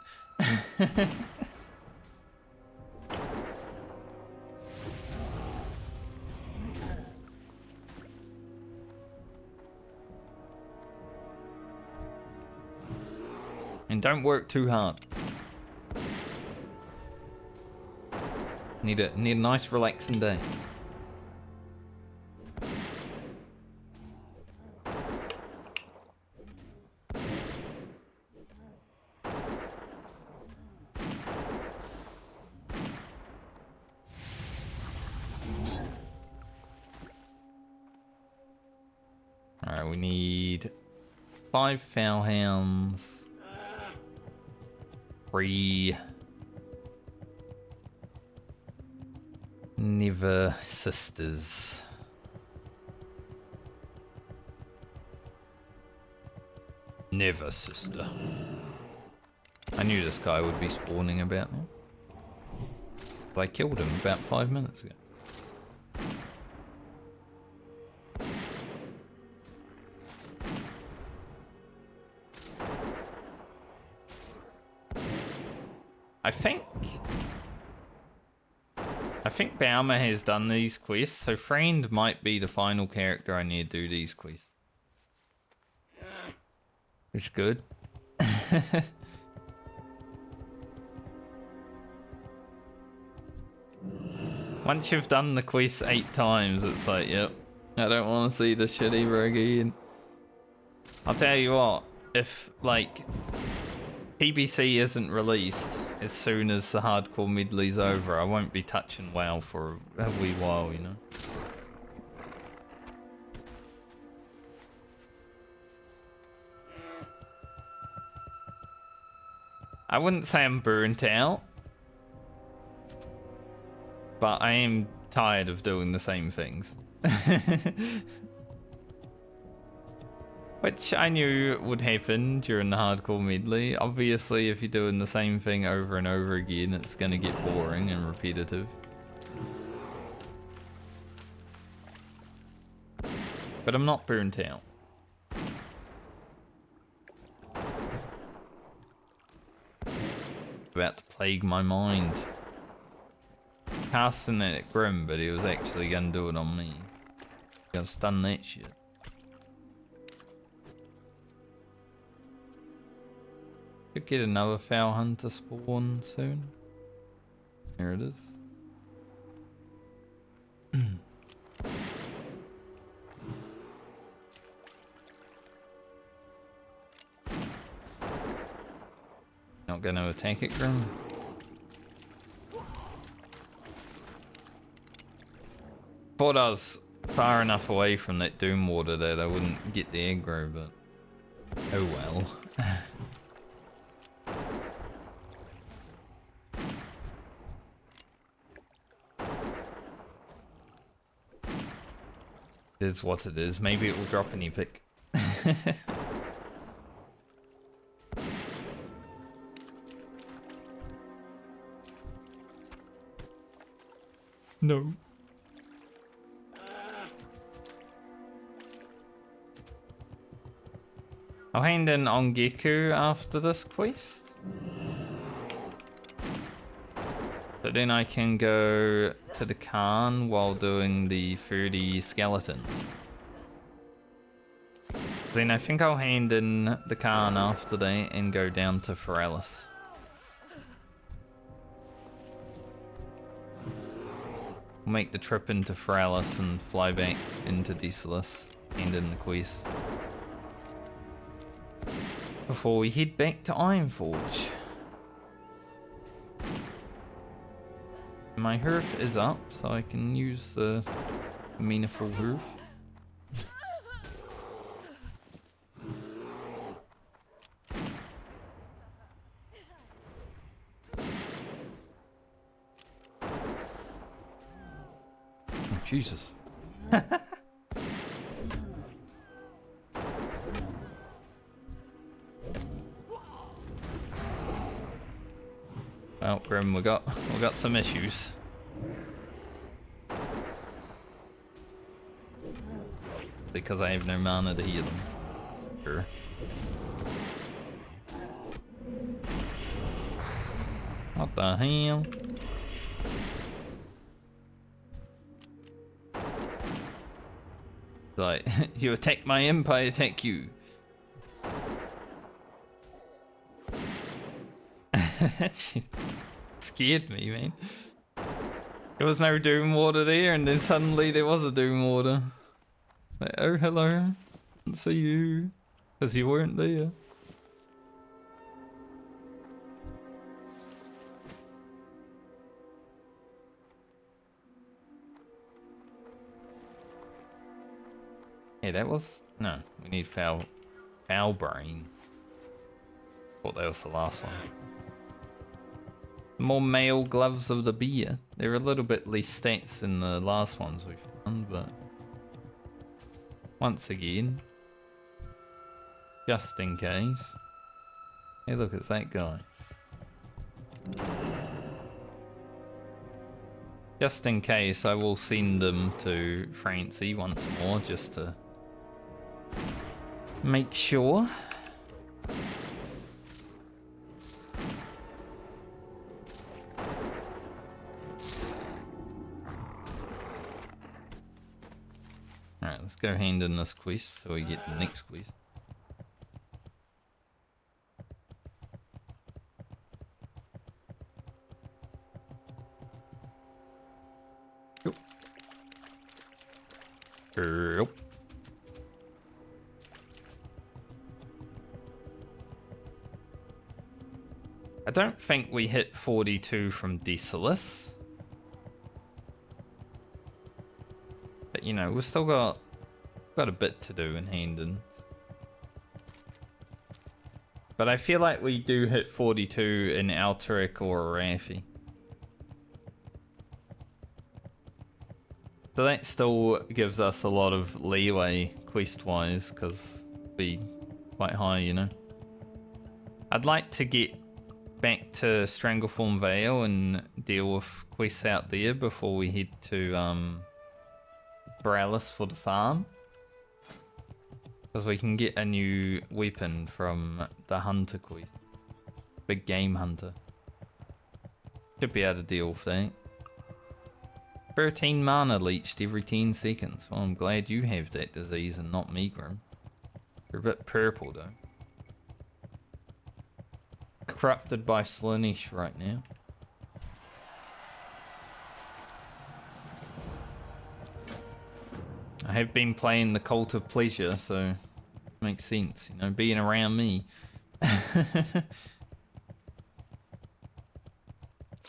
And don't work too hard. Need a nice relaxing day. we need 5 foul hounds, 3 Never sisters. Never sister. I knew this guy would be spawning about now. But I killed him about 5 minutes ago. I think Baumer has done these quests, so Friend might be the final character I need to do these quests. It's good. Once you've done the quest 8 times, it's like, yep, I don't want to see the shit ever again. I'll tell you what, if, like, PBC isn't released as soon as the hardcore medley's over, I won't be touching WoW for a wee while, you know? I wouldn't say I'm burnt out, but I am tired of doing the same things. Which I knew would happen during the hardcore medley. Obviously, if you're doing the same thing over and over again, it's gonna get boring and repetitive. But I'm not burnt out. About to plague my mind. Casting it at Grim, but he was actually gonna do it on me. I've stun that shit. Could get another foul hunter spawn soon. Here it is. Not gonna attack it, Grim. Thought I was far enough away from that Doom Water that I wouldn't get the aggro, but oh well. It is what it is. Maybe it will drop an epic. No. I'll hand in on Geku after this quest. So then I can go to the Khan while doing the 30 skeletons. Then I think I'll hand in the Khan after that and go down to Foralis. Make the trip into Foralis and fly back into Desolus, hand in the quest. Before we head back to Ironforge. My Hearth is up, so I can use the meaningful Hearth. Oh, Jesus. Well, Grim, we got some issues. Because I have no mana to heal them. Sure. What the hell? Like, you attack my imp, I attack you. She scared me, man. There was no Doom Water there, and then suddenly there was a Doom Water. Like, oh, hello. Didn't see you. Because you weren't there. Yeah, that was... No, we need foul brain. Thought that was the last one. More male gloves of the beer. They're a little bit less stats than the last ones we found, but... Once again... Just in case. Hey look, it's that guy. Just in case, I will send them to Francie once more, just to make sure. Alright, let's go hand in this quest so we get the next quest. Yep. I don't think we hit 42 from Decimus. But you know, we've still got a bit to do in Hendon. But I feel like we do hit 42 in Alteric or Arathi. So that still gives us a lot of leeway quest-wise, because we quite high, you know. I'd like to get back to Stranglethorn Vale and deal with quests out there before we head to Borealis for the farm. Because we can get a new weapon from the Hunter quest. Big Game Hunter. Should be able to deal with that. 13 mana leached every 10 seconds. Well, I'm glad you have that disease and not me, Grim. You're a bit purple, though. Corrupted by Slaanesh right now. I have been playing the Cult of Pleasure, so makes sense, you know, being around me.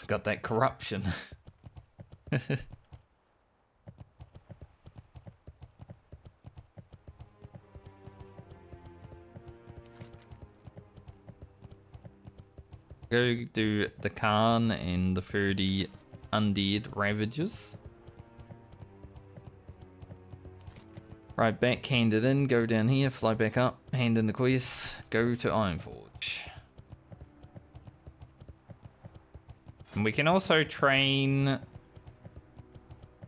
Got that corruption. Go do the Khan and the 30 undead Ravagers. Right, back, hand it in, go down here, fly back up, hand in the quest, go to Ironforge. And we can also train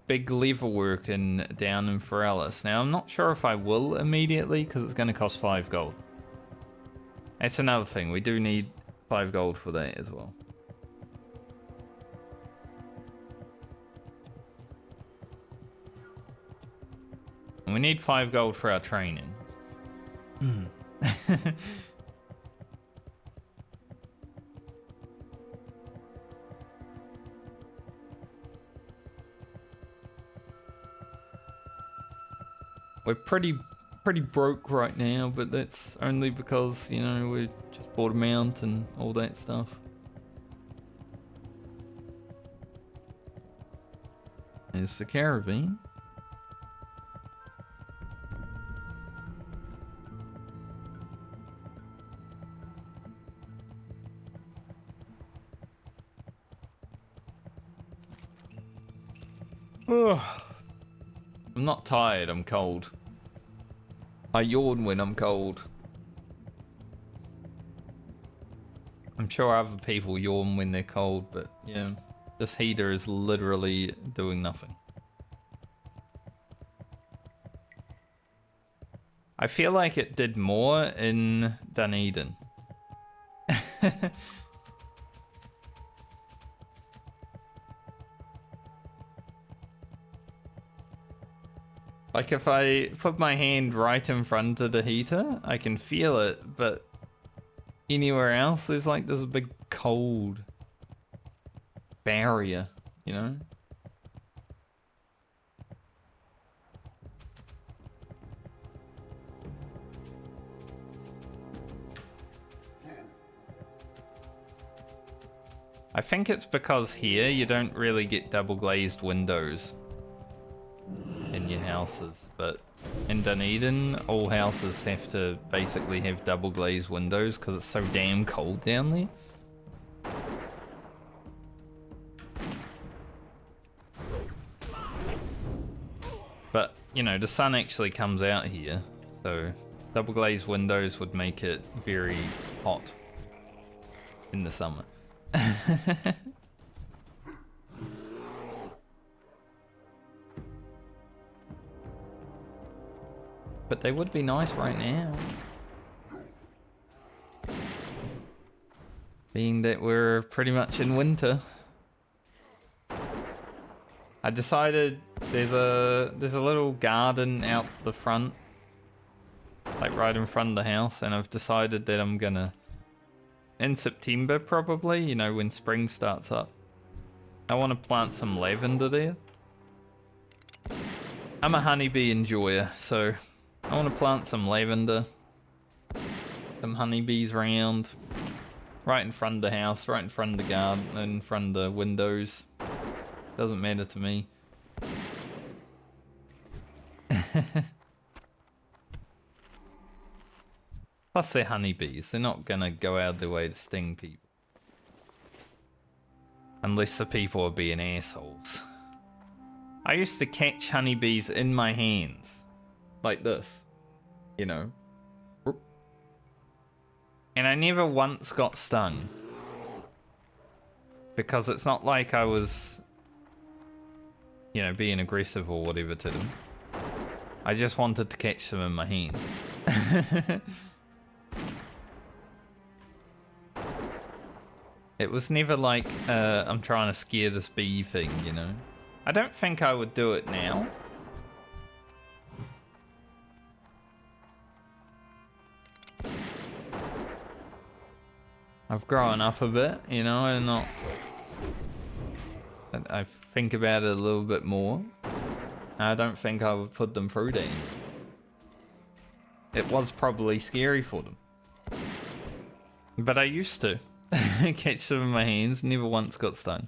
big lever work down in Borealis. Now, I'm not sure if I will immediately, because it's going to cost 5 gold. That's another thing, we do need 5 gold for that as well. And we need 5 gold for our training. We're pretty broke right now, but that's only because, you know, we just bought a mount and all that stuff. There's the caravan. Ugh. I'm not tired, I'm cold. I yawn when I'm cold. I'm sure other people yawn when they're cold, but yeah, this heater is literally doing nothing. I feel like it did more in Dunedin. Like if I put my hand right in front of the heater, I can feel it, but anywhere else there's like this big cold barrier, you know? I think it's because here you don't really get double glazed windows in your houses, but in Dunedin, all houses have to basically have double glazed windows because it's so damn cold down there. But, you know, the sun actually comes out here, so double glazed windows would make it very hot in the summer. But they would be nice right now. Being that we're pretty much in winter. I decided there's a little garden out the front. Like right in front of the house, and I've decided that I'm gonna, in September probably, you know, when spring starts up, I want to plant some lavender there. I'm a honeybee enjoyer, so I want to plant some lavender, some honeybees around, right in front of the house, right in front of the garden, in front of the windows. Doesn't matter to me. Plus they're honeybees, they're not gonna go out of their way to sting people. Unless the people are being assholes. I used to catch honeybees in my hands. Like this. You know. And I never once got stung. Because it's not like I was, you know, being aggressive or whatever to them. I just wanted to catch them in my hands. It was never like, I'm trying to scare this bee thing, you know? I don't think I would do it now. I've grown up a bit, you know, and not... I think about it a little bit more. I don't think I would put them through that. It was probably scary for them. But I used to. Catch them in my hands, never once got stung.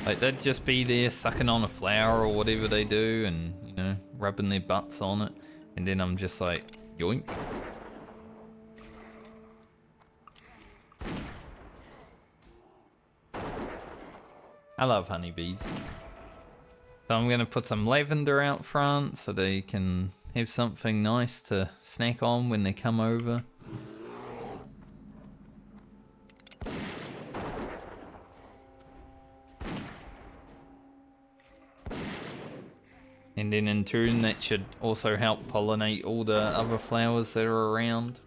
Like, they'd just be there sucking on a flower or whatever they do and, you know, rubbing their butts on it. And then I'm just like, yoink. I love honeybees. So I'm going to put some lavender out front so they can have something nice to snack on when they come over. And then in turn that should also help pollinate all the other flowers that are around.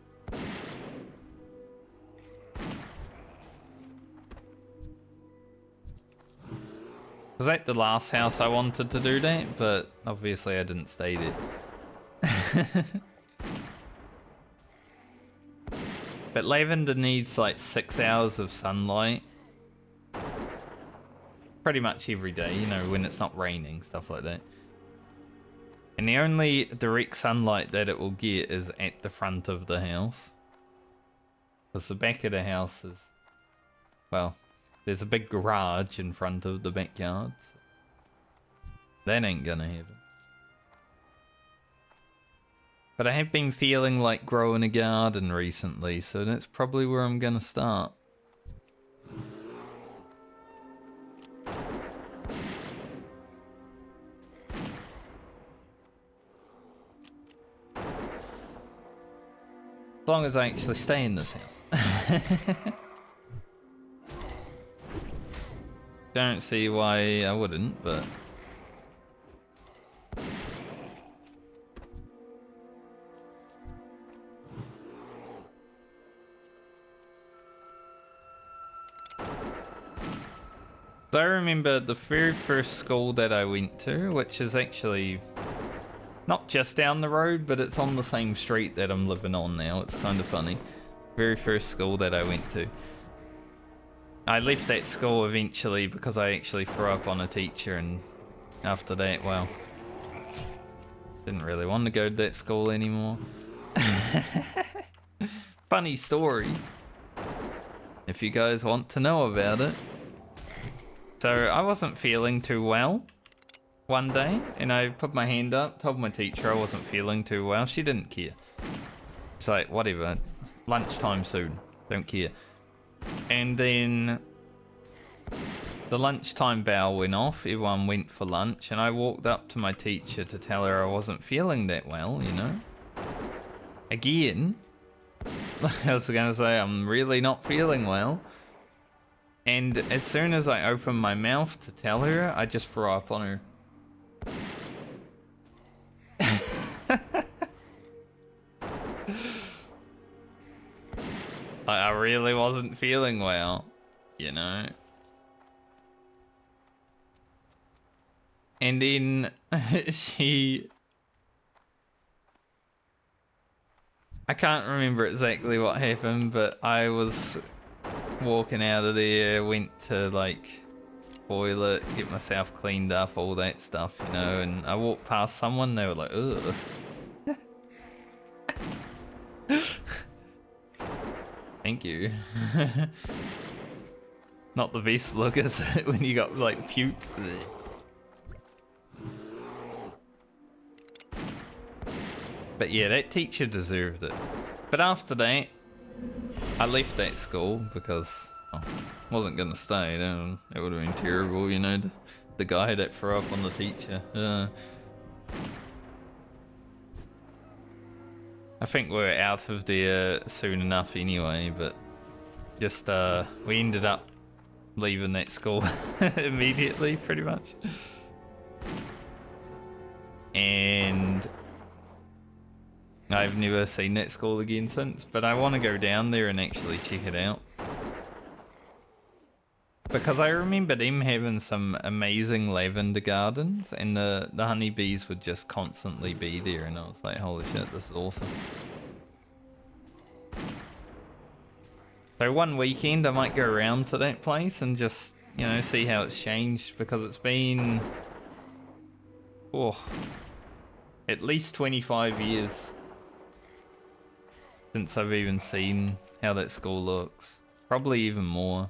Was that the last house I wanted to do that? But obviously I didn't stay there. But lavender needs like 6 hours of sunlight. Pretty much every day, you know, when it's not raining, stuff like that. And the only direct sunlight that it will get is at the front of the house. Because the back of the house is, well, there's a big garage in front of the backyard. That ain't gonna happen. But I have been feeling like growing a garden recently, so that's probably where I'm gonna start. As long as I actually stay in this house. Don't see why I wouldn't, but... So I remember the very first school that I went to, which is actually not just down the road, but it's on the same street that I'm living on now. It's kind of funny. Very first school that I went to. I left that school eventually because I actually threw up on a teacher, and after that, well, didn't really want to go to that school anymore. Funny story. If you guys want to know about it. So I wasn't feeling too well one day, and I put my hand up, told my teacher I wasn't feeling too well. She didn't care. It's like, whatever, lunchtime soon, don't care. And then the lunchtime bell went off, everyone went for lunch, and I walked up to my teacher to tell her I wasn't feeling that well, you know? Again, I was gonna say, I'm really not feeling well. And as soon as I opened my mouth to tell her, I just threw up on her. I really wasn't feeling well, you know? And then she... I can't remember exactly what happened, but I was walking out of there, went to like toilet, get myself cleaned up, all that stuff, you know, and I walked past someone, they were like, ugh. Thank you. Not the best look, is it, when you got like puke? But yeah, that teacher deserved it. But after that, I left that school because I wasn't gonna stay. It would have been terrible, you know. The guy that threw up on the teacher. I think we're out of there soon enough anyway, but just we ended up leaving that school immediately, pretty much. And I've never seen that school again since, but I want to go down there and actually check it out. Because I remember them having some amazing lavender gardens, and the honeybees would just constantly be there, and I was like, holy shit, this is awesome. So one weekend I might go around to that place and just, you know, see how it's changed, because it's been, at least 25 years since I've even seen how that school looks. Probably even more.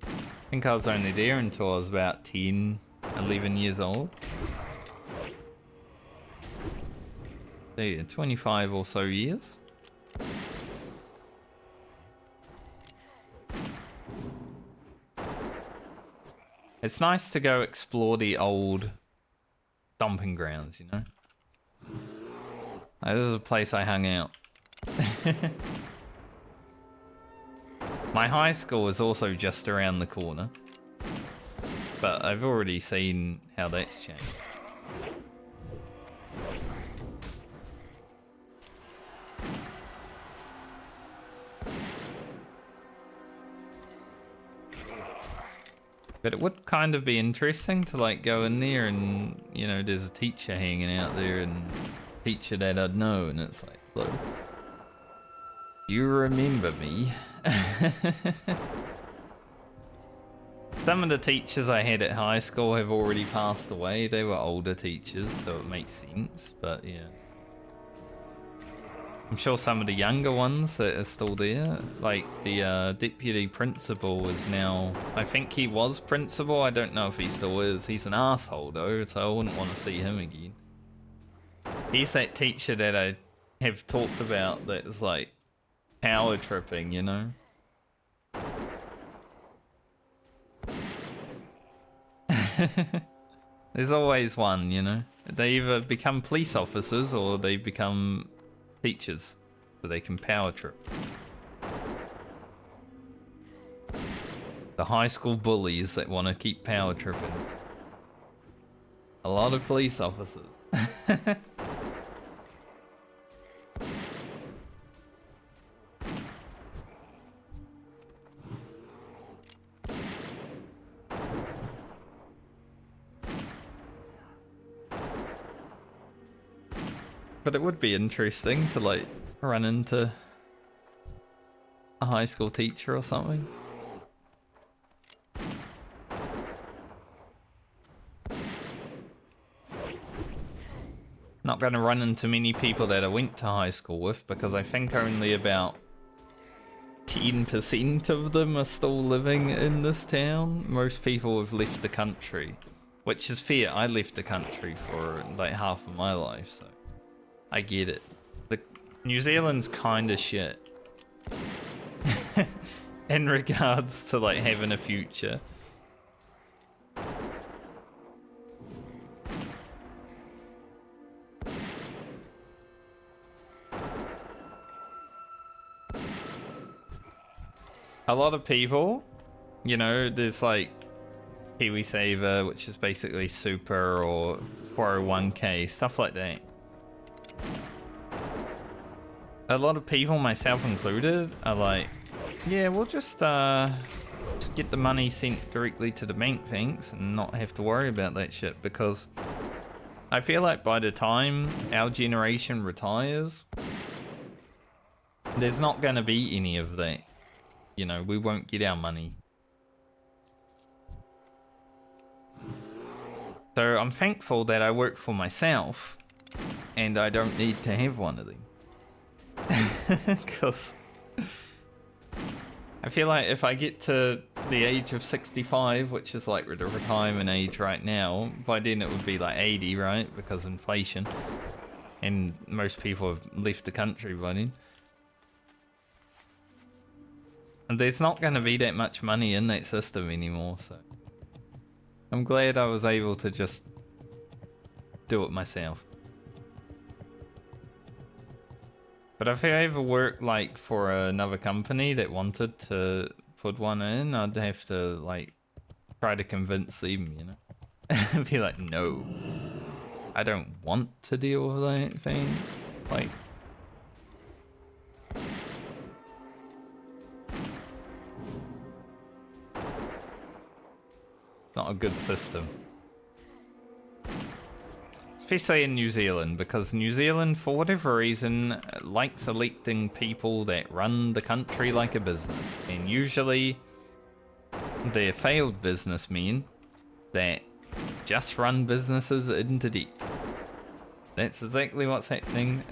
I think I was only there until I was about 10, 11 years old. So yeah, 25 or so years. It's nice to go explore the old dumping grounds, you know? This is a place I hung out. My high school is also just around the corner, but I've already seen how that's changed. But it would kind of be interesting to like go in there and, you know, there's a teacher hanging out there, and teacher that I'd know, and it's like, look, do you remember me? Some of the teachers I had at high school have already passed away. They were older teachers, so it makes sense, but yeah. I'm sure some of the younger ones that are still there, like the deputy principal is now, I think he was principal, I don't know if he still is. He's an asshole though, so I wouldn't want to see him again. He's that teacher that I have talked about that is like power tripping, you know? There's always one, you know? They either become police officers or they become teachers, so they can power trip. The high school bullies that want to keep power tripping. A lot of police officers. But it would be interesting to like run into a high school teacher or something. Not going to run into many people that I went to high school with, because I think only about 10% of them are still living in this town. Most people have left the country, which is fair. I left the country for like half of my life, so I get it. New Zealand's kind of shit in regards to like having a future. A lot of people, you know, there's like KiwiSaver, which is basically super, or 401k, stuff like that. A lot of people, myself included, are like, yeah, we'll just get the money sent directly to the bank, thanks, and not have to worry about that shit, because I feel like by the time our generation retires, there's not going to be any of that. You know, we won't get our money. So I'm thankful that I work for myself and I don't need to have one of them. Because I feel like if I get to the age of 65, which is like the retirement age right now, by then it would be like 80, right? Because inflation. And most people have left the country by then. And there's not going to be that much money in that system anymore, so I'm glad I was able to just do it myself. But if I ever worked like for another company that wanted to put one in, I'd have to like try to convince them, you know. Be like, no, I don't want to deal with that things. Like, not a good system. Especially in New Zealand, because New Zealand, for whatever reason, likes electing people that run the country like a business. And usually, they're failed businessmen that just run businesses into debt. That's exactly what's happening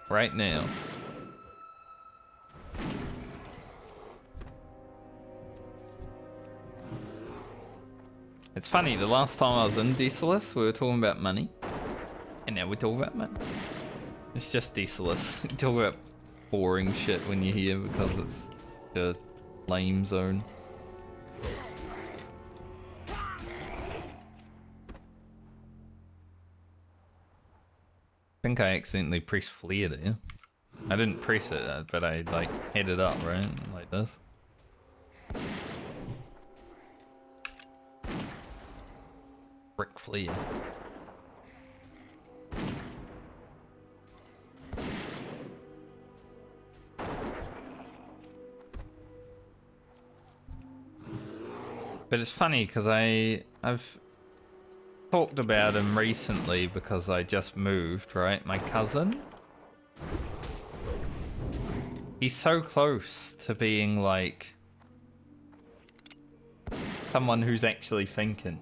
right now. It's funny, the last time I was in Desolus, we were talking about money. And now we're talking about money. It's just Desolus. You talk about boring shit when you're here because it's a lame zone. I think I accidentally pressed flare there. I didn't press it, but I like had it up, right? Like this. Brick flea. But it's funny because I've talked about him recently because I just moved, right? My cousin. He's so close to being like someone who's actually thinking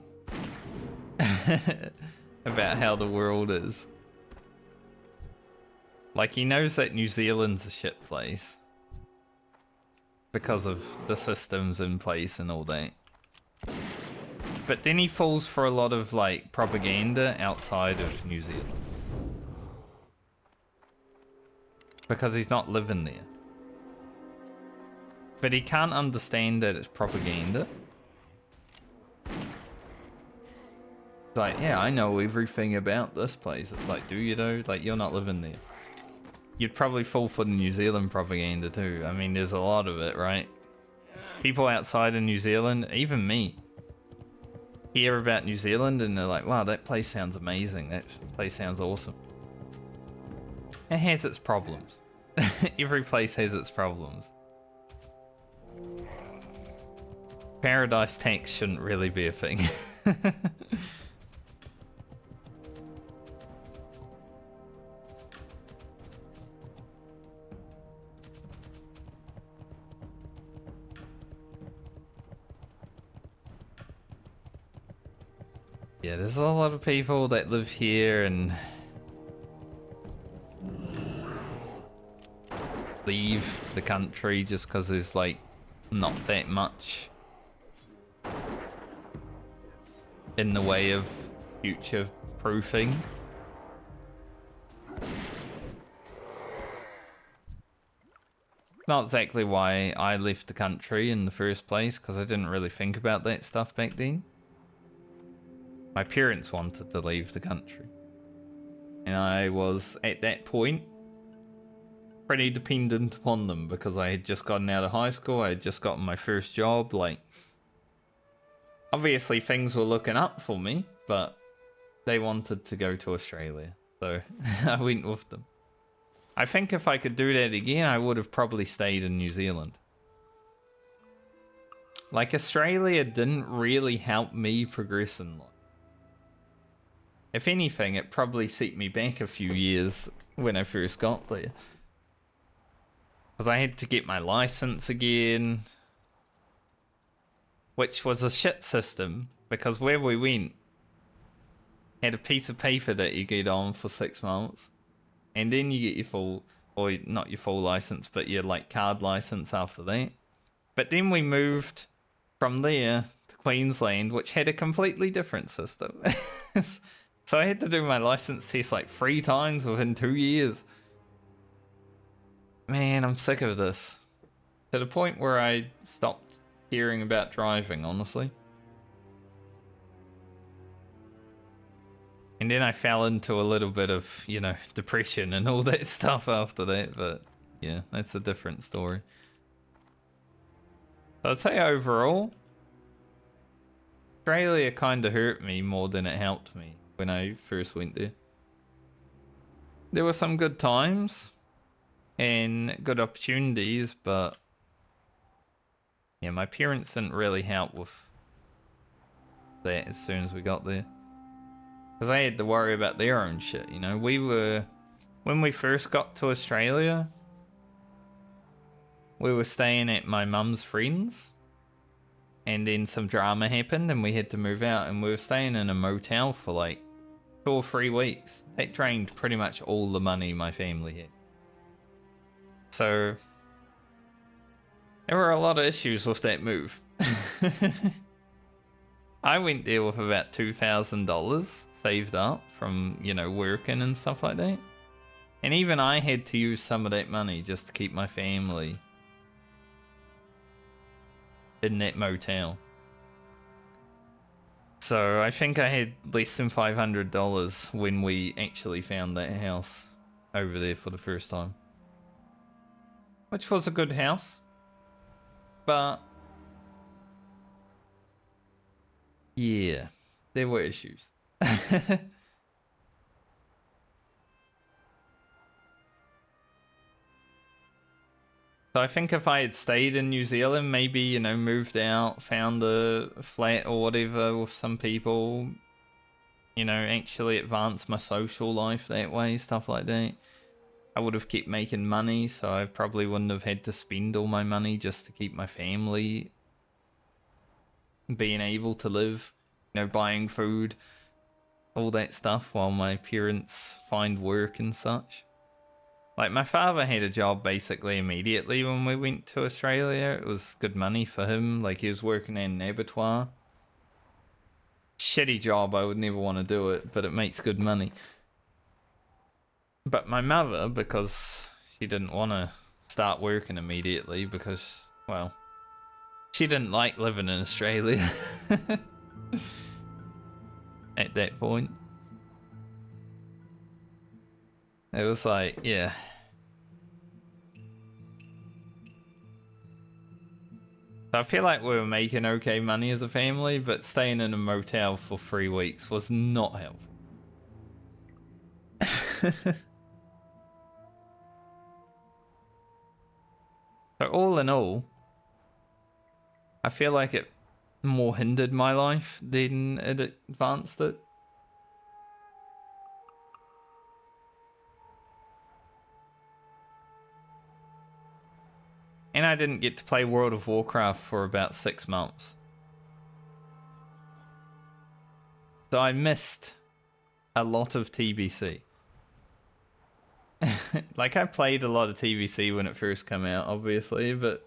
about how the world is. Like, he knows that New Zealand's a shit place because of the systems in place and all that. But then he falls for a lot of like propaganda outside of New Zealand because he's not living there. But he can't understand that it's propaganda. It's like, yeah, I know everything about this place. It's like, do you though? Like, you're not living there. You'd probably fall for the New Zealand propaganda too. I mean, there's a lot of it, right? People outside of New Zealand, even me, hear about New Zealand and they're like, wow, that place sounds amazing. That place sounds awesome. It has its problems. Every place has its problems. Paradise tax shouldn't really be a thing. Yeah, there's a lot of people that live leave the country just because there's like not that much in the way of future proofing. Not exactly why I left the country in the first place, because I didn't really think about that stuff back then. My parents wanted to leave the country. And I was, at that point, pretty dependent upon them, because I had just gotten out of high school, I had just gotten my first job, like... Obviously things were looking up for me, but they wanted to go to Australia, so I went with them. I think if I could do that again, I would have probably stayed in New Zealand. Like, Australia didn't really help me progress in life. If anything, it probably set me back a few years when I first got there. Because I had to get my license again, which was a shit system, because where we went had a piece of paper that you get on for 6 months, and then you get your full, or not your full license, but your like card license after that. But then we moved from there to Queensland, which had a completely different system. So I had to do my license test like 3 times within 2 years. Man, I'm sick of this. To the point where I stopped hearing about driving, honestly. And then I fell into a little bit of, you know, depression and all that stuff after that, but yeah, that's a different story. I'd say overall, Australia kind of hurt me more than it helped me when I first went there. There were some good times and good opportunities, but yeah, my parents didn't really help with that as soon as we got there. Because I had to worry about their own shit, you know. When we first got to Australia, we were staying at my mum's friends, and then some drama happened and we had to move out, and we were staying in a motel for like 2 or 3 weeks. That drained pretty much all the money my family had. So there were a lot of issues with that move. I went there with about $2,000 saved up from, you know, working and stuff like that. And even I had to use some of that money just to keep my family in that motel. So I think I had less than $500 when we actually found that house over there for the first time. Which was a good house. But yeah, there were issues. So I think if I had stayed in New Zealand, maybe, you know, moved out, found a flat or whatever with some people, you know, actually advanced my social life that way, stuff like that, I would have kept making money, so I probably wouldn't have had to spend all my money just to keep my family being able to live, you know, buying food, all that stuff while my parents find work and such. Like, my father had a job basically immediately when we went to Australia. It was good money for him. Like, he was working in an abattoir. Shitty job, I would never want to do it, but it makes good money. But my mother, because she didn't want to start working immediately because, well, she didn't like living in Australia at that point. It was like, yeah. So I feel like we were making okay money as a family, but staying in a motel for 3 weeks was not helpful. So all in all, I feel like it more hindered my life than it advanced it. And I didn't get to play World of Warcraft for about 6 months. So I missed a lot of TBC. like I played a lot of TVC when it first came out, obviously, but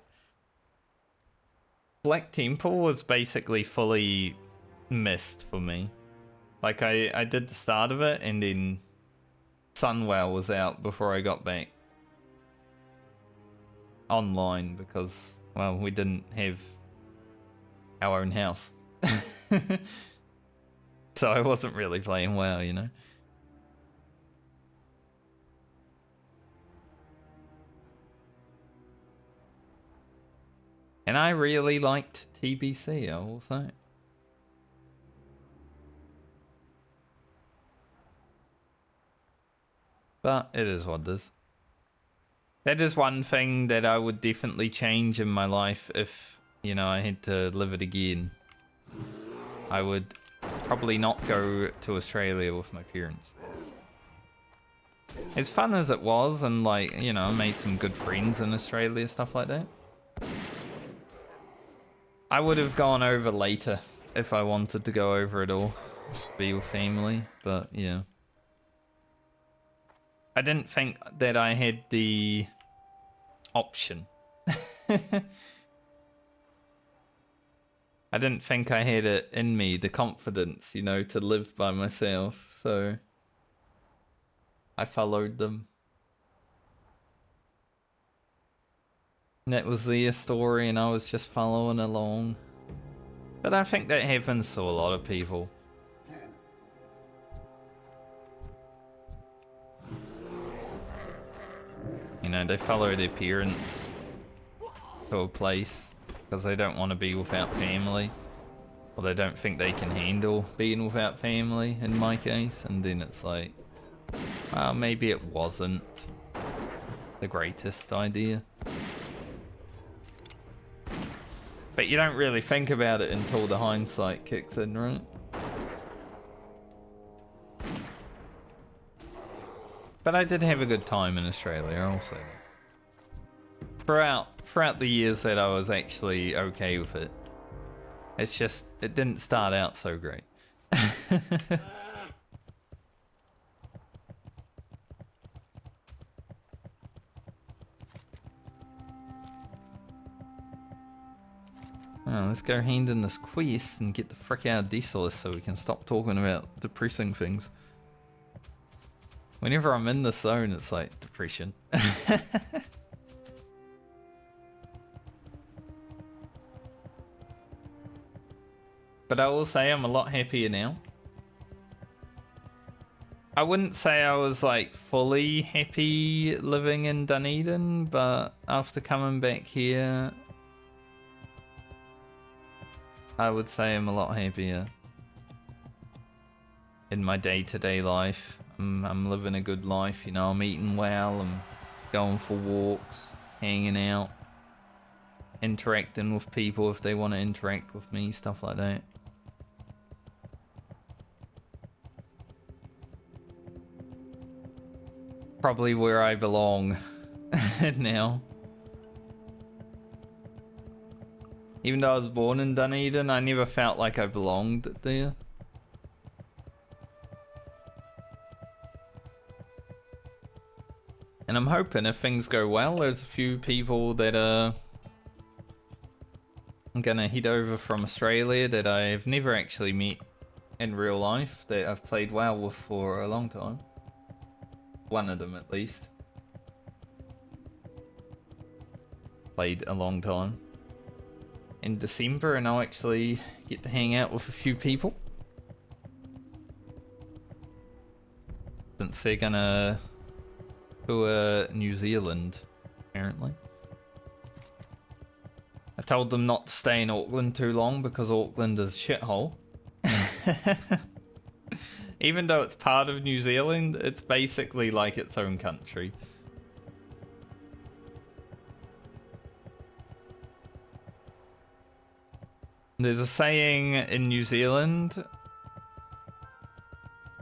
Black Temple was basically fully missed for me. Like I did the start of it, and then Sunwell was out before I got back online because, well, we didn't have our own house. So I wasn't really playing WoW, you know. And I really liked TBC, I will say. But it is what it is. That is one thing that I would definitely change in my life if, you know, I had to live it again. I would probably not go to Australia with my parents. As fun as it was, and like, you know, I made some good friends in Australia, stuff like that. I would have gone over later if I wanted to go over at all. Be with family, but yeah. I didn't think that I had the option. I didn't think I had it in me, the confidence, you know, to live by myself, so I followed them. And that was their story and I was just following along. But I think that happens to a lot of people. You know, they follow their parents to a place because they don't want to be without family, or they don't think they can handle being without family, in my case, and then it's like, well, maybe it wasn't the greatest idea. But you don't really think about it until the hindsight kicks in, right? But I did have a good time in Australia, I'll say that. Throughout the years that I was actually okay with it. It's just, it didn't start out so great. Oh, let's go hand in this quest and get the frick out of Desolus so we can stop talking about depressing things. Whenever I'm in the zone, it's like depression. But I will say I'm a lot happier now. I wouldn't say I was like fully happy living in Dunedin, but after coming back here, I would say I'm a lot happier in my day-to-day life. I'm living a good life, you know, I'm eating well, I'm going for walks, hanging out, interacting with people if they want to interact with me, stuff like that. Probably where I belong now. Even though I was born in Dunedin, I never felt like I belonged there. And I'm hoping if things go well, there's a few people that I'm gonna head over from Australia that I've never actually met in real life, that I've played WoW with for a long time. One of them at least. Played a long time. In December, and I'll actually get to hang out with a few people. Since they're gonna tour New Zealand, apparently. I told them not to stay in Auckland too long because Auckland is a shithole. Even though it's part of New Zealand, it's basically like its own country. There's a saying in New Zealand,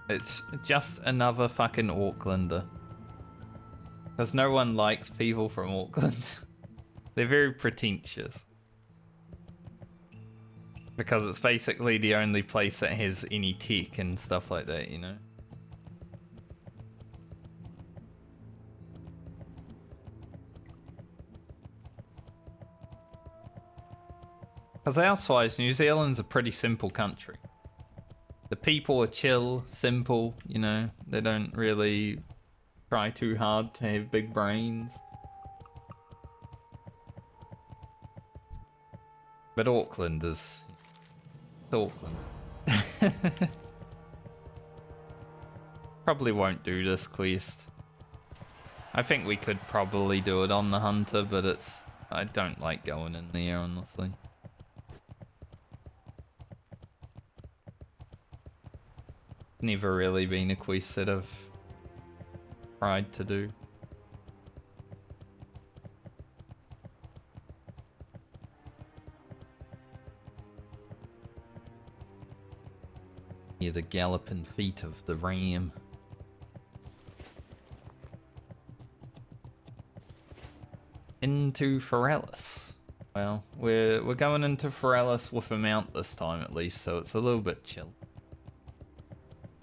it's just another fucking Aucklander. Because no one likes people from Auckland. They're very pretentious. Because it's basically the only place that has any tech and stuff like that, you know? Because elsewise, New Zealand's a pretty simple country. The people are chill, simple, you know, they don't really try too hard to have big brains. But Auckland is... It's Auckland. Probably won't do this quest. I think we could probably do it on the Hunter, but it's... I don't like going in there, honestly. Never really been a quest that I've tried to do. Hear the galloping feet of the ram. Into Forellis. Well, we're going into Forellis with a mount this time at least, so it's a little bit chill.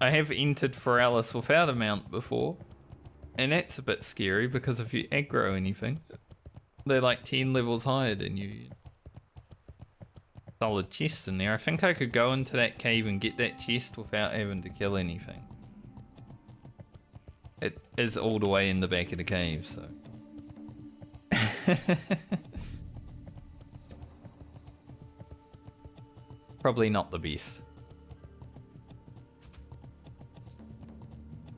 I have entered Forellis without a mount before, and that's a bit scary because if you aggro anything, they're like 10 levels higher than you. Solid chest in there. I think I could go into that cave and get that chest without having to kill anything. It is all the way in the back of the cave, so... Probably not the best.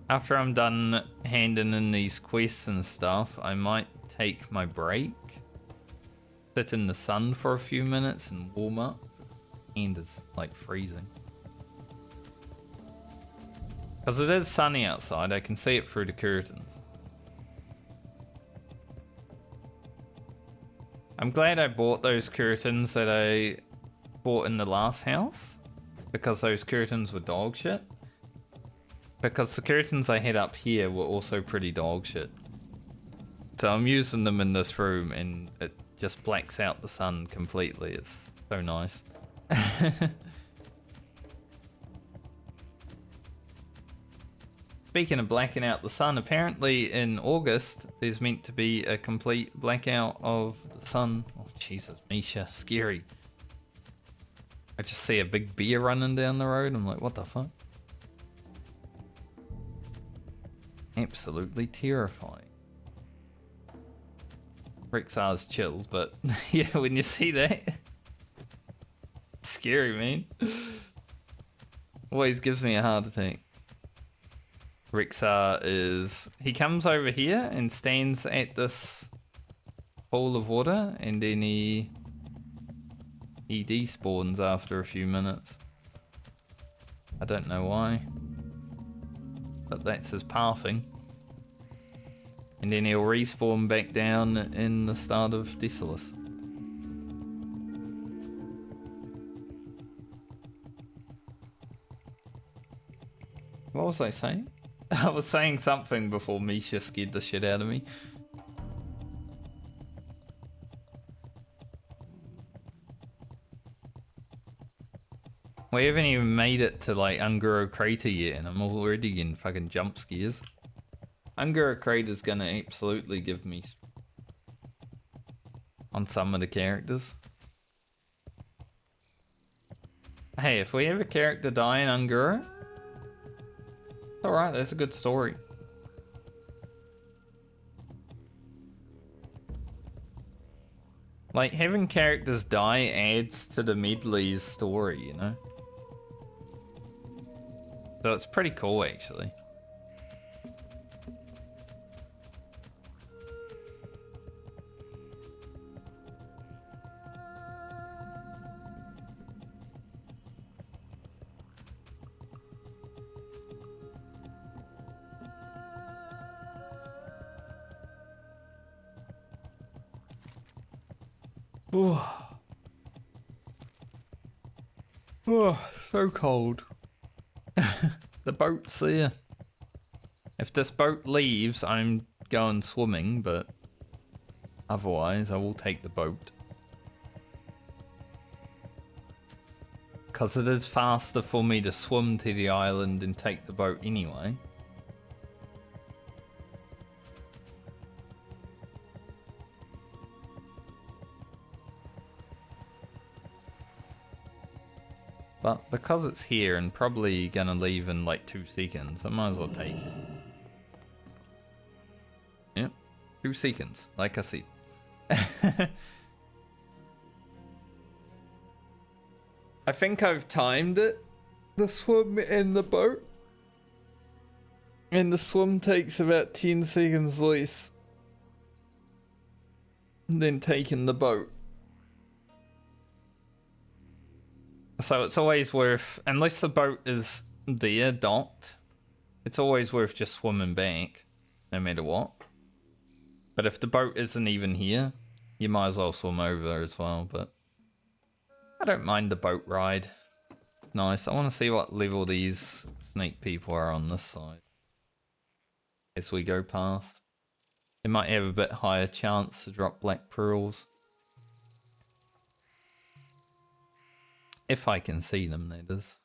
After I'm done handing in these quests and stuff, I might take my break, sit in the sun for a few minutes and warm up. And it's like freezing. Because it is sunny outside, I can see it through the curtains. I'm glad I bought those curtains that I bought in the last house, because those curtains were dog shit. Because the curtains I had up here were also pretty dog shit. So I'm using them in this room and it just blacks out the sun completely. It's so nice. Speaking of blacking out the sun, apparently in August there's meant to be a complete blackout of the sun. Oh Jesus, Misha, scary. I just see a big bear running down the road. I'm like, what the fuck? Absolutely terrifying. Rixar's chill, but yeah, when you see that, scary, man. Always gives me a heart attack. Rixar is... He comes over here and stands at this pool of water, and then he despawns after a few minutes. I don't know why. But that's his pathing. And then he'll respawn back down in the start of Decimus. What was I saying? I was saying something before Misha scared the shit out of me. We haven't even made it to like Unguro Crater yet, and I'm already getting fucking jump scares. Unguro Crater's gonna absolutely give me on some of the characters. Hey, if we have a character die in Unguro, it's alright, that's a good story. Like, having characters die adds to the Medley's story, you know? So it's pretty cool, actually. Oh, so cold. The boat's there. If this boat leaves, I'm going swimming, but otherwise I will take the boat. Because it is faster for me to swim to the island and take the boat anyway. But because it's here and probably gonna leave in like 2 seconds, I might as well take it. Yep, 2 seconds, like I said. I think I've timed it. The swim in the boat. And the swim takes about 10 seconds less than taking the boat. So it's always worth, unless the boat is there docked, it's always worth just swimming back, no matter what. But if the boat isn't even here, you might as well swim over as well, but I don't mind the boat ride. Nice. I want to see what level these snake people are on this side as we go past. They might have a bit higher chance to drop black pearls. If I can see them, that is.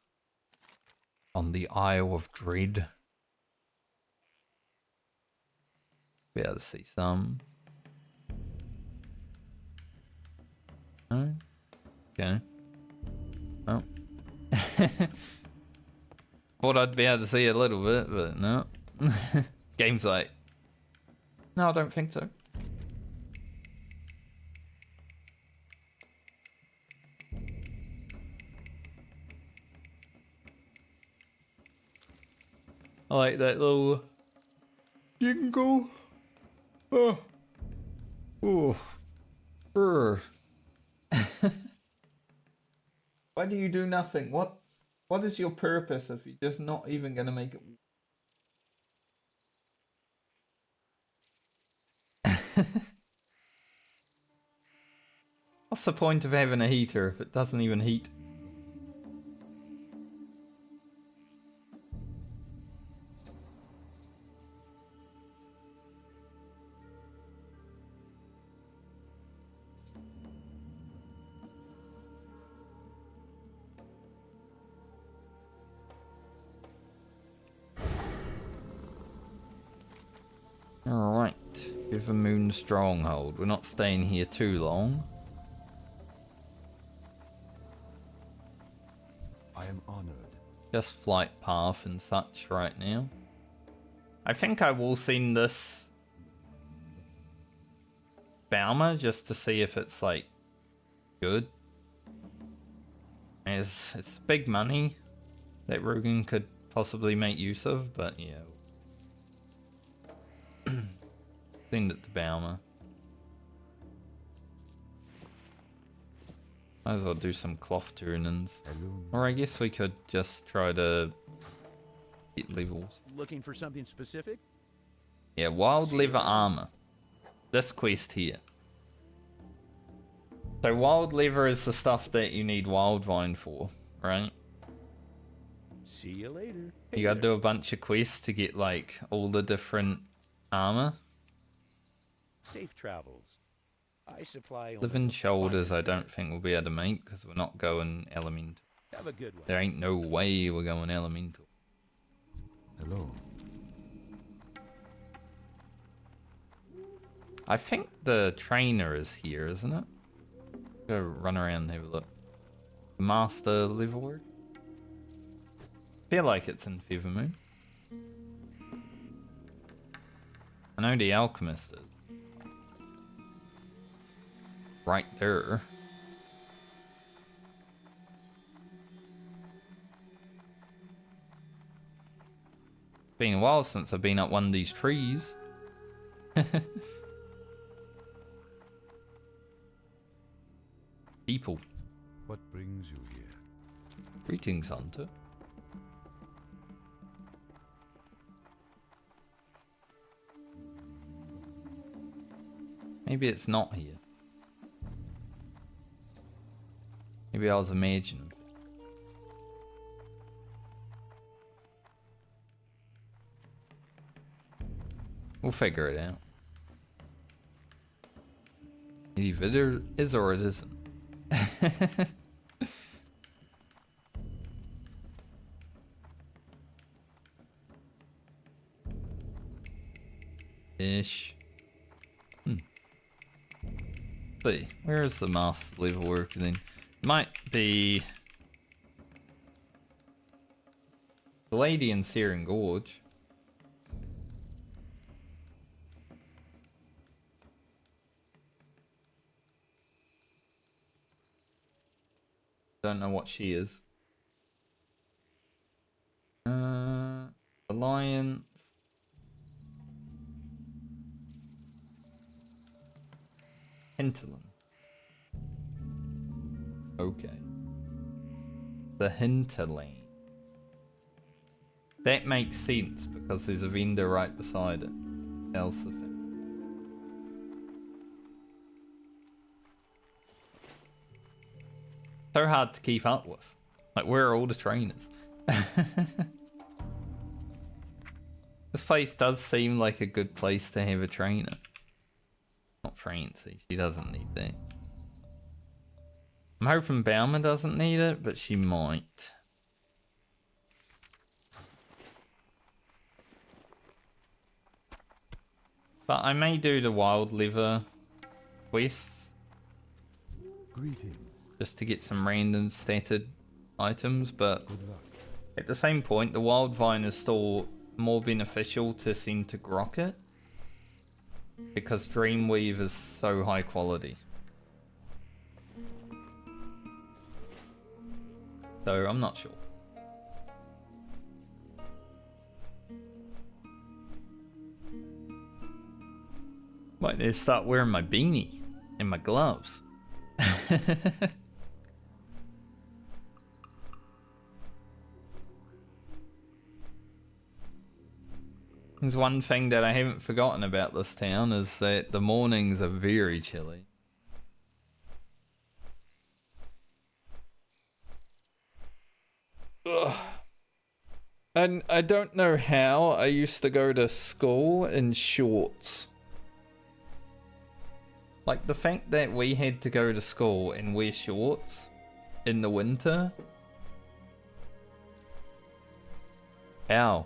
On the Isle of Dread. Be able to see some. No? Okay. Well. Thought I'd be able to see a little bit, but no. Game's like, no, I don't think so. I like that little jingle. Oh. Oh. Brr. Why do you do nothing? What is your purpose if you're just not even gonna make it? What's the point of having a heater if it doesn't even heat? Alright, River Moon Stronghold. We're not staying here too long. I am honored. Just flight path and such right now. I think I will send this Baumer just to see if it's like good. It's big money that Rugen could possibly make use of, but yeah. Send it to Baumer. Might as well do some cloth turnings. Or I guess we could just try to get levels. Looking for something specific? Yeah, wild leather armor. This quest here. So wild leather is the stuff that you need wildvine for, right? See you later. You gotta do a bunch of quests to get like all the different armor. Safe travels. I supply. Living shoulders I don't think we'll be able to make because we're not going elemental. Have a good one. There ain't no way we're going elemental. Hello. I think the trainer is here, isn't it? Go run around and have a look. Master leveler. Feel like it's in Feathermoon. I know the alchemist is. Right there. Been a while since I've been up one of these trees. People. What brings you here? Greetings, Hunter. Maybe it's not here. Maybe I was imagining. We'll figure it out. Either there is or it isn't. Ish. See, where is the master level worker then? Might be The lady in Searing Gorge. Don't know what she is. Alliance. Hinterland. Okay. The Hinterland. That makes sense because there's a vendor right beside it. Else the thing. So hard to keep up with. Like, where are all the trainers? This place does seem like a good place to have a trainer. Not Francie, she doesn't need that. I'm hoping Bauman doesn't need it, but she might. But I may do the wild liver quests. Greetings. Just to get some random statted items, but Good luck. at the same point, the wild vine is still more beneficial to send to Grocket. Because Dreamweave is so high quality. So I'm not sure. Might need to start wearing my beanie and my gloves. There's one thing that I haven't forgotten about this town is that the mornings are very chilly. Ugh. And I don't know how I used to go to school in shorts. Like the fact that we had to go to school and wear shorts in the winter. Ow.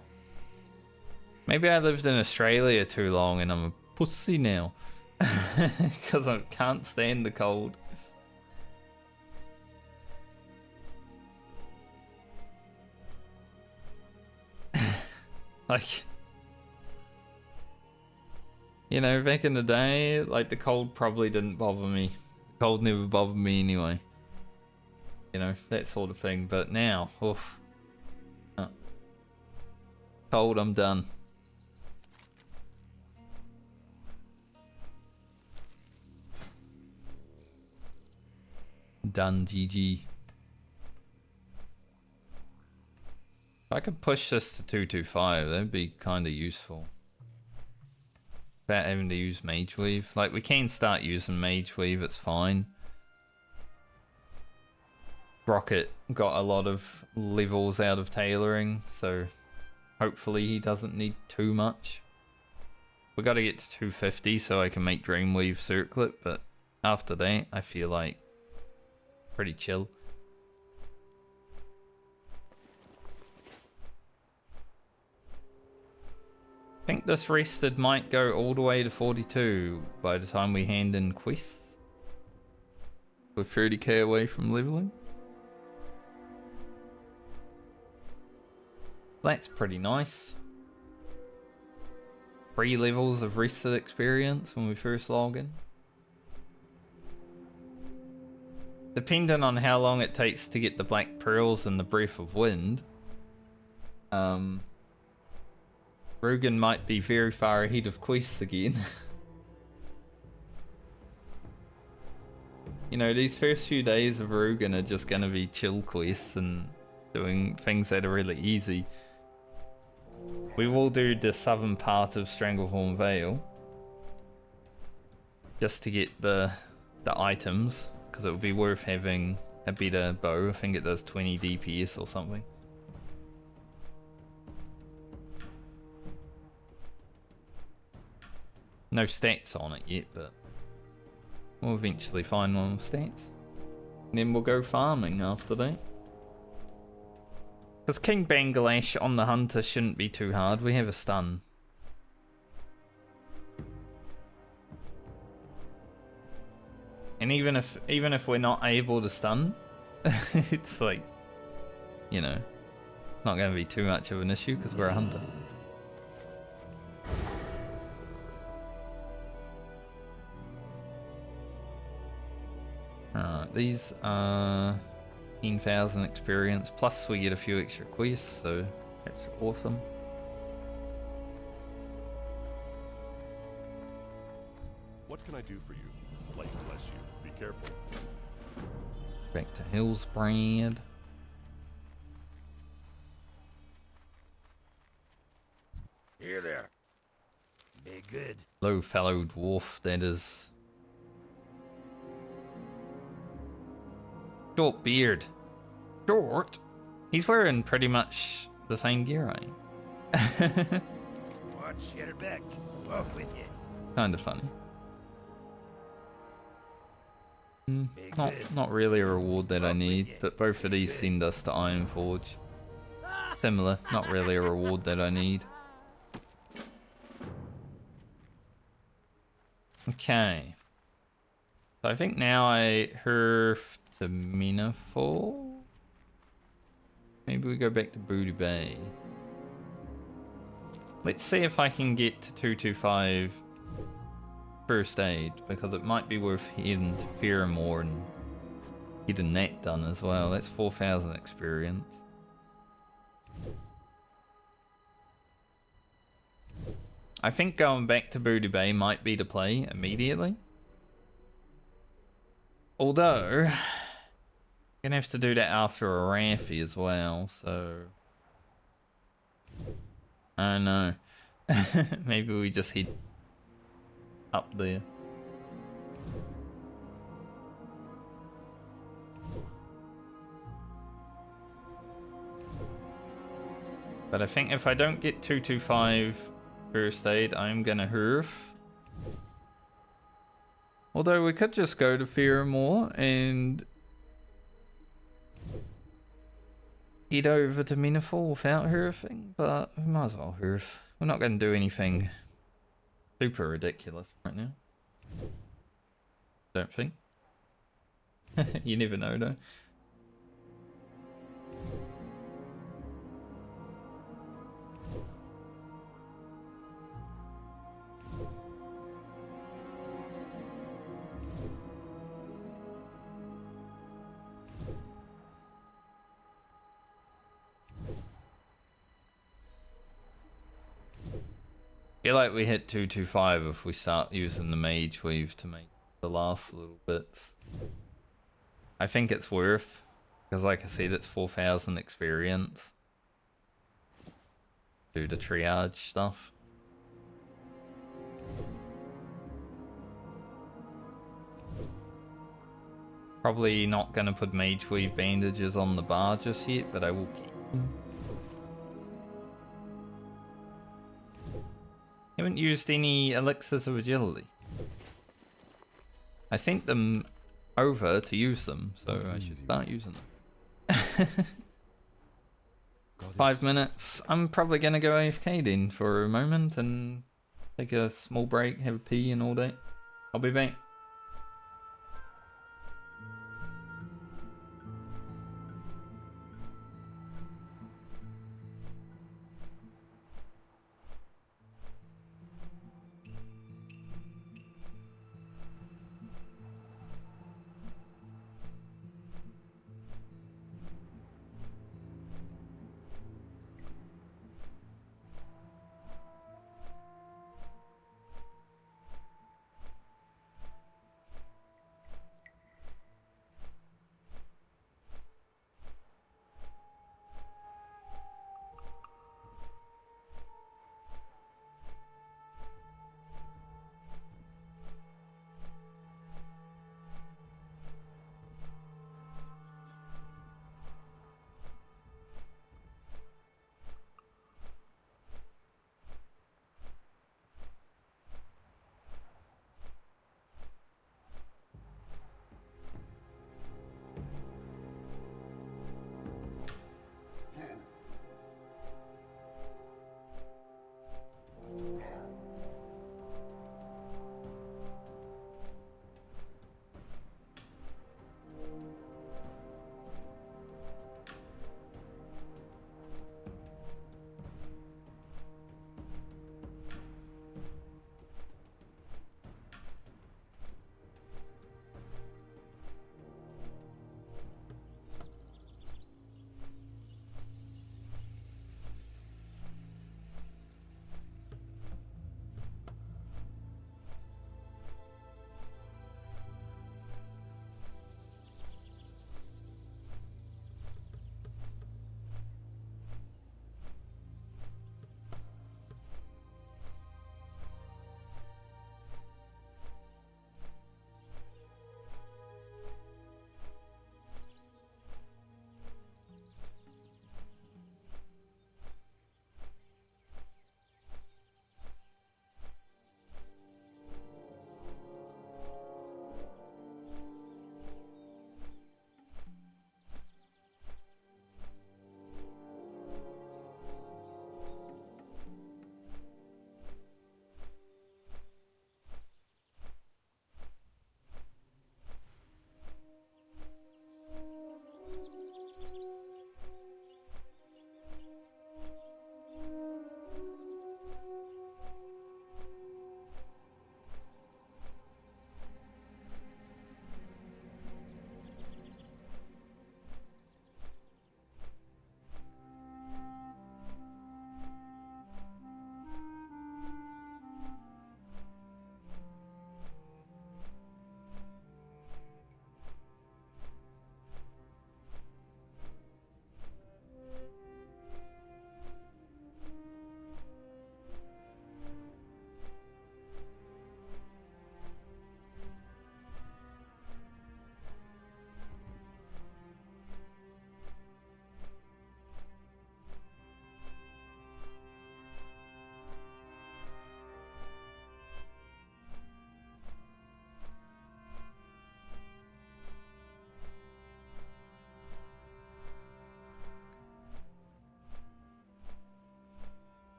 Maybe I lived in Australia too long and I'm a pussy now. Because I can't stand the cold. Like, you know, back in the day, like the cold probably didn't bother me. The cold never bothered me anyway. You know, that sort of thing. But now, oof. Cold, I'm done. Done, GG. If I could push this to 225, that'd be kind of useful. Without having to use Mage Weave. Like, we can start using Mage Weave, it's fine. Rocket got a lot of levels out of tailoring, so hopefully he doesn't need too much. We gotta get to 250 so I can make Dreamweave Circlet, but after that, I feel like pretty chill. I think this rested might go all the way to 42 by the time we hand in quests. We're 30k away from leveling. That's pretty nice. 3 levels of rested experience when we first log in. Depending on how long it takes to get the Black Pearls and the Breath of Wind, Rugen might be very far ahead of quests again. You know, these first few days of Rugen are just gonna be chill quests and doing things that are really easy. We will do the southern part of Stranglethorn Vale just to get the items, because it would be worth having a better bow. I think it does 20 DPS or something. No stats on it yet, but we'll eventually find one with stats. And then we'll go farming after that. Because King Bangladesh on the Hunter shouldn't be too hard. We have a stun. And even if we're not able to stun, it's like, you know, Not going to be too much of an issue because we're a hunter. Alright, these are 10,000 experience, plus we get a few extra quests, so that's awesome. What can I do for you? Blade bless you. Be careful. Back to Hillsbrad. Here there. Be good. Hello, fellow dwarf, that is. Short beard. Short? He's wearing pretty much the same gear, eh? Watch, get her back. Walk with you. Kind of funny. Be Not good. not really a reward that I Walk with need, you. but both of Be these good. send us to Ironforge. Similar, not really a reward that I need. Okay. So I think now I herf to Minafall. Maybe we go back to Booty Bay. Let's see if I can get to 225 first aid, because it might be worth heading to Fairmore and getting that done as well. That's 4,000 experience. I think going back to Booty Bay might be the play immediately. Although, I'm gonna have to do that after a Raffy as well, so I don't know. Maybe we just head up there. But I think if I don't get 225 first aid, I'm gonna herf. Although we could just go to Fairmore and head over to Minafall without herfing, but we might as well herf. We're not going to do anything super ridiculous right now. Don't think. You never know though. Feel like we hit 225 if we start using the mage weave to make the last little bits. I think it's worth, because like I said, it's 4,000 experience. Do the triage stuff. Probably not going to put mage weave bandages on the bar just yet, but I will keep them. Haven't used any elixirs of agility. I sent them over to use them, so I should start using them. 5 minutes. I'm probably gonna go AFK then for a moment and take a small break, have a pee and all that. I'll be back.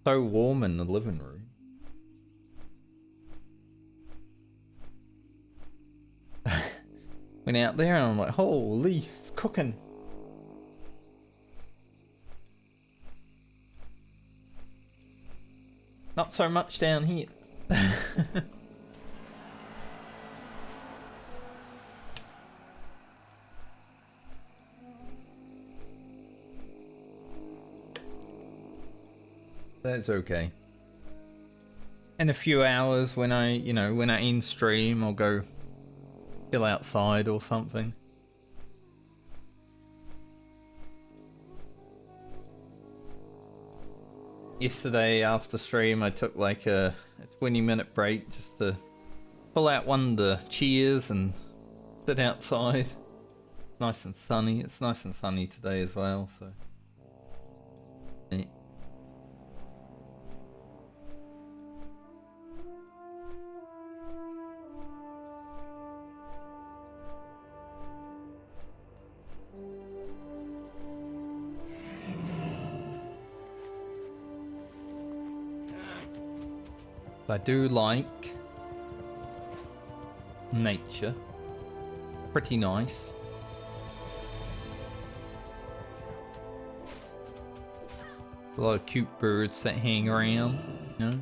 So warm in the living room. Went out there and I'm like, holy, it's cooking. Not so much down here. That's okay. In a few hours when I end stream, I'll go chill outside or something. Yesterday after stream I took like a 20-minute break just to pull out one of the chairs and sit outside. Nice and sunny. It's nice and sunny today as well, so yeah. I do like nature. Pretty nice. A lot of cute birds that hang around, you know?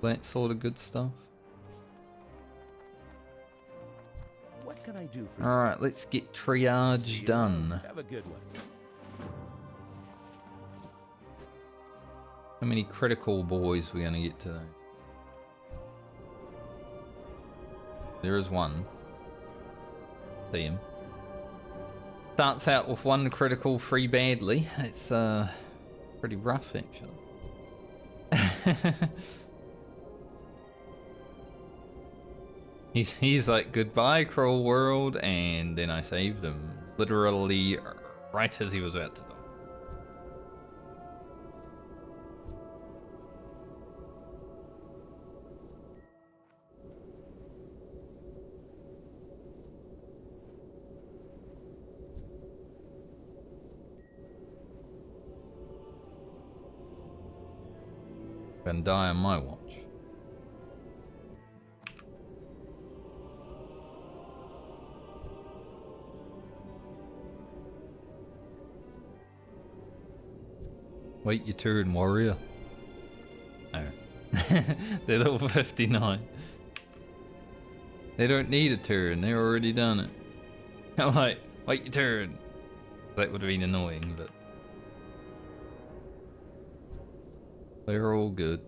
That sort of good stuff. What can I do for you? Alright, let's get triage done. Have a good one. How many critical boys we gonna get today? There is one. See him. Starts out with 1 critical, 3 badly. It's pretty rough actually. he's like, goodbye cruel world, and then I saved him. Literally right as he was about to die. Gonna die on my watch. Wait your turn, warrior. No. They're level 59. They don't need a turn, they're already done it. I'm like, wait your turn. That would have been annoying, but they're all good.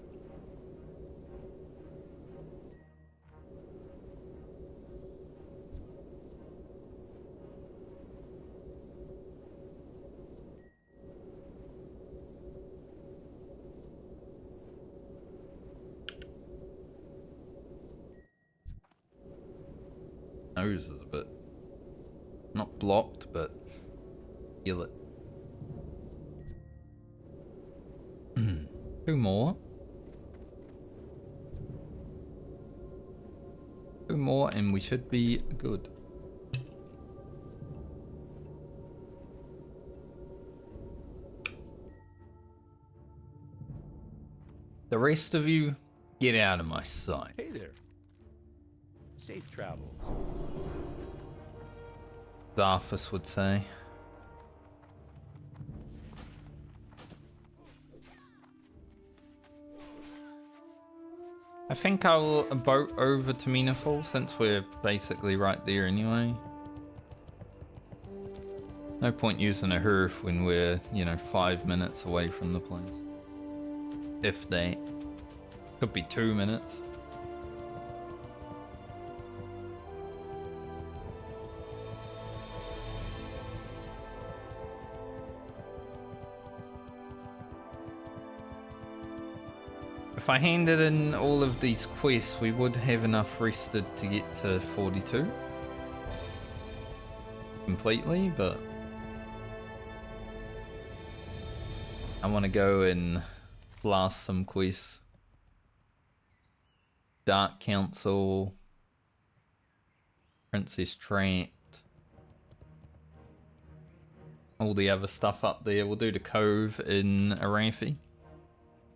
Nose is a bit not blocked, but feel it. 2 more. 2 more and we should be good. The rest of you, get out of my sight. Hey there. Safe travels. Zarfus would say. I think I'll boat over to Menaful since we're basically right there anyway. No point using a hearth when we're, 5 minutes away from the place. If that. Could be 2 minutes. If I handed in all of these quests, we would have enough rested to get to 42. Completely, but I want to go and blast some quests. Dark Council, Princess Trapped, all the other stuff up there. We'll do the Cove in Arathi.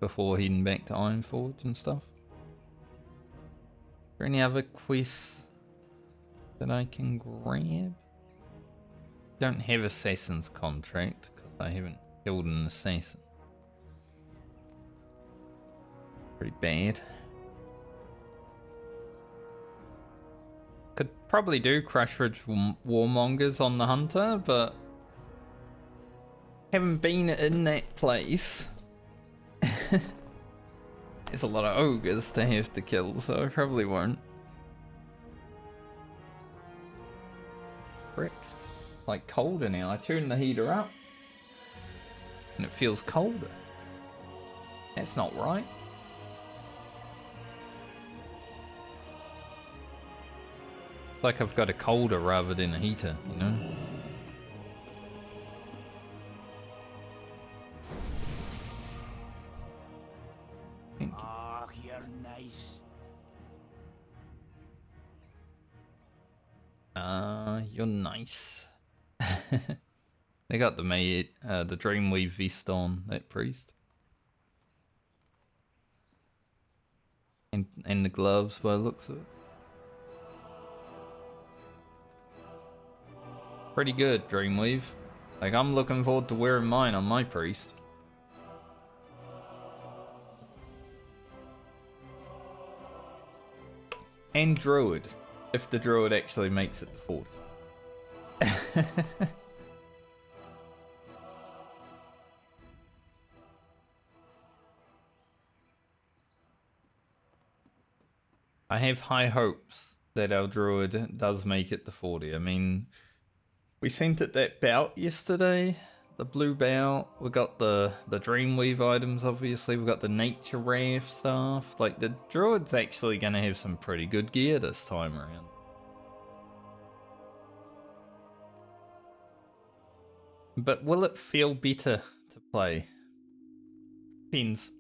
before heading back to Ironforge and stuff. Are there any other quests that I can grab? Don't have Assassin's Contract because I haven't killed an assassin. Pretty bad. Could probably do Crushridge Warmongers on the Hunter, but haven't been in that place. There's a lot of ogres to have to kill, so I probably won't. Bricks. Like colder now. I turned the heater up and it feels colder. That's not right. Like I've got a colder rather than a heater, you know? Thank you. Ah, you're nice. You're nice. They got the Dreamweave vest on, that priest. And the gloves by the looks of it. Pretty good, Dreamweave. Like, I'm looking forward to wearing mine on my priest. And Druid, if the Druid actually makes it to 40. I have high hopes that our Druid does make it to 40. I mean, we sent it that bout yesterday, the blue bout. We got the Dreamweave items, obviously. We got the Nature Raft stuff. Like, the Druid's actually going to have some pretty good gear this time around. But will it feel better to play? Depends.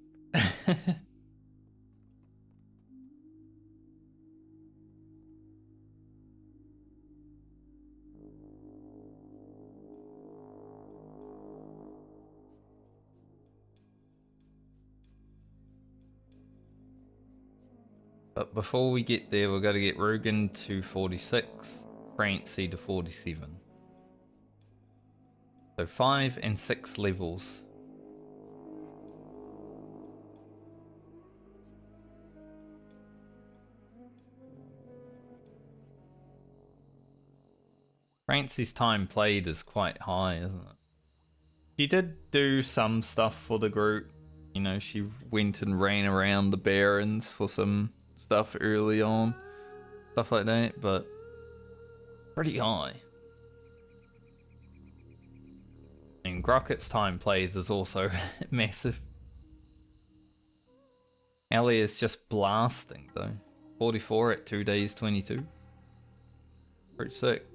But before we get there, we've got to get Rugen to 46, Francie to 47. So 5 and 6 levels. Francie's time played is quite high, isn't it? She did do some stuff for the group. You know, she went and ran around the Barrens for some stuff early on, stuff like that, but pretty high. And Grocket's time played is also massive. Ellie is just blasting though. 44 at 2 days 22. Pretty sick.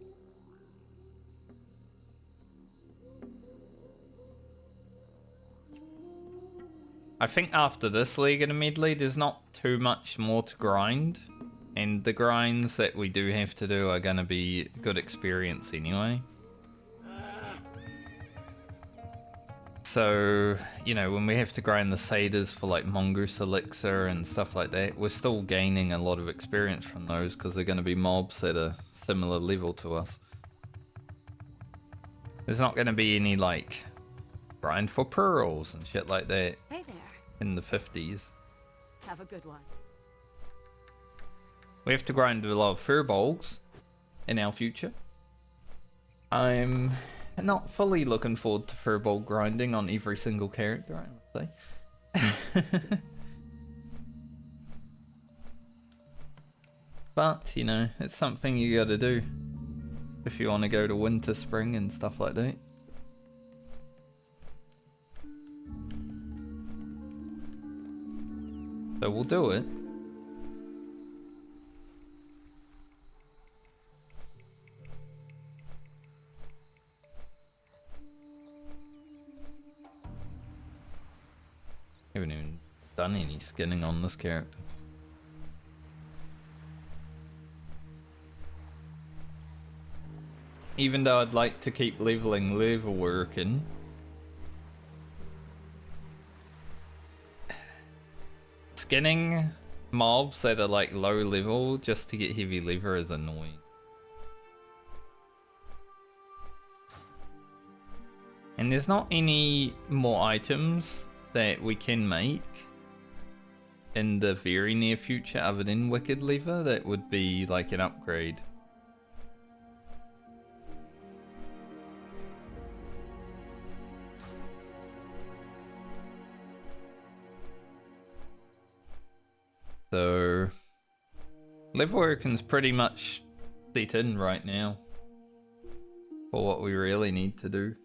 I think after this League in a Medley, there's not too much more to grind. And the grinds that we do have to do are going to be good experience anyway. So, you know, when we have to grind the Satyrs for like Mongoose Elixir and stuff like that, we're still gaining a lot of experience from those because they're going to be mobs at a similar level to us. There's not going to be any like grind for pearls and shit like that. Hey there. In the 50s. Have a good one. We have to grind a lot of furbolgs in our future. I'm not fully looking forward to furbolg grinding on every single character, I would say. But, you know, it's something you gotta do if you want to go to winter, spring and stuff like that. So we'll do it. Haven't even done any skinning on this character. Even though I'd like to keep leveling leather working, skinning mobs that are like low level just to get heavy lever is annoying. And there's not any more items that we can make in the very near future other than Wicked Lever that would be like an upgrade. So level working's pretty much set in right now for what we really need to do.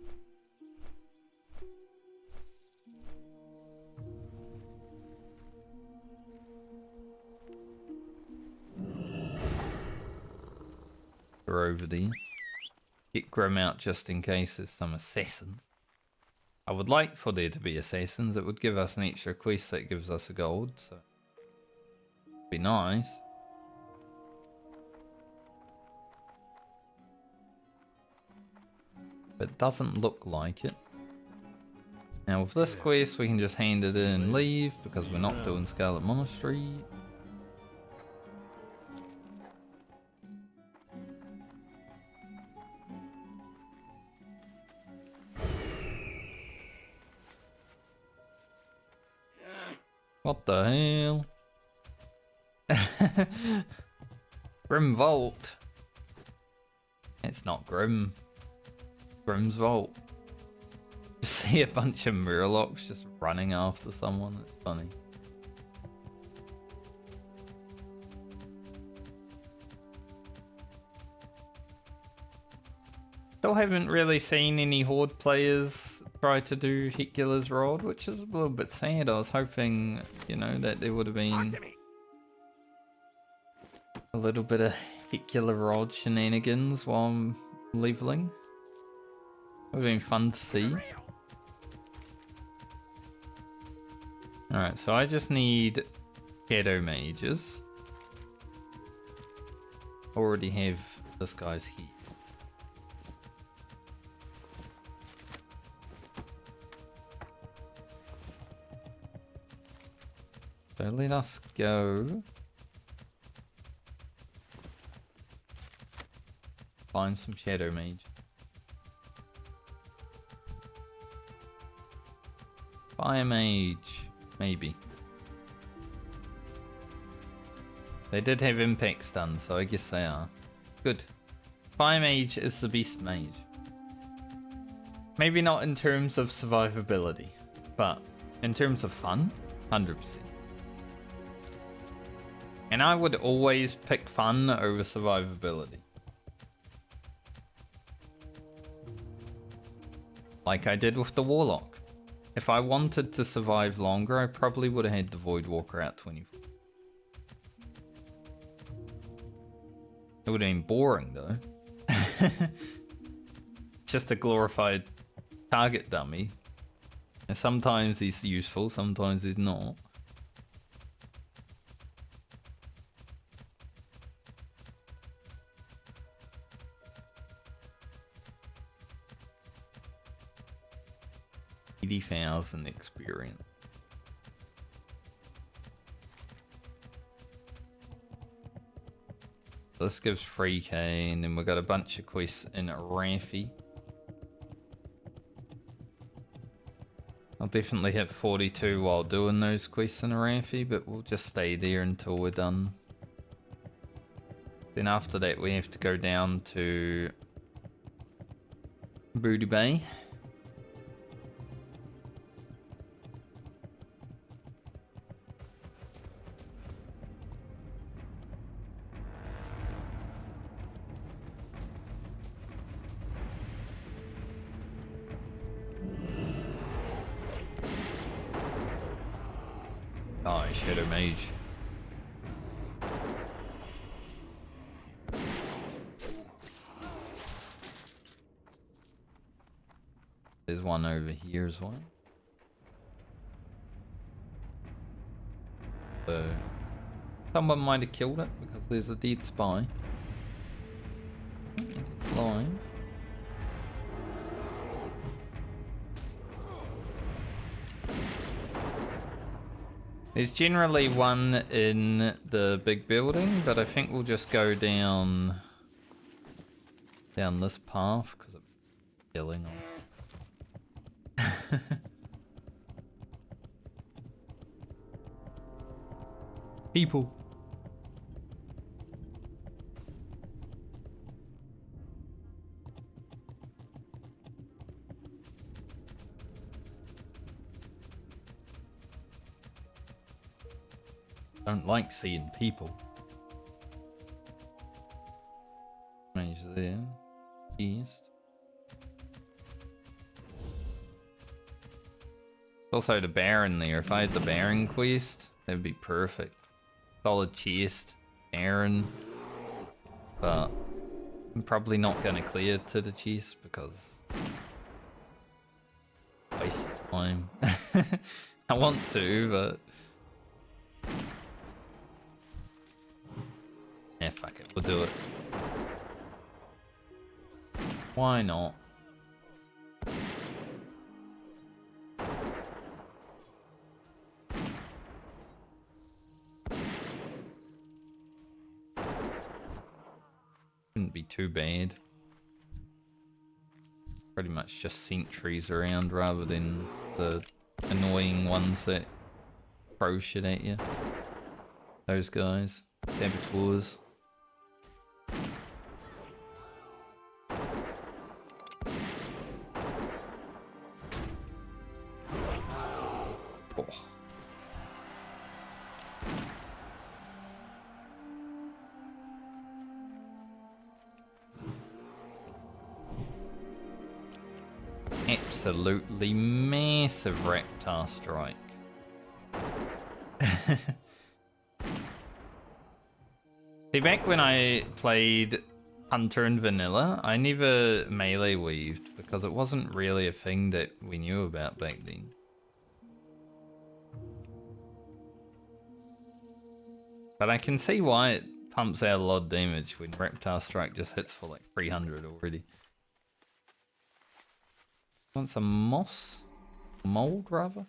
We're over there. Get Grim out just in case there's some assassins. I would like for there to be assassins. It would give us an extra quest that gives us a gold, so be nice. But it doesn't look like it. Now with this quest we can just hand it in and leave because we're not doing Scarlet Monastery. What the hell? Grim Vault. It's not Grim. Grim's Vault. Just see a bunch of Murlocs just running after someone. That's funny. Still haven't really seen any Horde players try to do Hecula's Rod, which is a little bit sad. I was hoping, you know, that there would have been a little bit of Hecula Rod shenanigans while I'm leveling. Would have been fun to see. Alright, so I just need Shadow Mages. Already have this guy's heat. So let us go find some Shadow Mage. Fire Mage, maybe. They did have impact stun, so I guess they are. Good. Fire Mage is the best mage. Maybe not in terms of survivability, but in terms of fun, 100%. And I would always pick fun over survivability. Like I did with the Warlock. If I wanted to survive longer, I probably would have had the Voidwalker out 24. It would have been boring though. Just a glorified target dummy. And sometimes he's useful, sometimes he's not. $80,000 experience. This gives 3k, and then we've got a bunch of quests in Raffi. I'll definitely hit 42 while doing those quests in Raffi, but we'll just stay there until we're done. Then after that we have to go down to Booty Bay. Oh, Shadow Mage. There's one over here as well. So, someone might have killed it because there's a dead spy. It's alive. There's generally one in the big building, but I think we'll just go down this path because I'm killing on. People. Don't like seeing people. Range there. East. Also the Baron there. If I had the Baron quest, that would be perfect. Solid chest, Baron. But I'm probably not going to clear to the chest because waste of time. I want to, but yeah, fuck it, we'll do it. Why not? Shouldn't be too bad. Pretty much just sentries around rather than the annoying ones that throw shit at you. Those guys. Saboteurs. Oh. Absolutely massive Raptor strike. See, back when I played Hunter and Vanilla, I never melee weaved because it wasn't really a thing that we knew about back then. But I can see why it pumps out a lot of damage when Raptor Strike just hits for like 300 already. Want some moss? Mold, rather?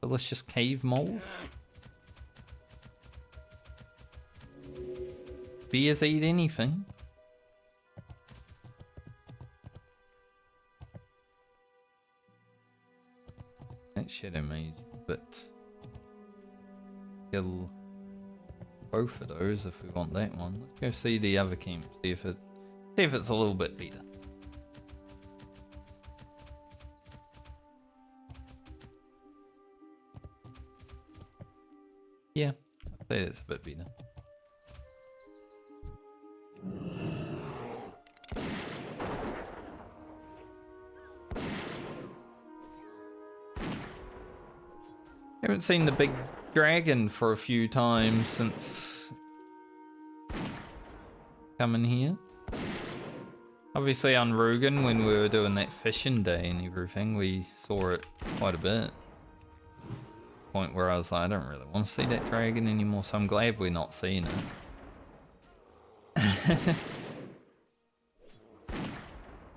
Delicious cave mold? Bears eat anything. That Shadow Mage, but kill both of those if we want that one. Let's go see the other camp, see if it's a little bit better. Yeah, I'd say it's a bit better. Haven't seen the big dragon for a few times since coming here. Obviously on Rugen, when we were doing that fishing day and everything, we saw it quite a bit. Point where I was like, I don't really want to see that dragon anymore, so I'm glad we're not seeing it.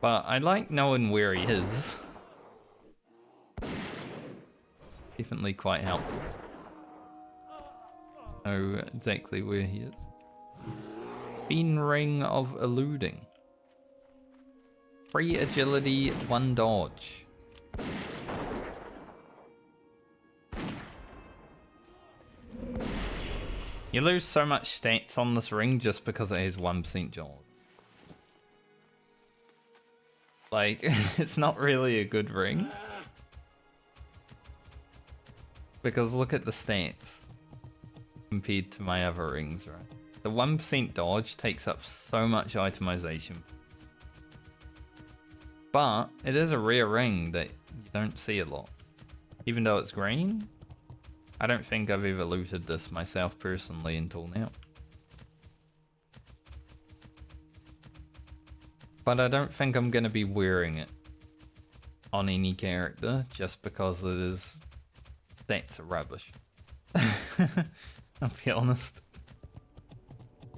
But I like knowing where he is. Definitely quite helpful. Know exactly where he is. Bean Ring of Eluding. 3 agility, 1 dodge. You lose so much stats on this ring just because it has 1% dodge. Like, it's not really a good ring. Because look at the stats compared to my other rings, right? The 1% dodge takes up so much itemization. But it is a rare ring that you don't see a lot. Even though it's green, I don't think I've ever looted this myself personally until now. But I don't think I'm going to be wearing it on any character just because it is... That's rubbish. I'll be honest.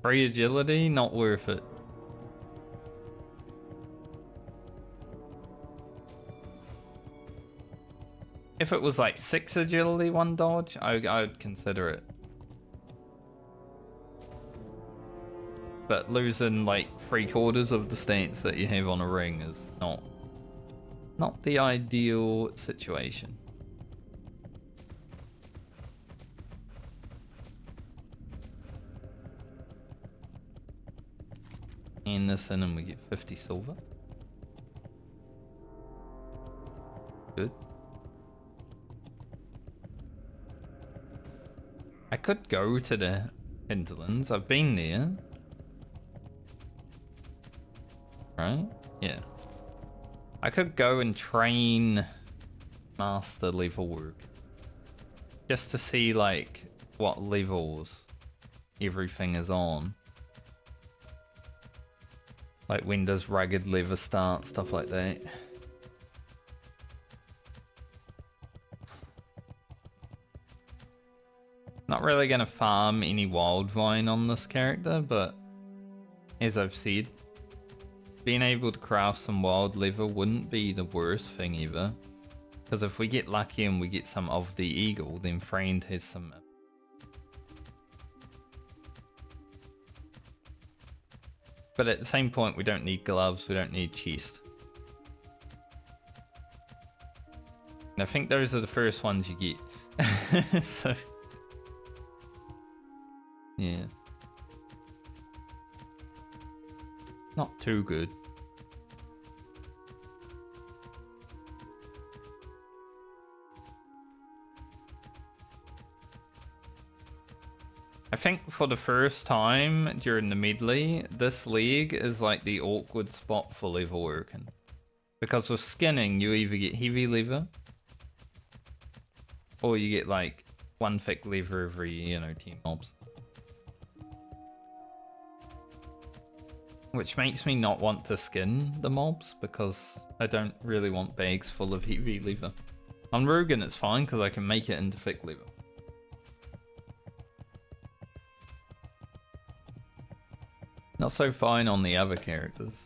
3 agility, not worth it. If it was like 6 agility, 1 dodge, I'd consider it. But losing like 3/4 of the stats that you have on a ring is not the ideal situation. And this in and we get 50 silver. Good. I could go to the hinterlands. I've been there. Right? Yeah. I could go and train master level work. Just to see like what levels everything is on. Like when does rugged leather start, stuff like that. Not really gonna farm any wild vine on this character, but as I've said, being able to craft some wild leather wouldn't be the worst thing ever. Because if we get lucky and we get some of the eagle, then Friend has some. But at the same point, we don't need gloves, we don't need chest. And I think those are the first ones you get. So, yeah. Not too good. I think for the first time during the medley, this leg is like the awkward spot for level working. Because with skinning, you either get heavy leather, or you get like 1 thick leather every, 10 mobs. Which makes me not want to skin the mobs, because I don't really want bags full of heavy leather. On Rugen it's fine, because I can make it into thick leather. Not so fine on the other characters.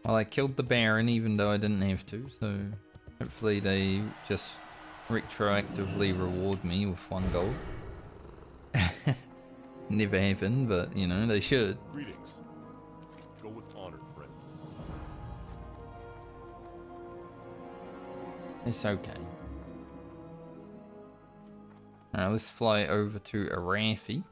Well, I killed the Baron even though I didn't have to, so hopefully they just retroactively reward me with 1 gold. Never happened, but they should. Greetings. Go with honor, friend. It's okay. Alright, let's fly over to Arathi.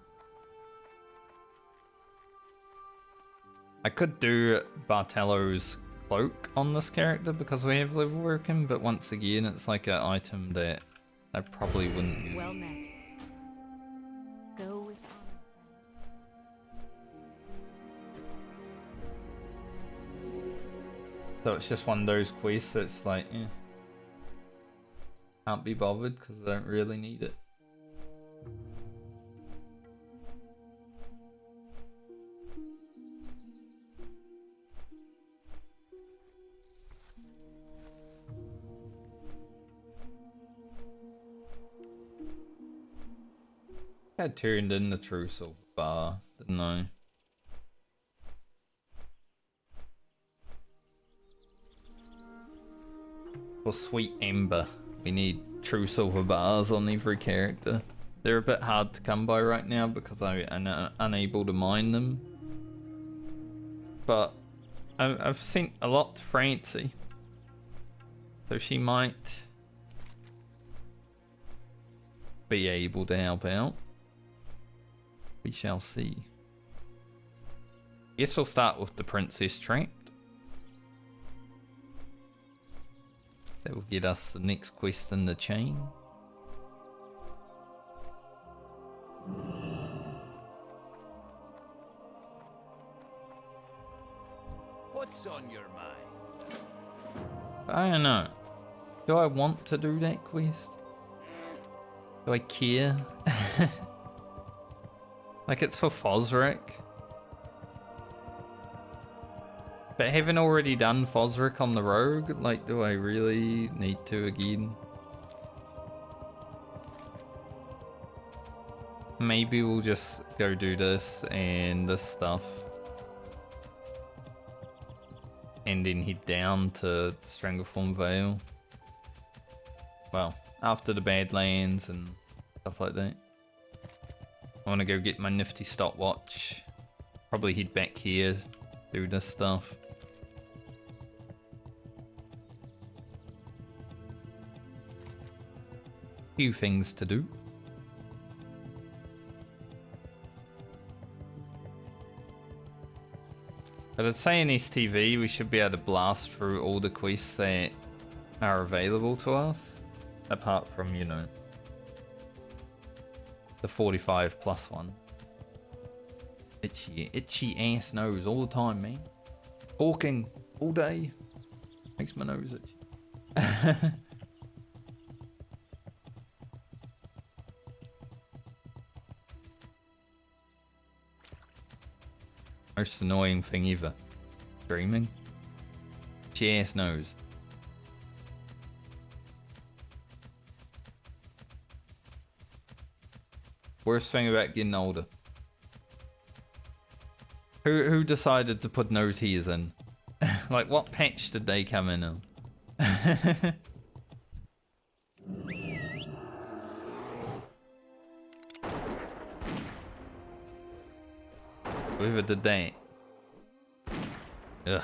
I could do Bartello's cloak on this character because we have level working, but once again, it's like an item that I probably wouldn't use. Well met. Go with honor. So it's just one of those quests that's like, can't be bothered because I don't really need it. I turned in the true silver bar, didn't I? For Sweet Ember, we need true silver bars on every character. They're a bit hard to come by right now because I'm unable to mine them. But I've sent a lot to Francie, so she might be able to help out. We shall see. Guess we'll start with the Princess Trapped. That will get us the next quest in the chain. What's on your mind? I don't know. Do I want to do that quest? Do I care? Like, it's for Fosric. But having already done Fosric on the rogue, like, do I really need to again? Maybe we'll just go do this and this stuff. And then head down to Strangleform Vale. Well, after the Badlands and stuff like that. I want to go get my nifty stopwatch. Probably head back here, do this stuff. Few things to do. But I'd say in STV we should be able to blast through all the quests that are available to us. Apart from, you know, the 45 plus one. Itchy ass nose all the time, man. Talking all day makes my nose itchy. Most annoying thing ever. Dreaming. Itchy ass nose. Worst thing about getting older. Who decided to put nose hairs in? Like, what patch did they come in on? Whoever did that. Ugh.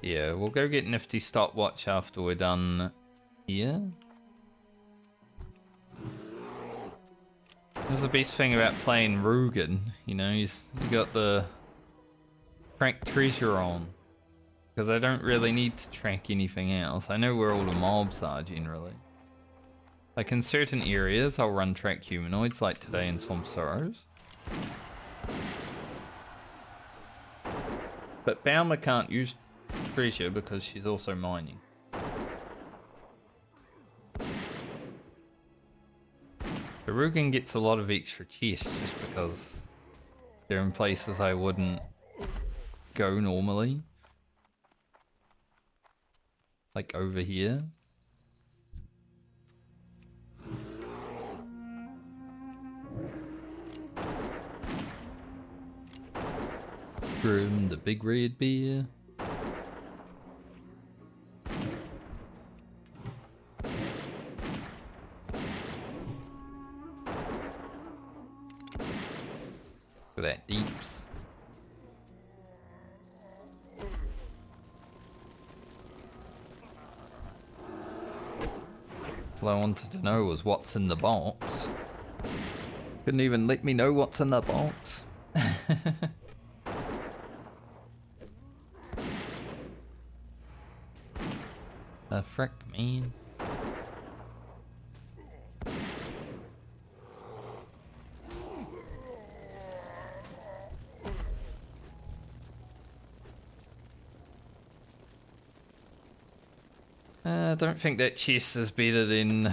Yeah, we'll go get nifty stopwatch after we're done here. This is the best thing about playing Rugen, you know, you got the track treasure on. Because I don't really need to track anything else. I know where all the mobs are generally. Like in certain areas I'll run track humanoids like today in Swamp Sorrows. But Bauma can't use treasure because she's also mining. The Rugen gets a lot of extra chests just because they're in places I wouldn't go normally. Like over here. From the big red bear. Look at that deeps. All I wanted to know was what's in the box. Couldn't even let me know what's in the box. The frick, man. I don't think that chest is better than...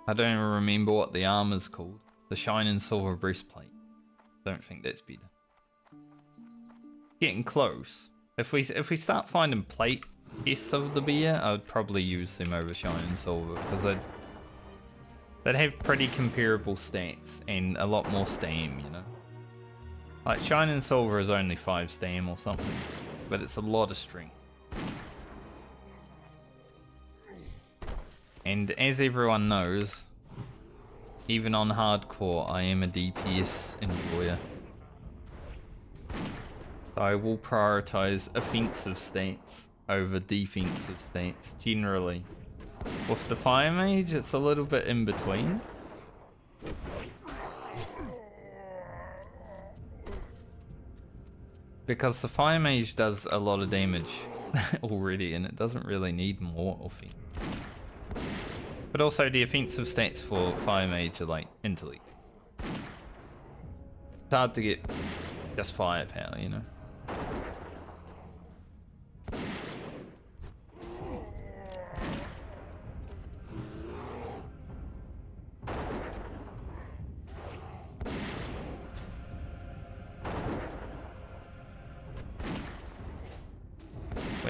I don't even remember what the armor's called. The Shining Silver Breastplate. Don't think that's better. Getting close. If we start finding plate chests of the beer, I would probably use them over Shining Silver because they'd have pretty comparable stats and a lot more stam, you know. Like, Shining Silver is only 5 stam or something, but it's a lot of strength. And as everyone knows, even on hardcore, I am a DPS enjoyer. So I will prioritize offensive stats over defensive stats, generally. With the Fire Mage, it's a little bit in between. Because the Fire Mage does a lot of damage already, and it doesn't really need more offense. But also the offensive stats for Fire Mage are like intellect. It's hard to get just firepower, you know.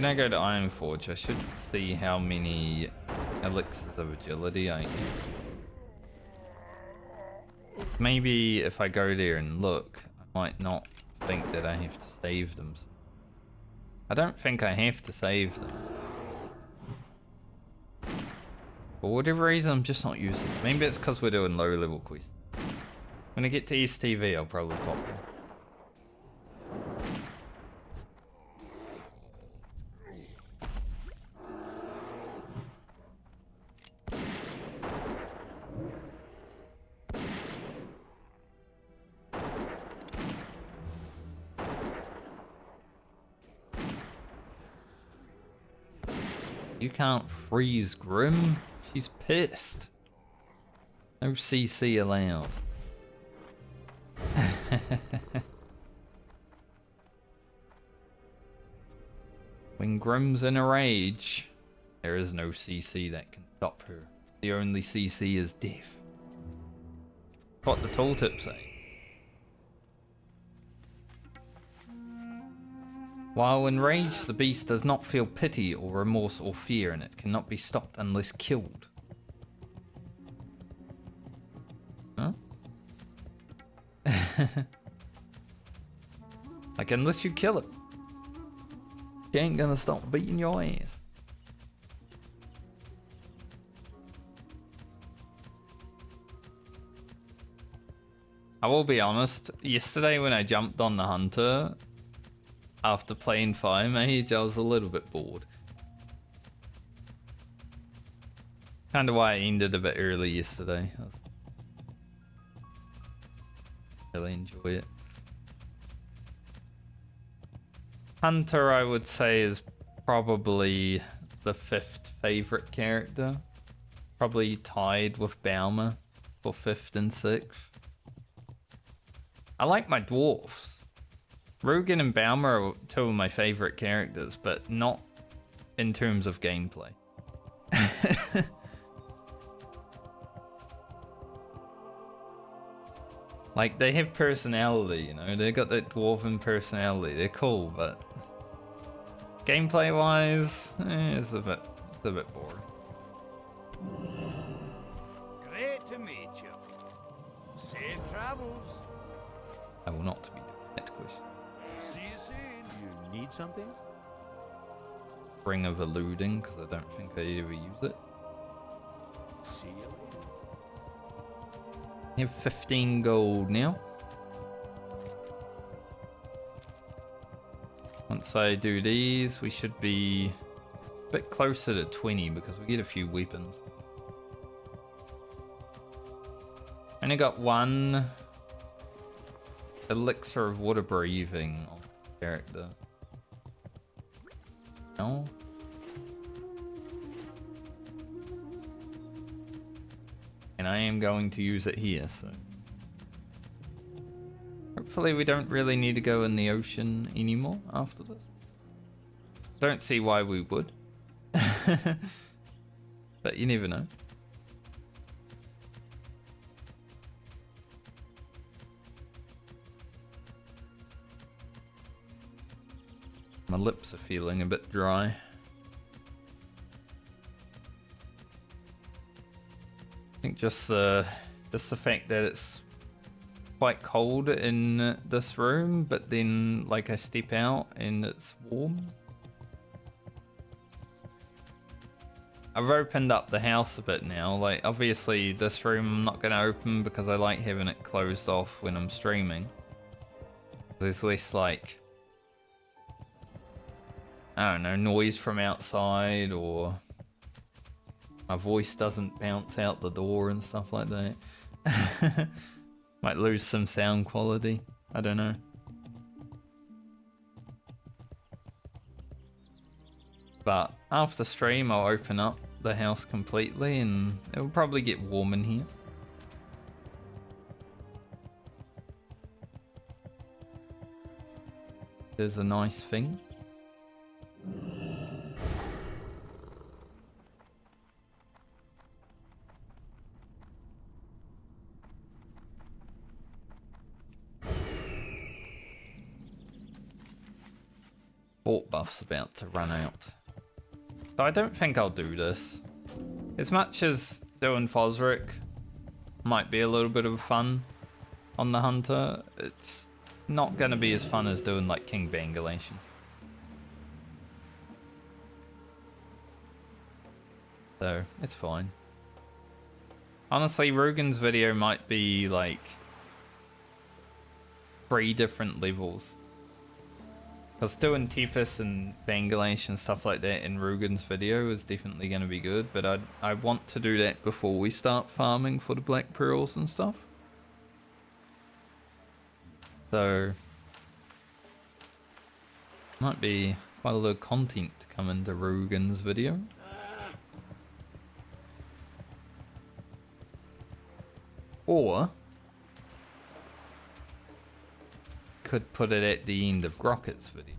When I go to Ironforge, I should see how many elixirs of agility I... Maybe if I go there and look, I might not think that I have to save them. I don't think I have to save them. For whatever reason, I'm just not using them. Maybe it's because we're doing low level quests. When I get to East TV, I'll probably pop them. You can't freeze Grim? She's pissed. No CC allowed. When Grim's in a rage, there is no CC that can stop her. The only CC is death. What the tooltip say? While enraged, the beast does not feel pity or remorse or fear, and it cannot be stopped unless killed. Huh? Like, unless you kill it, she ain't gonna stop beating your ass. I will be honest, yesterday when I jumped on the hunter, after playing Fire Mage, I was a little bit bored. Kind of why I ended a bit early yesterday. Really enjoy it. Hunter, I would say, is probably the 5th favorite character. Probably tied with Balmer for 5th and 6th. I like my dwarfs. Rugen and Balmer are 2 of my favorite characters, but not in terms of gameplay. Like, they have personality, you know? They got that dwarven personality. They're cool, but gameplay-wise, it's a bit boring. Great to meet you. Safe travels. I will not be doing that question. See you soon. You need something? Ring of Eluding, because I don't think I ever use it. See you later. I have 15 gold now. Once I do these, we should be a bit closer to 20 because we get a few weapons. Only got 1 elixir of water breathing on the character. No. And I am going to use it here, so hopefully we don't really need to go in the ocean anymore after this. Don't see why we would. But you never know. My lips are feeling a bit dry. I think just the fact that it's quite cold in this room, but then like I step out and it's warm. I've opened up the house a bit now. Like, obviously this room I'm not going to open because I like having it closed off when I'm streaming. There's less, like, I don't know, noise from outside, or my voice doesn't bounce out the door and stuff like that. Might lose some sound quality. I don't know. But after stream, I'll open up the house completely and it'll probably get warm in here. There's a nice thing. support buff's about to run out. So I don't think I'll do this. As much as doing Fosric might be a little bit of fun on the Hunter, it's not going to be as fun as doing like King Bangalations. So, it's fine. Honestly, Rugen's video might be like 3 different levels. Because doing Tifus and Bangladesh and stuff like that in Rugen's video is definitely going to be good, but I want to do that before we start farming for the Black Pearls and stuff. So, might be quite a lot of content to come into Rugen's video. Or could put it at the end of Grocket's video.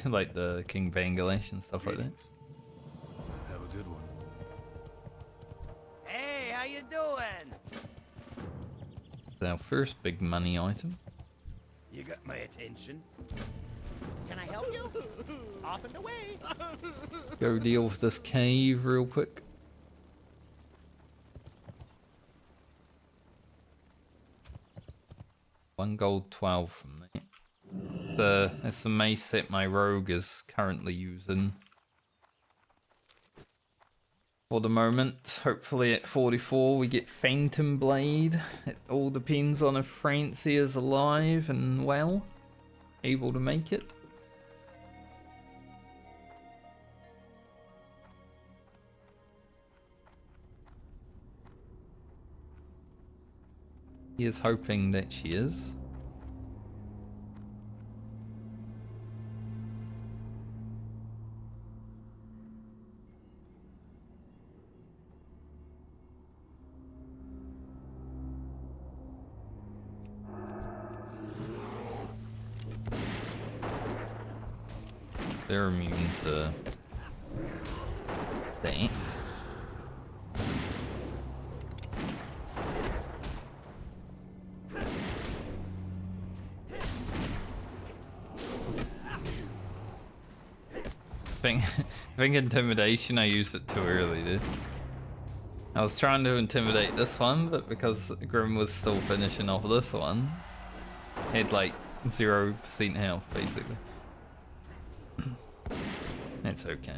Like the King Bangladesh and stuff like that. Have a good one. Hey, how you doing? It's our first big money item. You got my attention. Can I help you? Off and away. Go deal with this cave real quick. One gold 12 from that. That's the mace that my rogue is currently using. For the moment, hopefully at 44 we get Phantom Blade. It all depends on if Francie is alive and well, able to make it. He is hoping that she is. They're immune to that. I think intimidation, I used it too early, dude. I was trying to intimidate this one, but because Grim was still finishing off this one, he had like 0% health, basically. It's okay.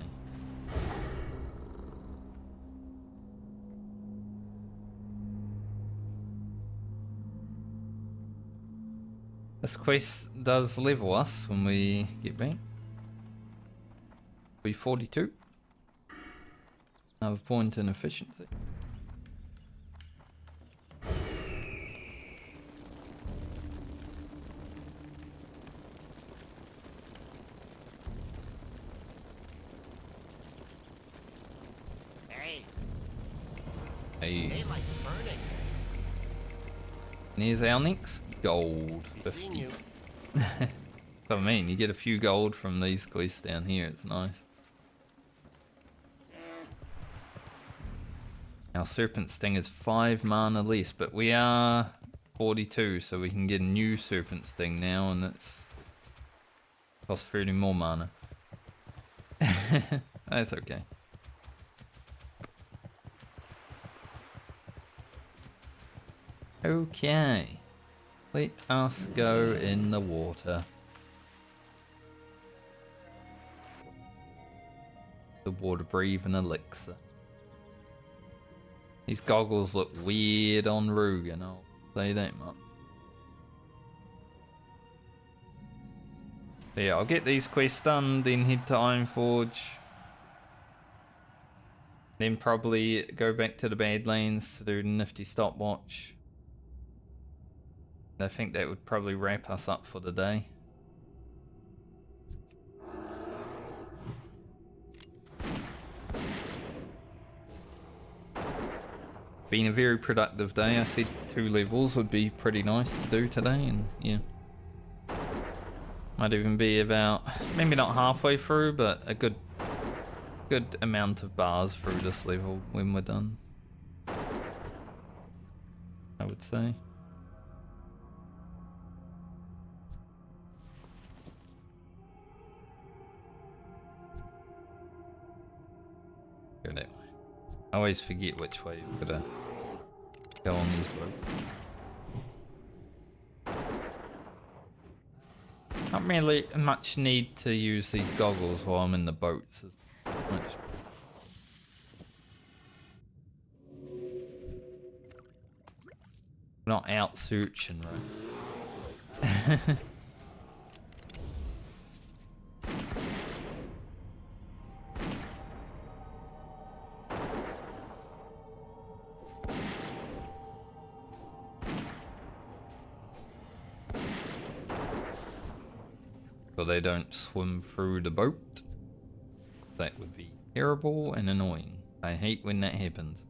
This quest does level us when we get back. Be 42. Another point in efficiency. Hey, Hey, daylight's burning. and here's our next gold. Be seeing 50. you. I mean, you get a few gold from these quests down here. It's nice. Our Serpent Sting is 5 mana less, but we are 42, so we can get a new Serpent Sting now, and it's costs 30 more mana. That's okay. Okay. Let us go in the water. The water breathing elixir. These goggles look weird on Rugen, I'll say that much. But yeah, I'll get these quests done, then head to Ironforge. Then probably go back to the Badlands to do the nifty stopwatch. I think that would probably wrap us up for the day. Been a very productive day. I said 2 levels would be pretty nice to do today, and yeah. Might even be about, maybe not halfway through, but a good amount of bars through this level when we're done, I would say. Go that way. I always forget which way you've got to go on these boats. Not really much need to use these goggles while I'm in the boats. As much. Not out searching, right? So they don't swim through the boat. That would be terrible and annoying. I hate when that happens.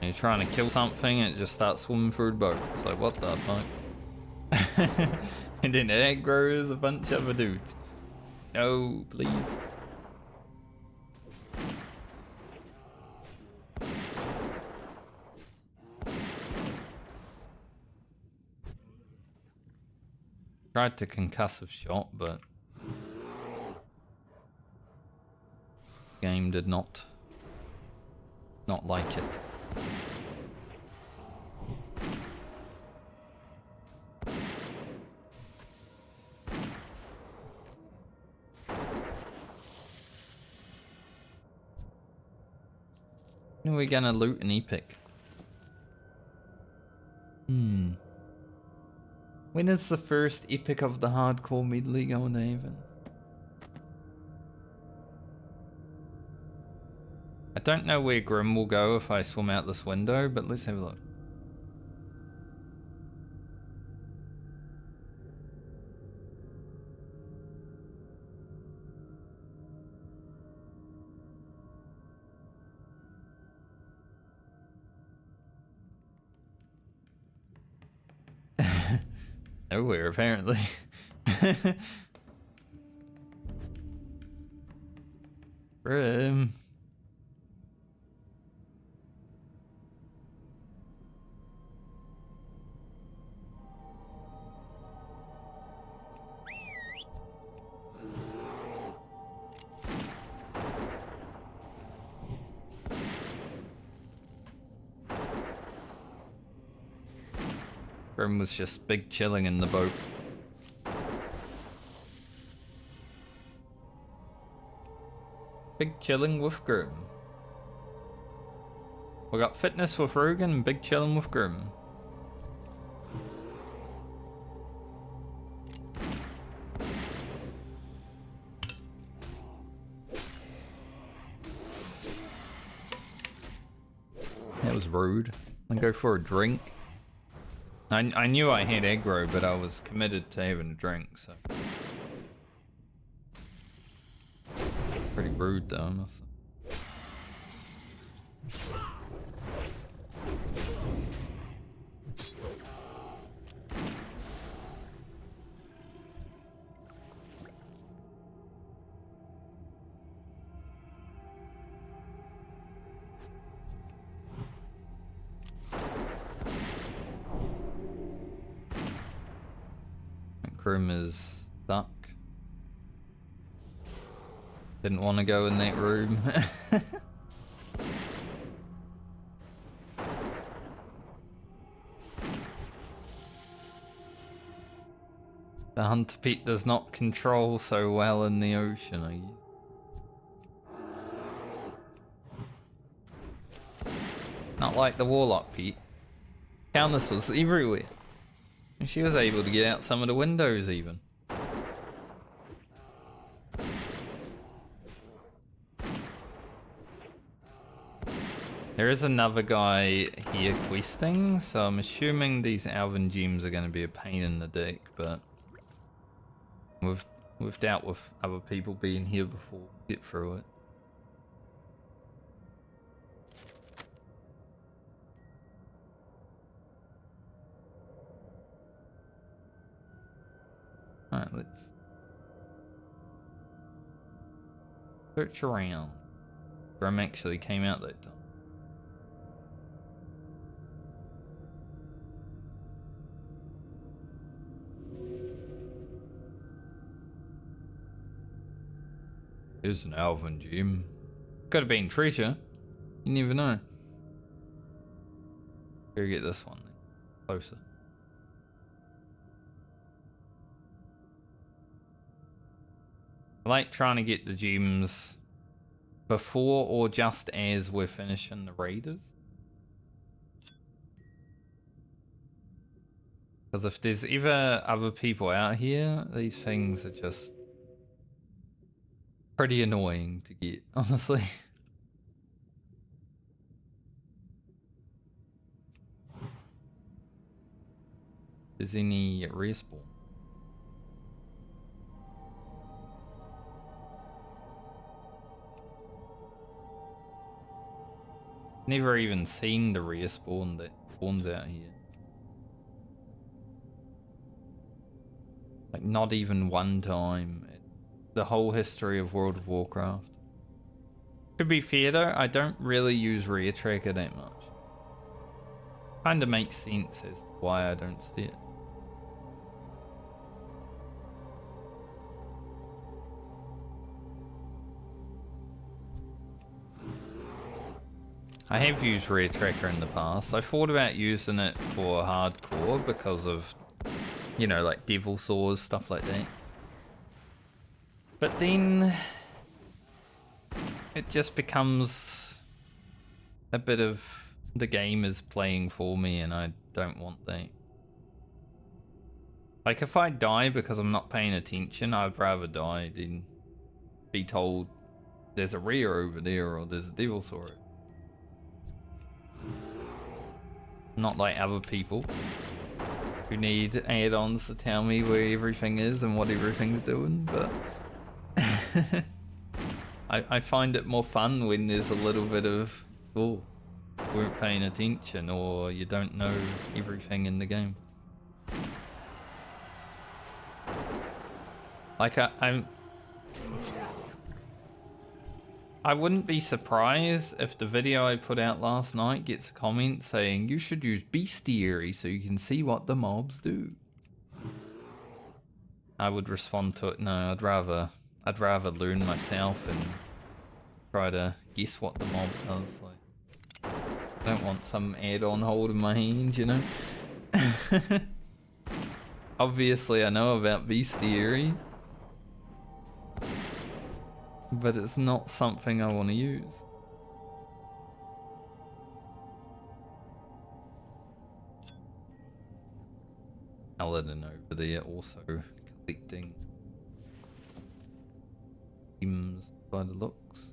You're trying to kill something and it just starts swimming through the boat. It's like, what the fuck? And then it grows a bunch of other dudes. No, please. Tried to concussive shot, but game did not like it. When are we gonna loot an epic? When is the first epic of the hardcore medley going to happen? I don't know where Grim will go if I swim out this window, but let's have a look. Nowhere, apparently. Grim. Grim was just big chilling in the boat. Big chilling with Grim. We got fitness with Rogan and big chilling with Grim. That was rude. I go for a drink. I knew I had aggro, but I was committed to having a drink, so. Pretty rude though, I must say. Grim is stuck. Didn't want to go in that room. The hunter pit does not control so well in the ocean, I guess. Not like the warlock pit. Countess was everywhere. And she was able to get out some of the windows even. There is another guy here questing, so I'm assuming these Alvin gems are going to be a pain in the dick, but we've dealt with other people being here before we get through it. Alright, let's search around. Grim actually came out that time. Here's an Alvin gem. Could have been treasure. You never know. Better get this one then. Closer. I like trying to get the gems before or just as we're finishing the raiders. Because if there's ever other people out here, these things are just pretty annoying to get, honestly. Is any respawn? Never even seen the respawn that spawns out here. Like, not even one time. The whole history of World of Warcraft. To be fair though, I don't really use rear tracker that much. Kinda makes sense as to why I don't see it. I have used rear tracker in the past. I thought about using it for hardcore because of, you know, like devil saws, stuff like that. But then it just becomes a bit of the game is playing for me and I don't want that. Like if I die because I'm not paying attention, I'd rather die than be told there's a rear over there or there's a devil saw. Not like other people who need add-ons to tell me where everything is and what everything's doing, but I find it more fun when there's a little bit of, oh, weren't paying attention or you don't know everything in the game. Like I wouldn't be surprised if the video I put out last night gets a comment saying you should use bestiary so you can see what the mobs do. I would respond to it, no, I'd rather learn myself and try to guess what the mob does. Like, I don't want some add-on holding my hand, you know? Obviously I know about bestiary, but it's not something I want to use. Paladin over there also collecting gems by the looks.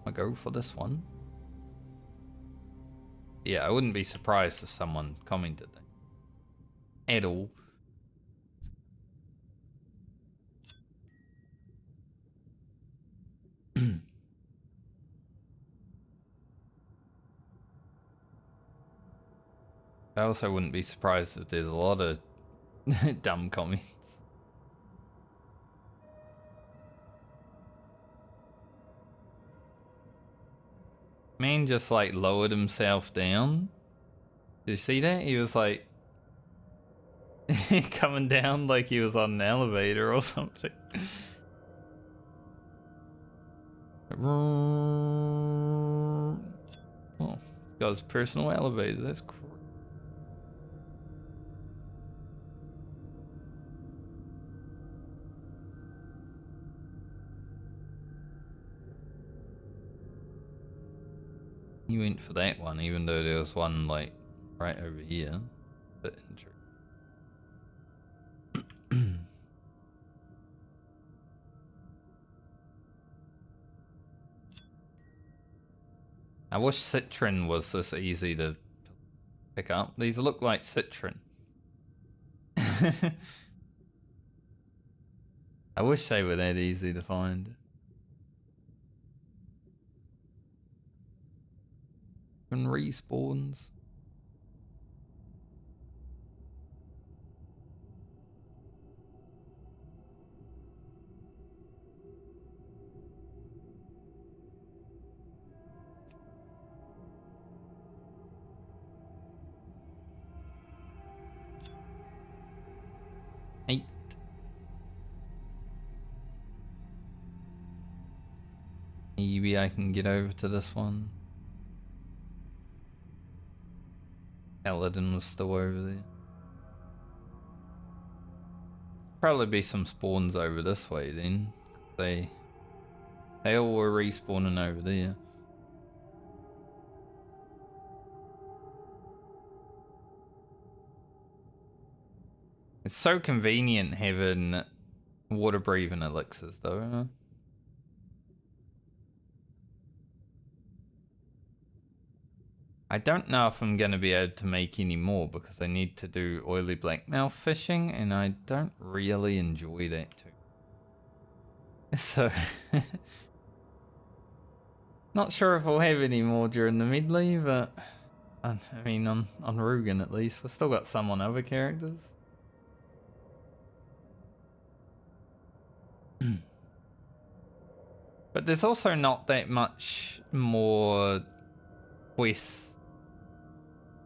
I go for this one. Yeah, I wouldn't be surprised if someone commented that at all. I also wouldn't be surprised if there's a lot of dumb comments. Man just like lowered himself down. Did you see that? He was like coming down like he was on an elevator or something. Oh, got his personal elevator. That's cool. He went for that one, even though there was one like right over here. But interesting. I wish Citron was this easy to pick up. These look like Citron. I wish they were that easy to find. And respawns. 8. Maybe I can get over to this one. Paladin was still over there. Probably be some spawns over this way then. They all were respawning over there. It's so convenient having water breathing elixirs though, huh? I don't know if I'm going to be able to make any more because I need to do oily blackmail fishing and I don't really enjoy that too. So, not sure if I'll have any more during the medley, but I mean on Rugen at least. We've still got some on other characters. But there's also not that much more quests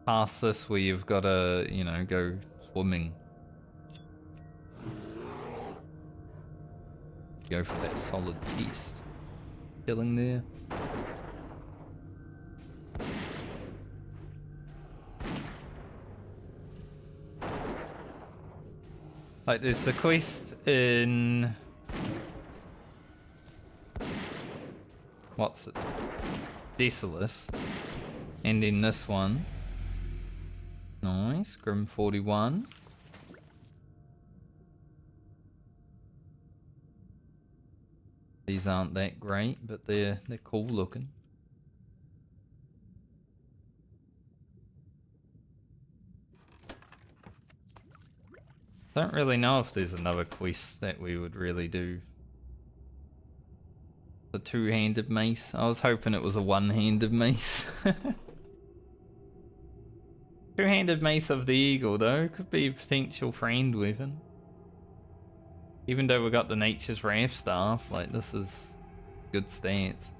past this where you've got to, you know, go swimming. Go for that solid chest. Killing there. Like there's a quest in... What's it? Desolus. And in this one. Nice. Grim 41. These aren't that great, but they're cool looking. Don't really know if there's another quest that we would really do. The two-handed mace. I was hoping it was a one-handed mace. Two-handed mace of the eagle though could be a potential friend weapon. Even though we got the nature's wrath staff, like this is good stance.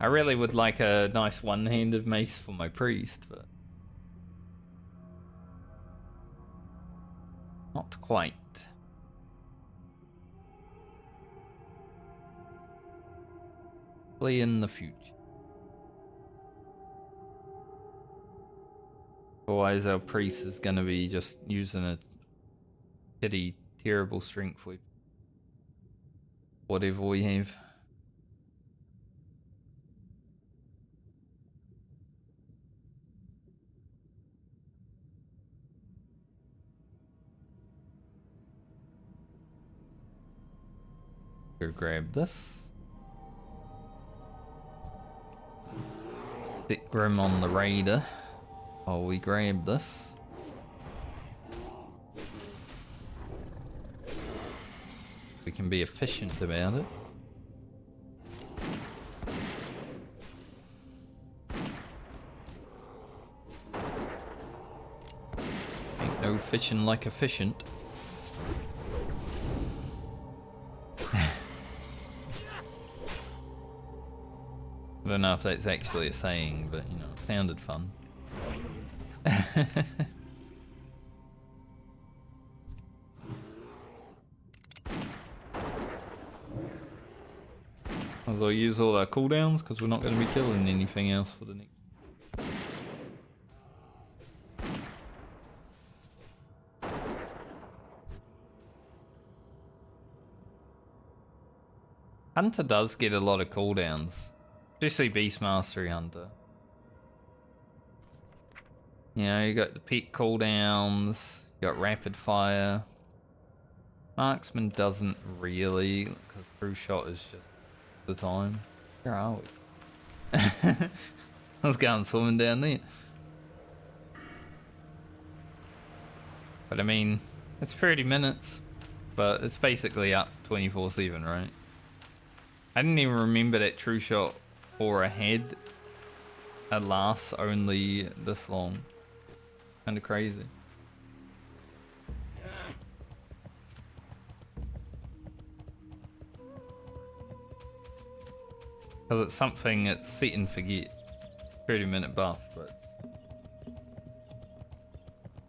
I really would like a nice one-handed mace for my priest, but not quite. Play in the future. Otherwise our priest is gonna be just using a pity terrible strength weapon. Whatever we have. Go grab this. Sit Grim on the raider while we grab this. We can be efficient about it. Ain't no fishing like efficient. I don't know if that's actually a saying, but you know, it sounded fun. As well use all our cooldowns because we're not going to be killing anything else for the next. Hunter does get a lot of cooldowns. Especially Beast Mastery Hunter. You know, you got the peak cooldowns, you got rapid fire. Marksman doesn't really, because True Shot is just the time. Where are we? I was going swimming down there. But I mean, it's 30 minutes, but it's basically up 24/7, right? I didn't even remember that True Shot or a head lasts only this long. Kinda crazy. Because it's something it's set and forget. 30-minute buff, but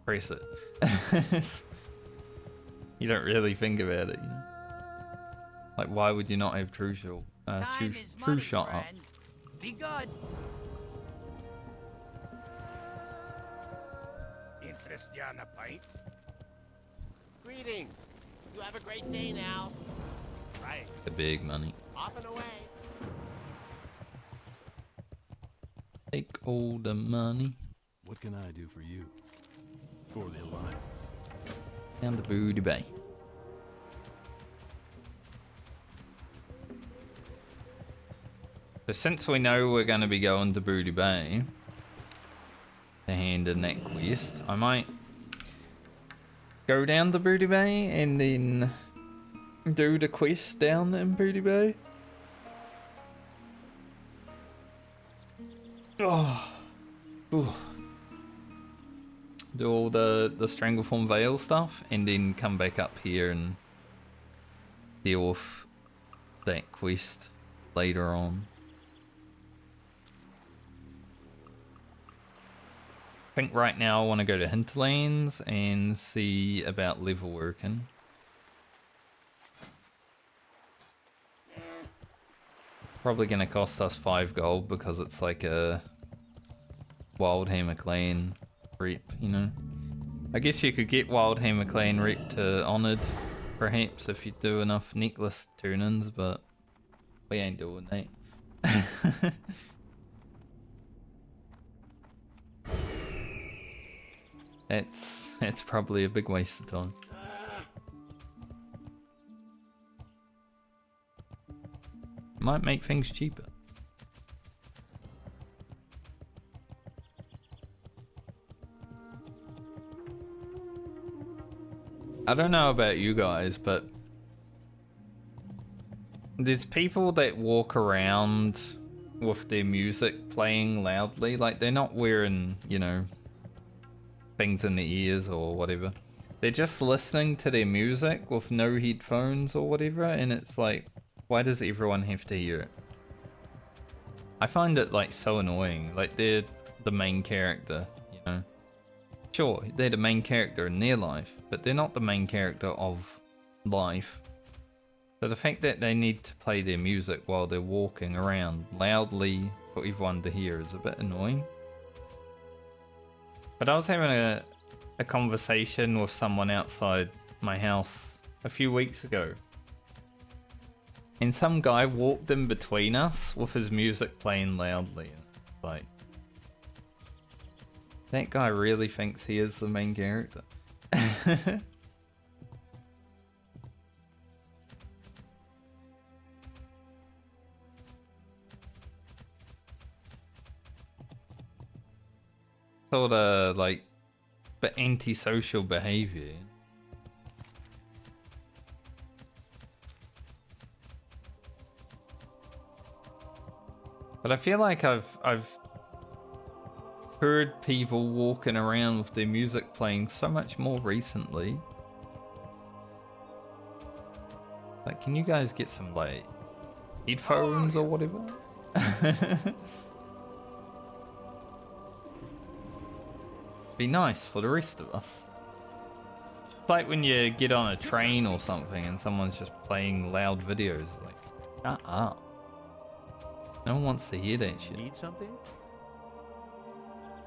press it. You don't really think about it, you know? Like, why would you not have true shot? True shot up. Be good. Interest you on a pint? Greetings. You have a great day now. Right. The big money. Off and away. Take all the money. What can I do for you? For the Alliance. Down the Booty Bay. So since we know we're going to be going to Booty Bay to hand in that quest, I might go down to Booty Bay and then do the quest down in Booty Bay. Oh. Ooh. Do all the Strangleform Veil stuff and then come back up here and deal with that quest later on. I think right now I want to go to Hinterlands and see about level working. Probably going to cost us 5 gold because it's like a Wildhammer clan rep, you know. I guess you could get Wildhammer clan rep to Honoured, perhaps, if you do enough necklace turn-ins, but we ain't doing that. That's probably a big waste of time. Might make things cheaper. I don't know about you guys, but there's people that walk around with their music playing loudly, like they're not wearing, you know, things in their ears or whatever. They're just listening to their music with no headphones or whatever, and it's like, why does everyone have to hear it? I find it like so annoying. Like they're the main character, you know. Sure, they're the main character in their life, but they're not the main character of life. So the fact that they need to play their music while they're walking around loudly for everyone to hear is a bit annoying. But I was having a conversation with someone outside my house a few weeks ago. And some guy walked in between us with his music playing loudly. And it's like, that guy really thinks he is the main character. Sort of like, but antisocial behavior. But I feel like I've heard people walking around with their music playing so much more recently. Like, can you guys get some like headphones or whatever? Be nice for the rest of us. It's like when you get on a train or something and someone's just playing loud videos. Like, shut up. No one wants to hear that shit. Need something?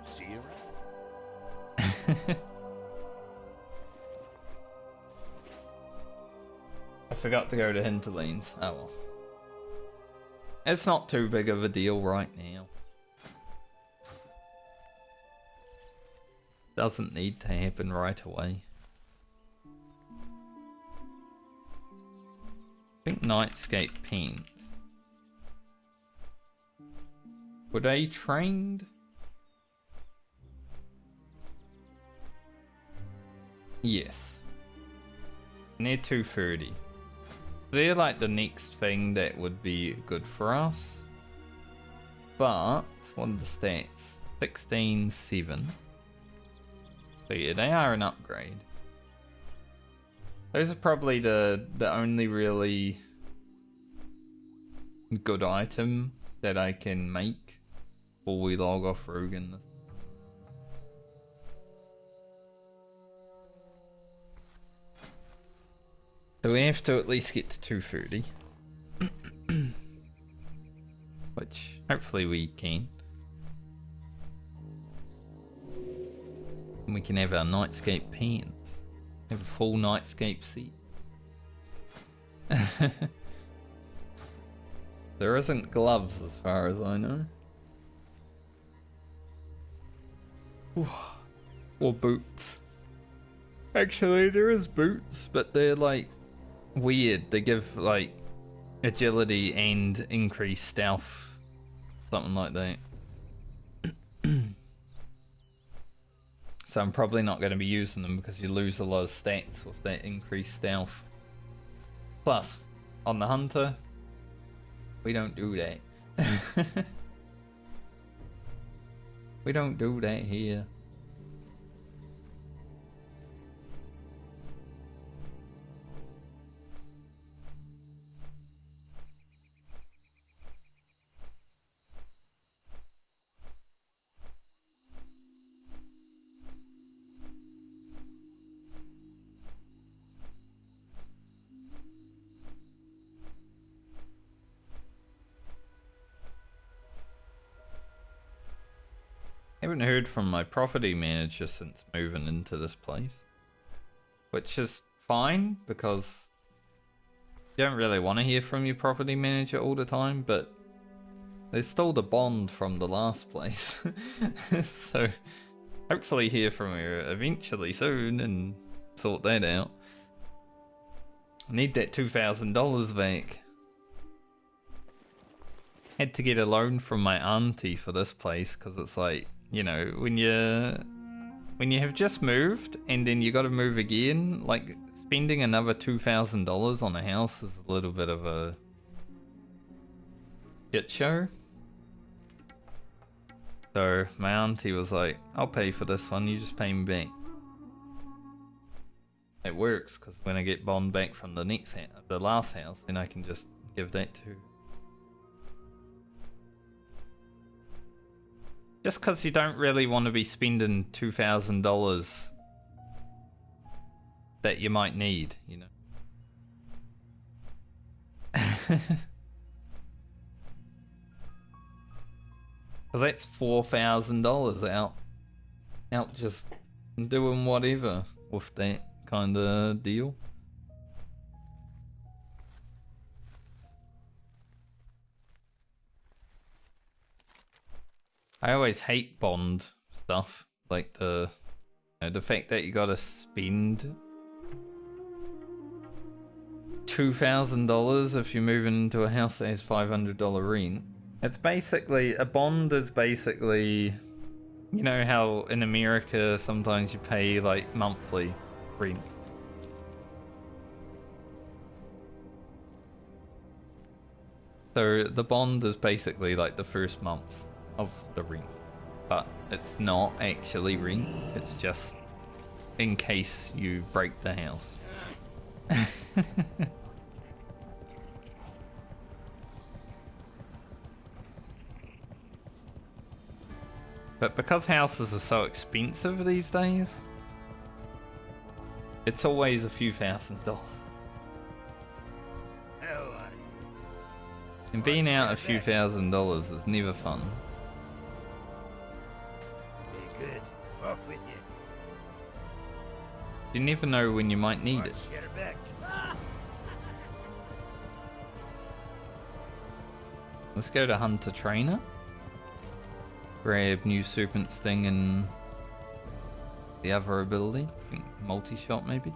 See you around. I forgot to go to Hinterlands. Oh well. It's not too big of a deal right now. Doesn't need to happen right away. I think Nightscape paints. Were they trained? Yes. And they're 230. They're like the next thing that would be good for us. But, what are the stats? 16-7. So yeah, they are an upgrade. Those are probably the only really good item that I can make before we log off Rogan. So we have to at least get to 230. Which hopefully we can. And we can have our nightscape pants. Have a full nightscape seat. There isn't gloves as far as I know. Or boots. Actually, there is boots, but they're like weird. They give like agility and increased stealth. Something like that. So I'm probably not going to be using them because you lose a lot of stats with that increased stealth. Plus, on the hunter, we don't do that. We don't do that here. I haven't heard from my property manager since moving into this place, which is fine because you don't really want to hear from your property manager all the time, but they stole the bond from the last place. So hopefully hear from her eventually soon and sort that out. I need that $2,000 back. Had to get a loan from my auntie for this place because it's like, you know, when you have just moved and then you got to move again, like spending another $2,000 on a house is a little bit of a shit show. So my auntie was like, "I'll pay for this one. You just pay me back." It works because when I get bond back from the next the last house, then I can just give that to. Just because you don't really want to be spending $2,000 that you might need, you know. Because that's $4,000 out just doing whatever with that kind of deal. I always hate bond stuff, like the fact that you gotta spend $2,000 if you're moving into a house that has $500 rent. It's basically, a bond is basically, you know how in America sometimes you pay like monthly rent. So the bond is basically like the first month of the rent, but it's not actually rent, it's just in case you break the house. But because houses are so expensive these days, it's always a few $1,000s. And being out a few $1,000s is never fun. Good. Off with you. You never know when you might need it. Get her back. Let's go to Hunter Trainer. Grab new Serpent Sting and the other ability. I think multi-shot maybe.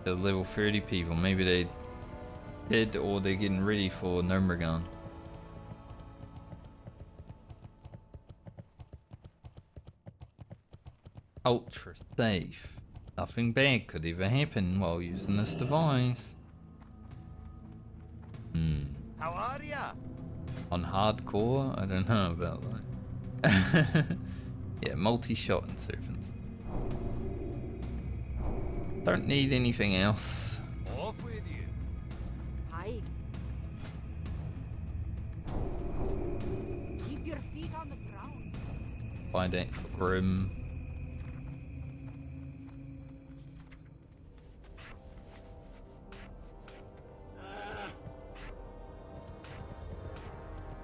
The level 30 people, maybe they dead or they're getting ready for Nomragon. Ultra safe. Nothing bad could ever happen while using this device. How are ya? On hardcore? I don't know about that. Yeah, multi-shot and serpents. Don't need anything else. Off with fine. Keep your feet on the ground. Find out for Grim.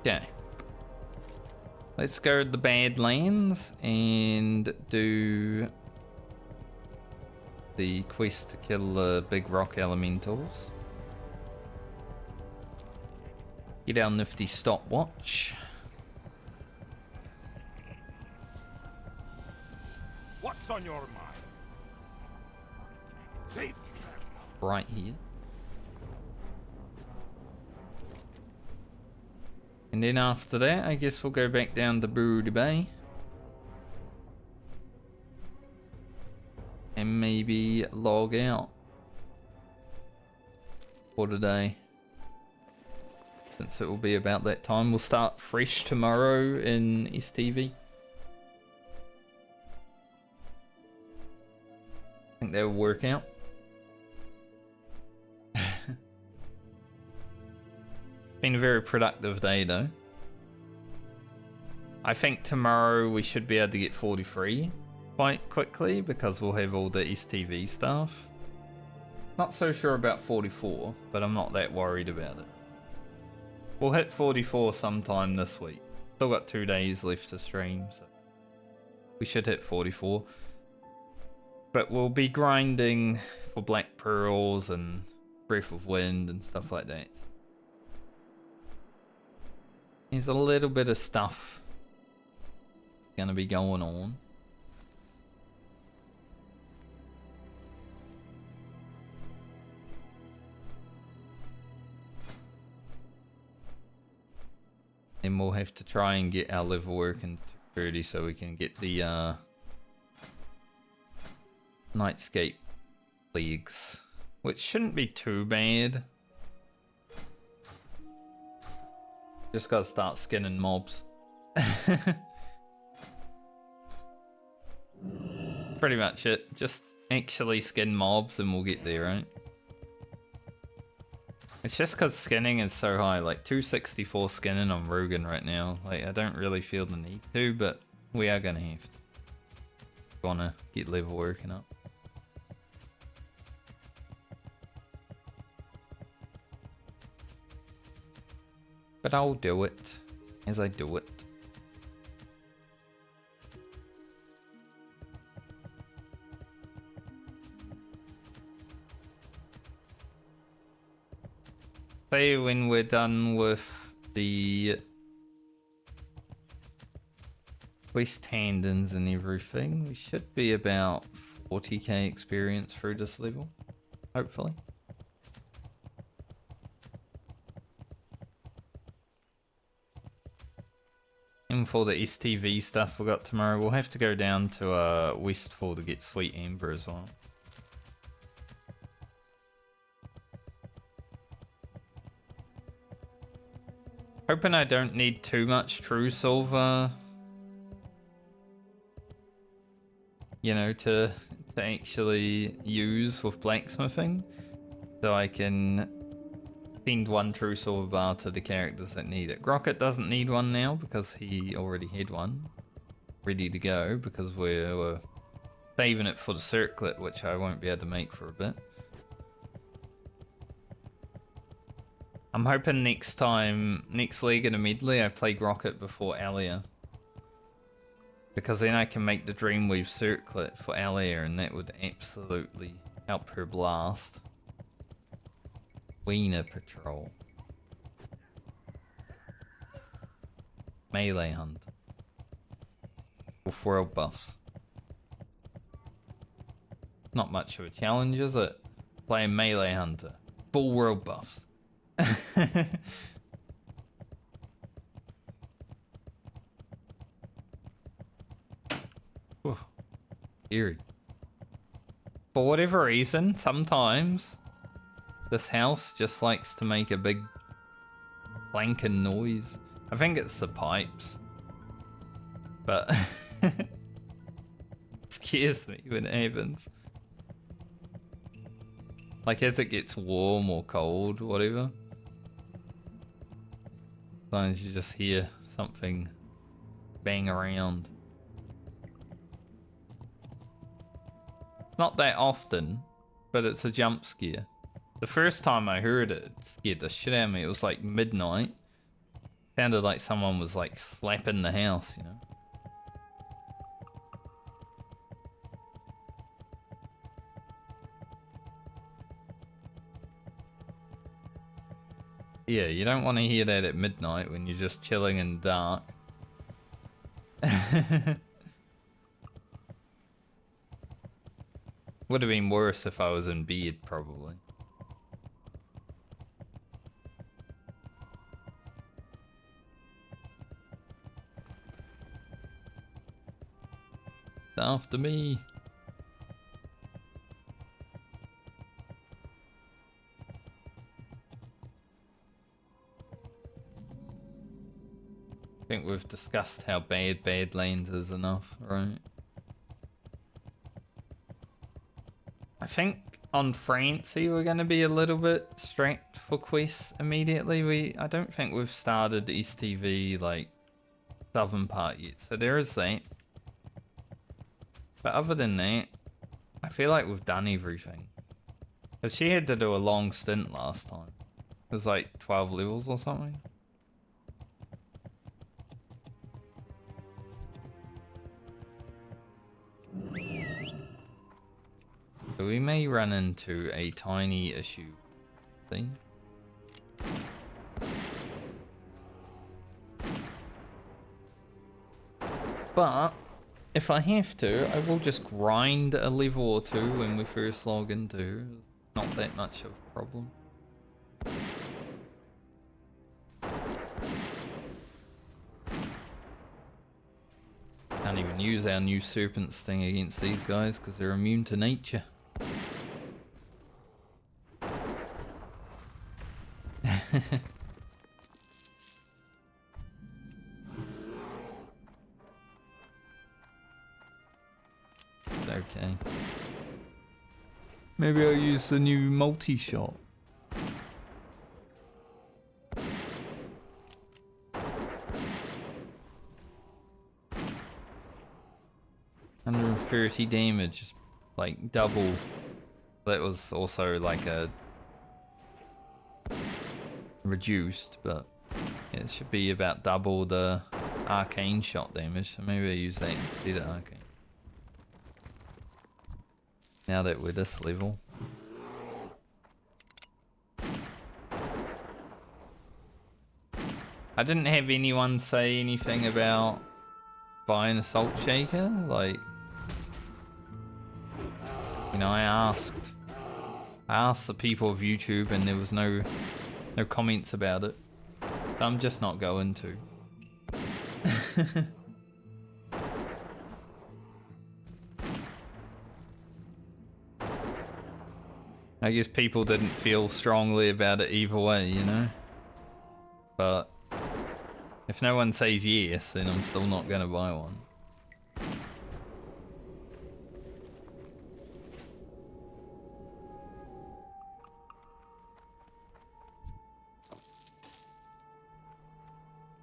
Okay. Let's go to the Badlands and do the quest to kill the big rock elementals. Get our nifty stopwatch. What's on your mind? Safety trap. Right here. And then after that, I guess we'll go back down to Broody Bay. And maybe log out for today. Since it will be about that time. We'll start fresh tomorrow in STV. I think that will work out. Been a very productive day though. I think tomorrow we should be able to get 43 quite quickly because we'll have all the STV stuff. Not so sure about 44, but I'm not that worried about it. We'll hit 44 sometime this week. Still got 2 days left to stream, so we should hit 44. But we'll be grinding for Black Pearls and Breath of Wind and stuff like that. There's a little bit of stuff gonna be going on. And we'll have to try and get our level working to 30 so we can get the Nightscape leagues, which shouldn't be too bad. Just gotta start skinning mobs. Pretty much it. Just actually skin mobs and we'll get there, right? It's just because skinning is so high, like 264 skinning on Rogan right now. Like, I don't really feel the need to, but we are gonna have to. Wanna get level working up. But I'll do it as I do it. Say when we're done with the West Handons and everything, we should be about 40k experience through this level, hopefully. And for the STV stuff we got tomorrow, we'll have to go down to Westfall to get Sweet Amber as well. Hoping I don't need too much True Silver, you know, to actually use with blacksmithing, so I can send 1 True Silver bar to the characters that need it. Grocket doesn't need one now because he already had one ready to go because we're saving it for the circlet, which I won't be able to make for a bit. I'm hoping next league in a medley, I play Grocket before Alia. Because then I can make the Dreamweave circlet for Alia and that would absolutely help her blast. Wiener Patrol. Melee Hunt. With world buffs. Not much of a challenge, is it? Playing Melee Hunter. Full world buffs. Ooh, eerie. For whatever reason, sometimes this house just likes to make a big clanking noise. I think it's the pipes. But it scares me when it happens. Like as it gets warm or cold, whatever. Sometimes you just hear something bang around. Not that often, but it's a jump scare. The first time I heard it, it scared the shit out of me. It was like midnight. Sounded like someone was like slapping the house, you know? Yeah, you don't want to hear that at midnight when you're just chilling in the dark. Would have been worse if I was in bed, probably. It's after me. I think we've discussed how bad Badlands is enough, right? I think on Francie we're going to be a little bit strapped for quests immediately. I don't think we've started STV like southern part yet, so there is that. But other than that, I feel like we've done everything. Because she had to do a long stint last time. It was like 12 levels or something. So we may run into a tiny issue thing. But if I have to, I will just grind a level or two when we first log into. Not that much of a problem. Can't even use our new serpents thing against these guys because they're immune to nature. Okay. Maybe I'll use the new multi-shot. $130 damage, like double. That was also like a reduced, but it should be about double the arcane shot damage. So maybe I use that instead of arcane. Now that we're this level. I didn't have anyone say anything about buying a salt shaker, like, you know, I asked the people of YouTube and there was no comments about it. So I'm just not going to. I guess people didn't feel strongly about it either way, you know? But if no one says yes, then I'm still not gonna buy one.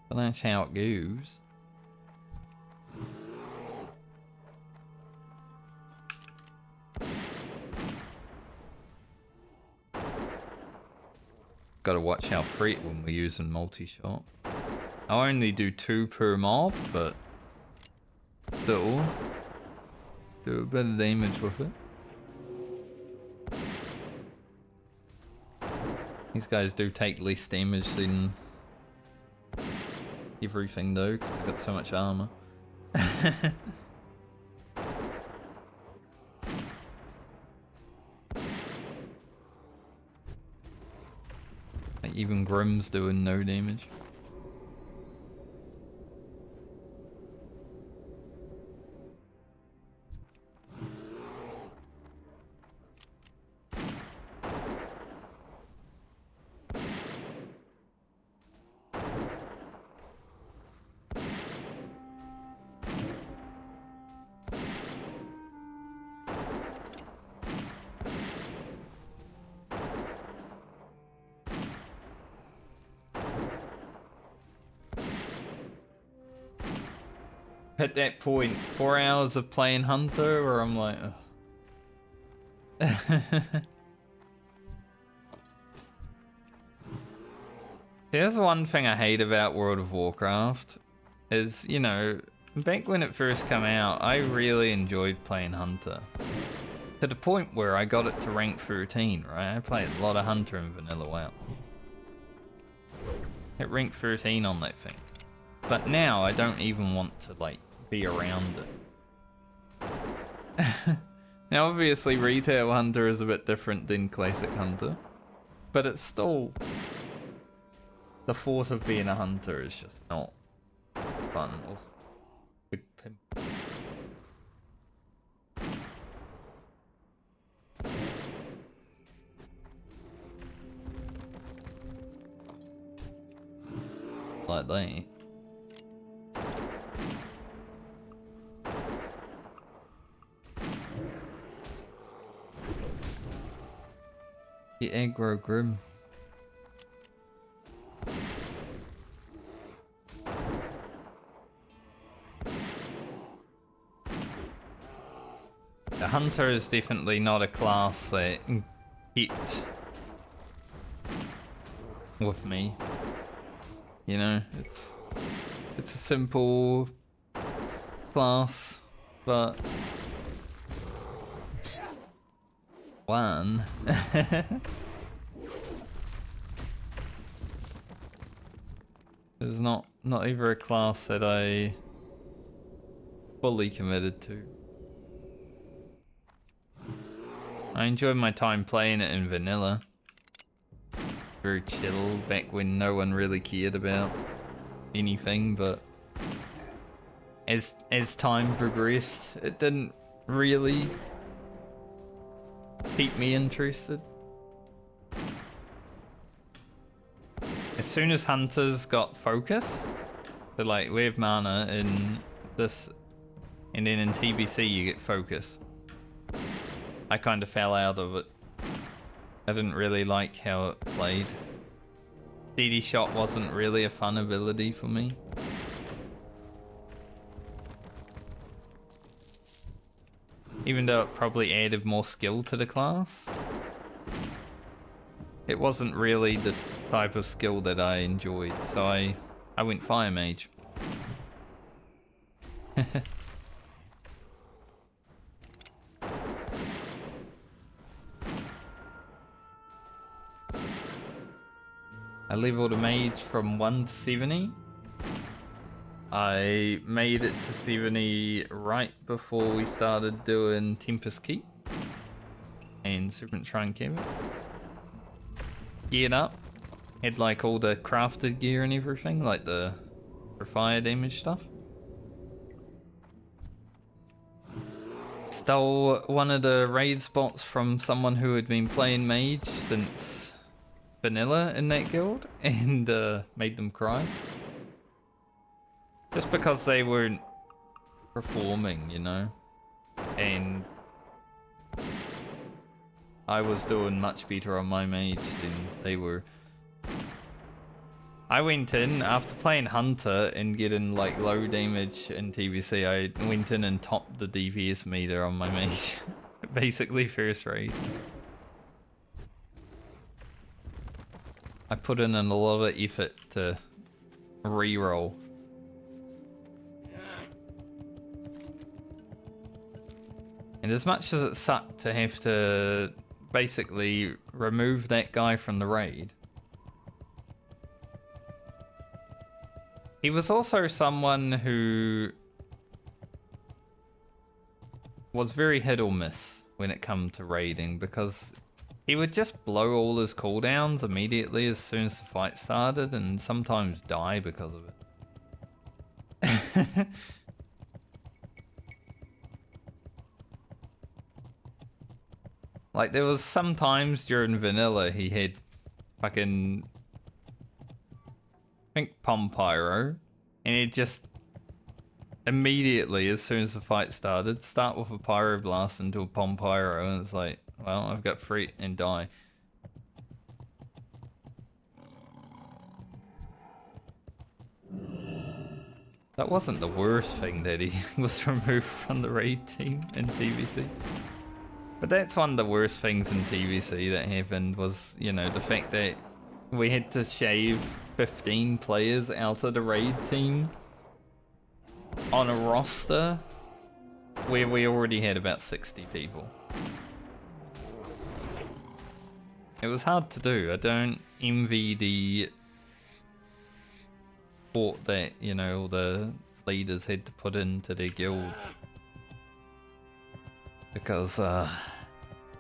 But that's how it goes. Gotta watch how fret when we're using multi-shot. I only do 2 per mob, but still do a bit of damage with it. These guys do take less damage than everything though, because they've got so much armor. Like even Grimm's doing no damage. at that point, 4 hours of playing Hunter, where I'm like, ugh. There's one thing I hate about World of Warcraft, is, you know, back when it first came out, I really enjoyed playing Hunter. To the point where I got it to rank 13, right? I played a lot of Hunter in Vanilla WoW. It ranked 13 on that thing. But now I don't even want to, like, be around it. Now obviously Retail Hunter is a bit different than Classic Hunter. But it's still... The thought of being a hunter is just not fun. Also, big pimp. Like that. The aggro grim. The hunter is definitely not a class that kept with me. You know, it's a simple class, but one. It's not even a class that I fully committed to. I enjoyed my time playing it in vanilla. Very chill back when no one really cared about anything, but as time progressed, it didn't really keep me interested. As soon as hunters got focus, so like we have mana in this, and then in TBC you get focus. I kind of fell out of it. I didn't really like how it played. DD shot wasn't really a fun ability for me. Even though it probably added more skill to the class, it wasn't really the type of skill that I enjoyed, so I went Fire Mage. I leveled a mage from 1 to 70. I made it to 70 right before we started doing Tempest Keep and Serpent Shrine Cavern. Geared up, had like all the crafted gear and everything, like the for fire damage stuff. Stole one of the raid spots from someone who had been playing mage since vanilla in that guild and made them cry. Just because they weren't performing, you know? And I was doing much better on my mage than they were. I went in, after playing Hunter and getting like low damage in TBC, I went in and topped the DPS meter on my mage. Basically first raid. I put in a lot of effort to re-roll. And as much as it sucked to have to basically remove that guy from the raid, he was also someone who was very hit or miss when it come to raiding, because he would just blow all his cooldowns immediately as soon as the fight started and sometimes die because of it. Like there was some times during vanilla he had fucking, I think Pompyro, and he'd just immediately as soon as the fight started start with a Pyroblast into a Pompyro, and it's like, well, I've got free and die. That wasn't the worst thing that he was removed from the raid team in TVC. But that's one of the worst things in TVC that happened was, you know, the fact that we had to shave 15 players out of the raid team on a roster where we already had about 60 people. It was hard to do. I don't envy the thought that, you know, all the leaders had to put into their guilds. Because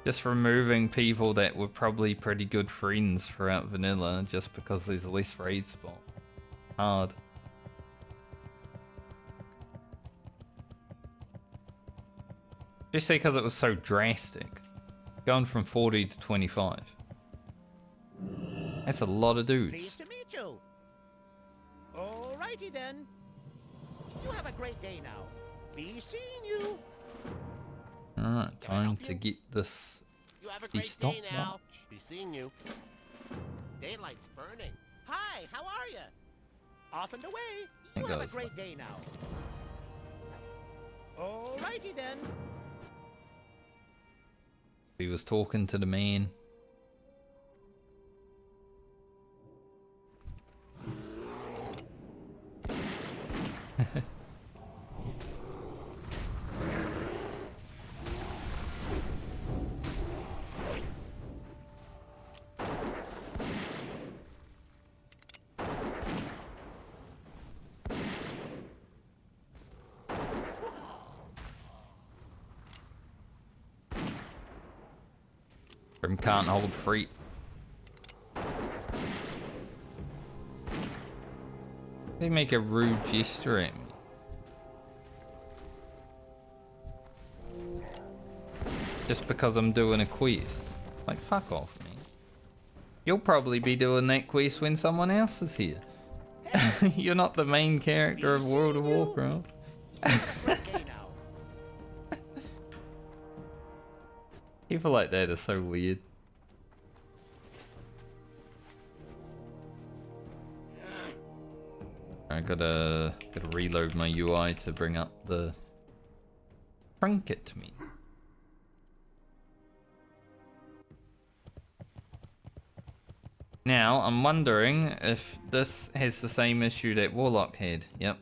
just removing people that were probably pretty good friends throughout vanilla just because there's less raid spot. Hard. Especially because it was so drastic. Going from 40 to 25. That's a lot of dudes. Pleased to meet you. Alrighty then. You have a great day now. Be seeing you. Alright, time to get this You have a great day stopwatch. now. Be seeing you. Daylight's burning. Hi, how are you? Off and away. It You have a goes great day now. Alrighty then. He was talking to the man. Grim can't hold free. They make a rude gesture at me. Just because I'm doing a quest. Like, fuck off, man. You'll probably be doing that quest when someone else is here. You're not the main character of World of Warcraft. Great day now. People like that are so weird. I gotta reload my UI to bring up the trinket menu. Now, I'm wondering if this has the same issue that Warlock had. Yep.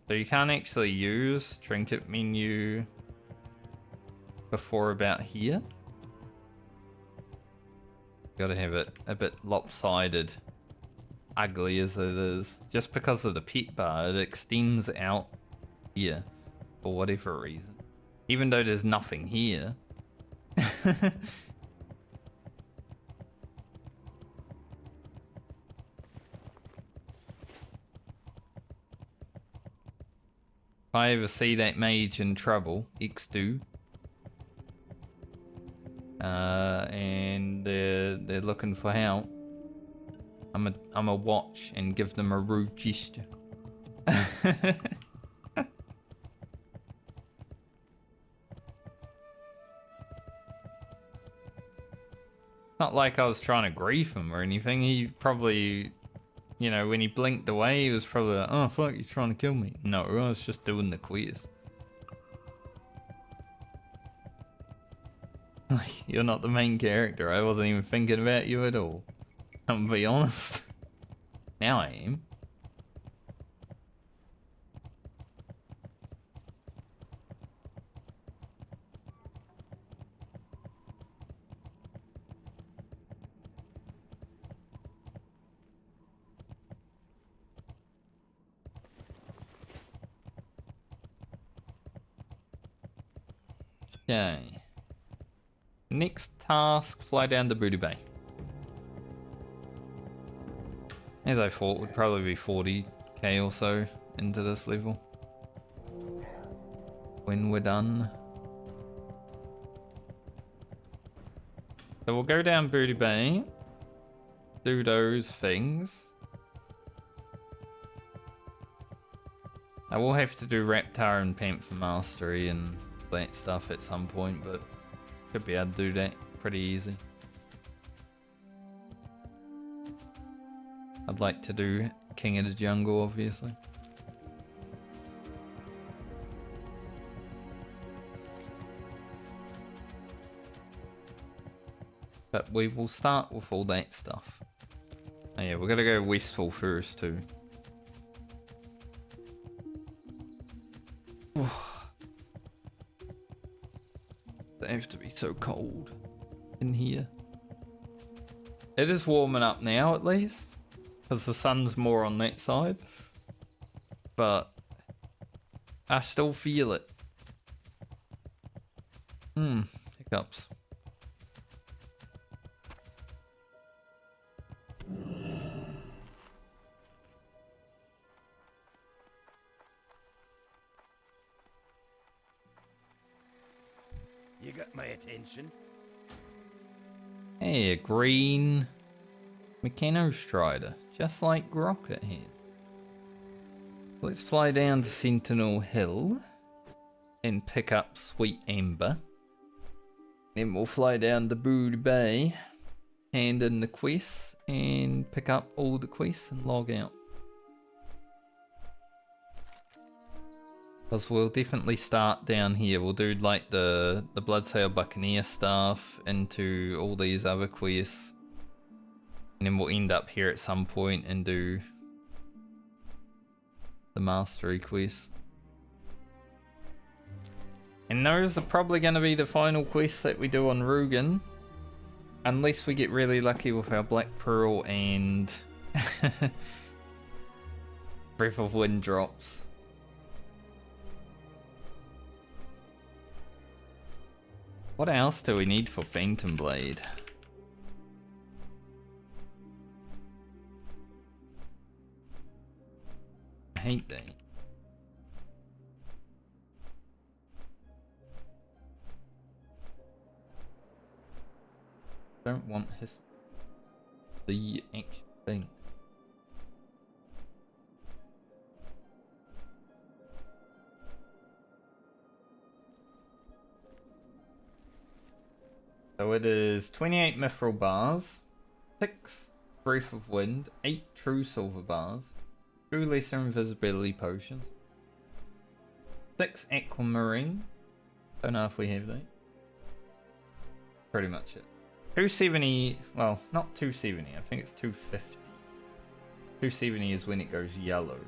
So you can't actually use trinket menu before about here. Gotta have it a bit lopsided, ugly as it is. Just because of the pet bar, it extends out here for whatever reason. Even though there's nothing here. If I ever see that mage in trouble, X2, and they're looking for help, I'm a watch and give them a rude gesture. Not like I was trying to grief him or anything. He probably, you know, when he blinked away, he was probably like, oh fuck, you're trying to kill me. No, I was just doing the quest. You're not the main character. I wasn't even thinking about you at all. I'm gonna be honest. Now I am. Okay. Next task, fly down to Booty Bay. As I thought, would probably be 40k or so into this level. When we're done. So we'll go down Booty Bay. Do those things. I will have to do Reptar and Panther Mastery and that stuff at some point, but should be able to do that pretty easy. I'd like to do king of the jungle, obviously. But we will start with all that stuff. Oh yeah, we're gonna go westfall first too. They have to be so cold in here. It is warming up now at least, because the sun's more on that side. But I still feel it. Hiccups. You got my attention. Hey, a green Mechano Strider, just like Rocket has. Let's fly down to Sentinel Hill and pick up Sweet Amber. Then we'll fly down to Brood Bay, hand in the quests, and pick up all the quests and log out. Because we'll definitely start down here. We'll do like the Bloodsail Buccaneer stuff into all these other quests. And then we'll end up here at some point and do the Mastery quest. And those are probably going to be the final quests that we do on Rugen. Unless we get really lucky with our Black Pearl and Breath of Wind drops. What else do we need for Phantom Blade? I hate that. Don't want the actual thing. So it is 28 mithril bars, 6 Breath of Wind, 8 true silver bars, 2 lesser invisibility potions, 6 aquamarine. Don't know if we have that. Pretty much it. 270, well, not 270, I think it's 250. 270 is when it goes yellow.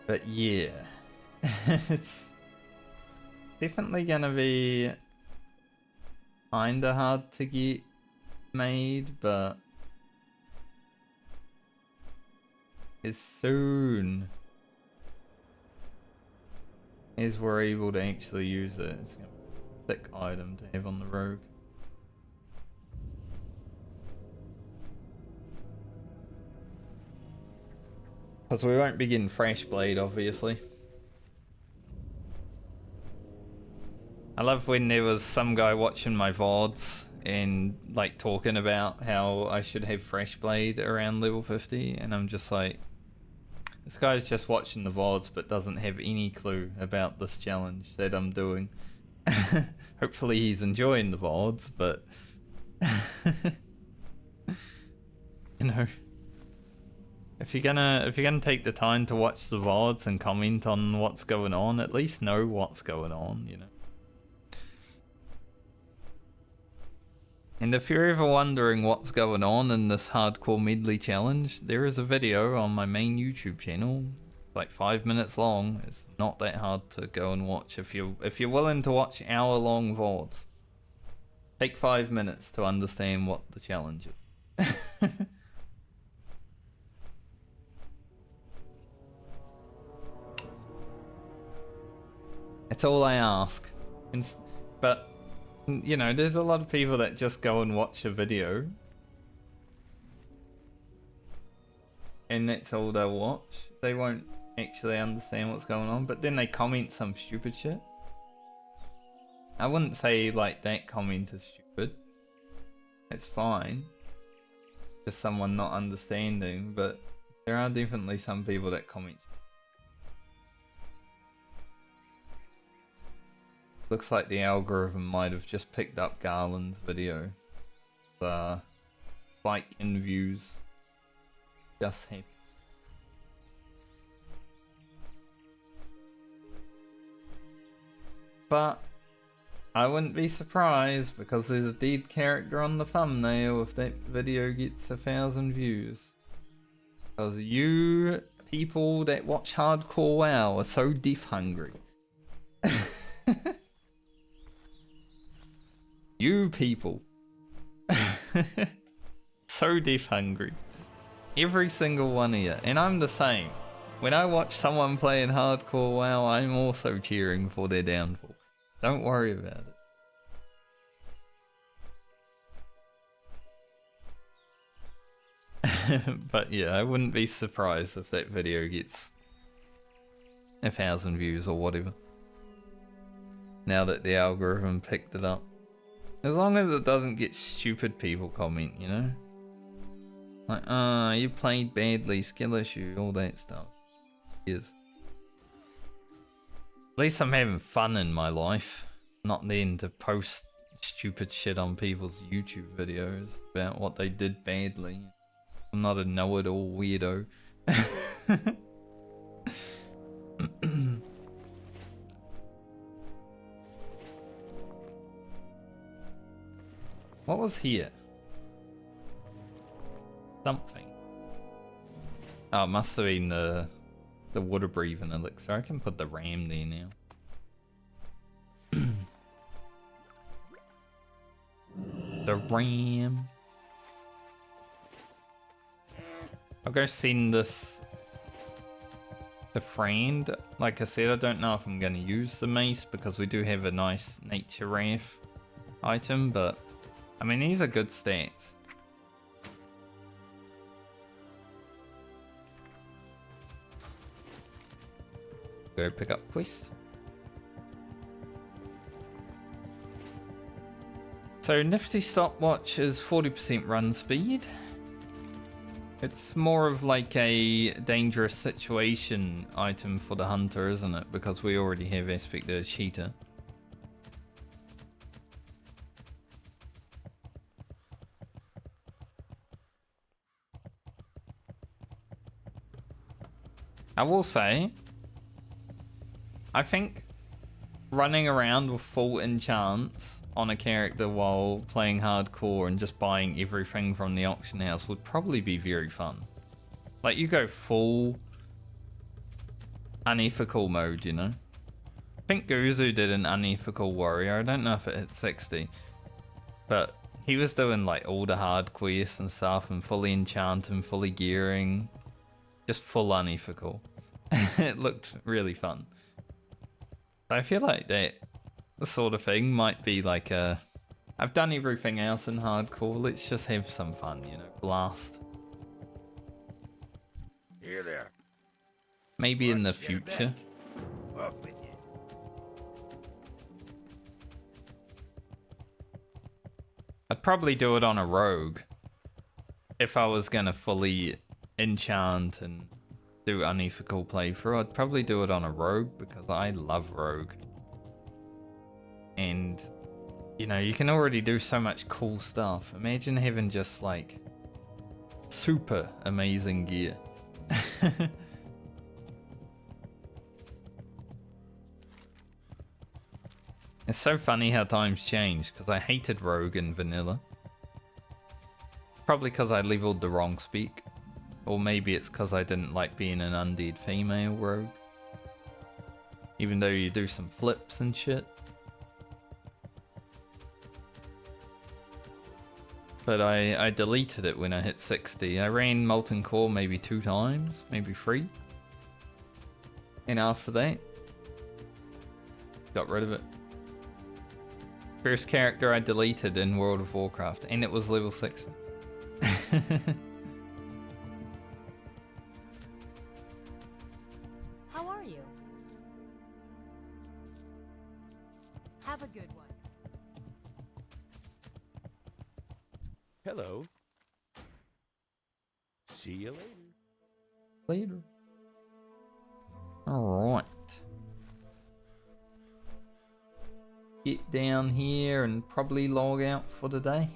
But yeah, it's definitely gonna be kinda hard to get made, but as soon as we're able to actually use it, it's gonna be a thick item to have on the rogue. Because we won't be getting Fresh Blade, obviously. I love when there was some guy watching my VODs and like talking about how I should have Fresh Blade around level 50, and I'm just like, this guy's just watching the VODs but doesn't have any clue about this challenge that I'm doing. Hopefully he's enjoying the VODs, but you know. If you're gonna take the time to watch the VODs and comment on what's going on, at least know what's going on, you know. And if you're ever wondering what's going on in this hardcore medley challenge, there is a video on my main YouTube channel, like 5 minutes long. It's not that hard to go and watch if you're willing to watch hour-long VODs. Take 5 minutes to understand what the challenge is. It's all I ask. But, you know, there's a lot of people that just go and watch a video and that's all they'll watch. They won't actually understand what's going on, but then they comment some stupid shit. I wouldn't say, like, that comment is stupid. It's fine. Just someone not understanding, but there are definitely some people that comment. Looks like the algorithm might have just picked up Garland's video. The spike in views just happened. But I wouldn't be surprised because there's a dead character on the thumbnail if that video gets 1,000 views. Because you people that watch hardcore WoW are so death hungry. You people. So death hungry. Every single one of you. And I'm the same. When I watch someone playing hardcore WoW, I'm also cheering for their downfall. Don't worry about it. But yeah, I wouldn't be surprised if that video gets 1,000 views or whatever. Now that the algorithm picked it up. As long as it doesn't get stupid people comment, you know? Like, you played badly, skill issue, all that stuff. Yes. At least I'm having fun in my life. Not then to post stupid shit on people's YouTube videos about what they did badly. I'm not a know-it-all weirdo. What was here? Something. Oh, it must have been the water breathing elixir. I can put the ram there now. The ram. I'll go send this to friend. Like I said, I don't know if I'm going to use the mace because we do have a nice nature wrath item, but I mean, these are good stats. Go pick up quest. So nifty stopwatch is 40% run speed. It's more of like a dangerous situation item for the hunter, isn't it? Because we already have aspect of cheetah. I will say, I think running around with full enchants on a character while playing hardcore and just buying everything from the auction house would probably be very fun. Like, you go full unethical mode, you know? I think Guzu did an unethical warrior. I don't know if it hit 60. But he was doing like all the hard quests and stuff and fully enchanting, fully gearing. Just full unethical. It looked really fun. I feel like that sort of thing might be like a... I've done everything else in hardcore, let's just have some fun, you know, blast. Here there. Maybe in the Watch your future. back. Off with you. I'd probably do it on a rogue. If I was gonna fully enchant and do unethical playthrough, I'd probably do it on a rogue because I love rogue. And, you know, you can already do so much cool stuff. Imagine having just like super amazing gear. It's so funny how times change because I hated rogue in vanilla. Probably because I leveled the wrong speak. Or maybe it's because I didn't like being an undead female rogue. Even though you do some flips and shit. But I deleted it when I hit 60. I ran Molten Core maybe 2 times, maybe 3. And after that, got rid of it. First character I deleted in World of Warcraft, and it was level 60. How are you? Have a good one. Hello. See you later. Later. Alright. get down here and probably log out for the day.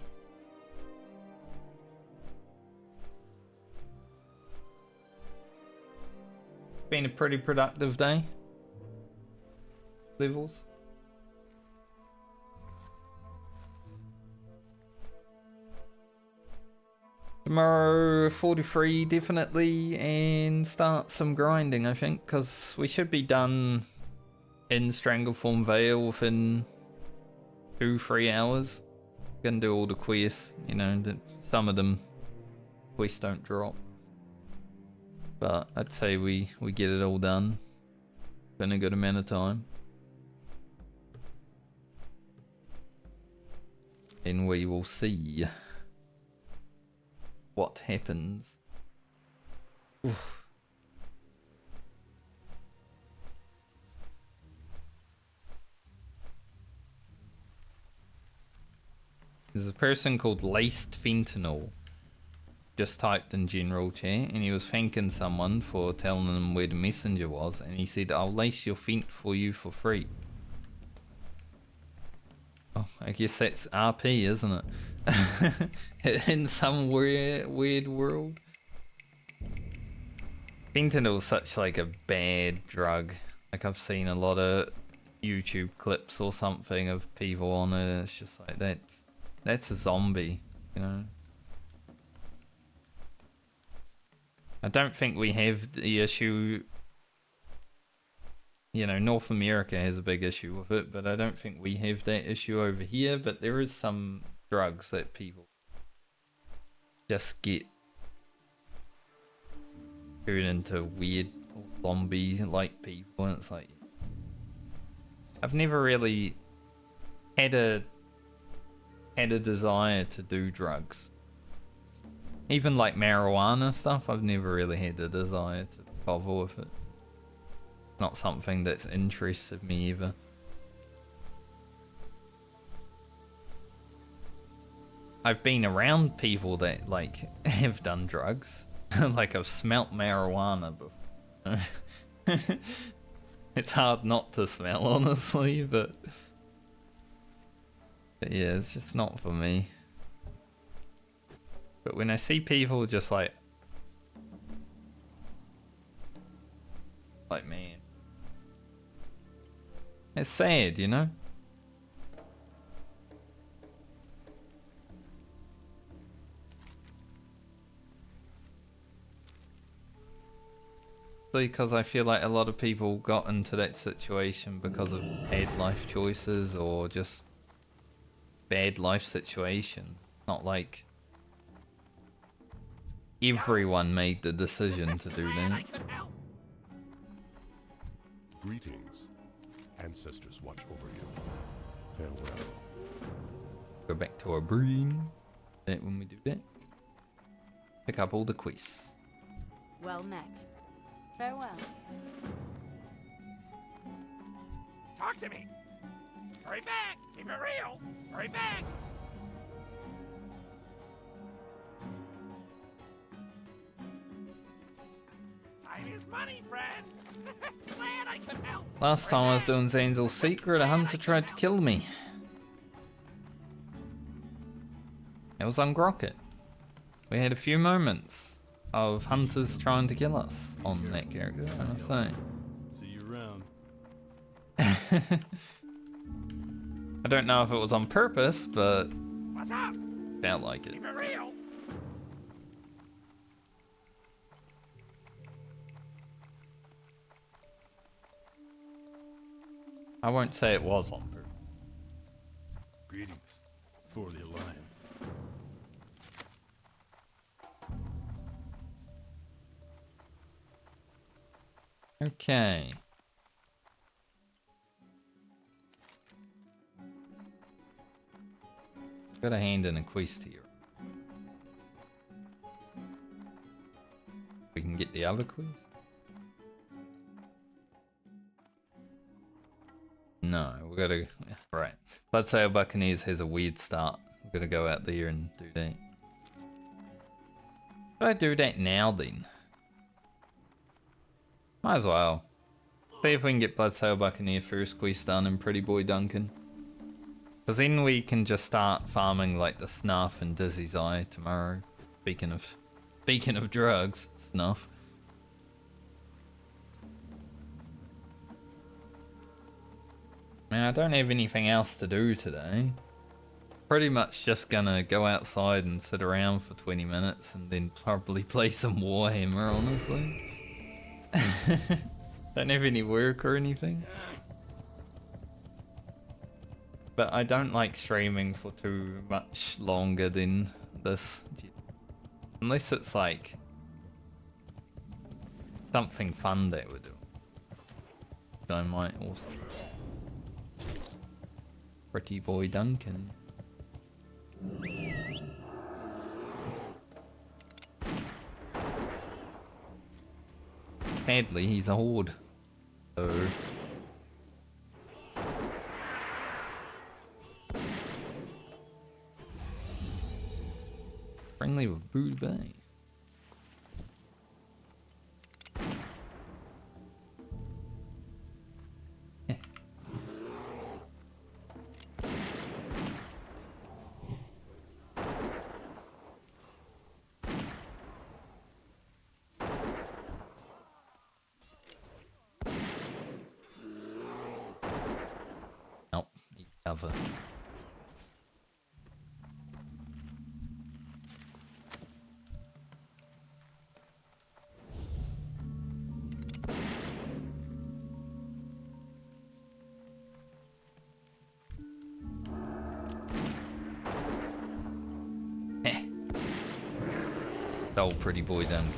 Been a pretty productive day. Levels. Tomorrow 43 definitely, and start some grinding I think, because we should be done in Strangleform Vale within 2-3 hours. Gonna do all the quests, you know, some of them quests don't drop. But I'd say we get it all done in a good amount of time. And we will see what happens. Oof. There's a person called Laced Fentanyl. Just typed in general chat, and he was thanking someone for telling him where the messenger was, and he said, "I'll lace your fent for you for free." Oh, I guess that's RP, isn't it? In some weird world. Fentanyl's such like a bad drug. Like I've seen a lot of YouTube clips or something of people on it, and it's just like that's a zombie, you know. I don't think we have the issue, you know, North America has a big issue with it, but I don't think we have that issue over here. But there is some drugs that people just get turned into weird zombie-like people, and it's like, I've never really had a desire to do drugs. Even like marijuana stuff, I've never really had the desire to bother with it. Not something that's interested me either. I've been around people that like have done drugs. Like I've smelt marijuana before. It's hard not to smell, honestly, but yeah, it's just not for me. But when I see people just like man, it's sad, you know? Because I feel like a lot of people got into that situation because of bad life choices or just bad life situations. Not like everyone made the decision to do that. Greetings. Ancestors watch over you. Farewell. Go back to our brain. That when we do that. Pick up all the quests. Well met. Farewell. Talk to me. Hurry back. Keep it real. Hurry back. Time is money, friend. Glad I could help. Last time I was doing Zanzel's secret, a hunter tried to kill me. It was on Grocket. We had a few moments of hunters trying to kill us on that character, I must say. See you around. I don't know if it was on purpose, but What's up? felt like it. Keep it real. I won't say it was on purpose. Greetings for the Alliance. Okay. Got a hand in a quest here. We can get the other quest? No, we gotta... Right. Bloodsail Buccaneers has a weird start. We're gonna go out there and do that. Should I do that now then? Might as well. See if we can get Bloodsail Buccaneer first quest done and Pretty Boy Duncan. Because then we can just start farming like the snuff and Dizzy's Eye tomorrow. Speaking of drugs, snuff. Man, I don't have anything else to do today. Pretty much just gonna go outside and sit around for 20 minutes and then probably play some Warhammer, honestly. Don't have any work or anything. But I don't like streaming for too much longer than this. Unless it's like something fun that we're doing. I might also. Pretty boy Duncan. Medley, he's a horde. So. Friendly with Brood Bay. Nope, he cover. Old pretty boy Duncan.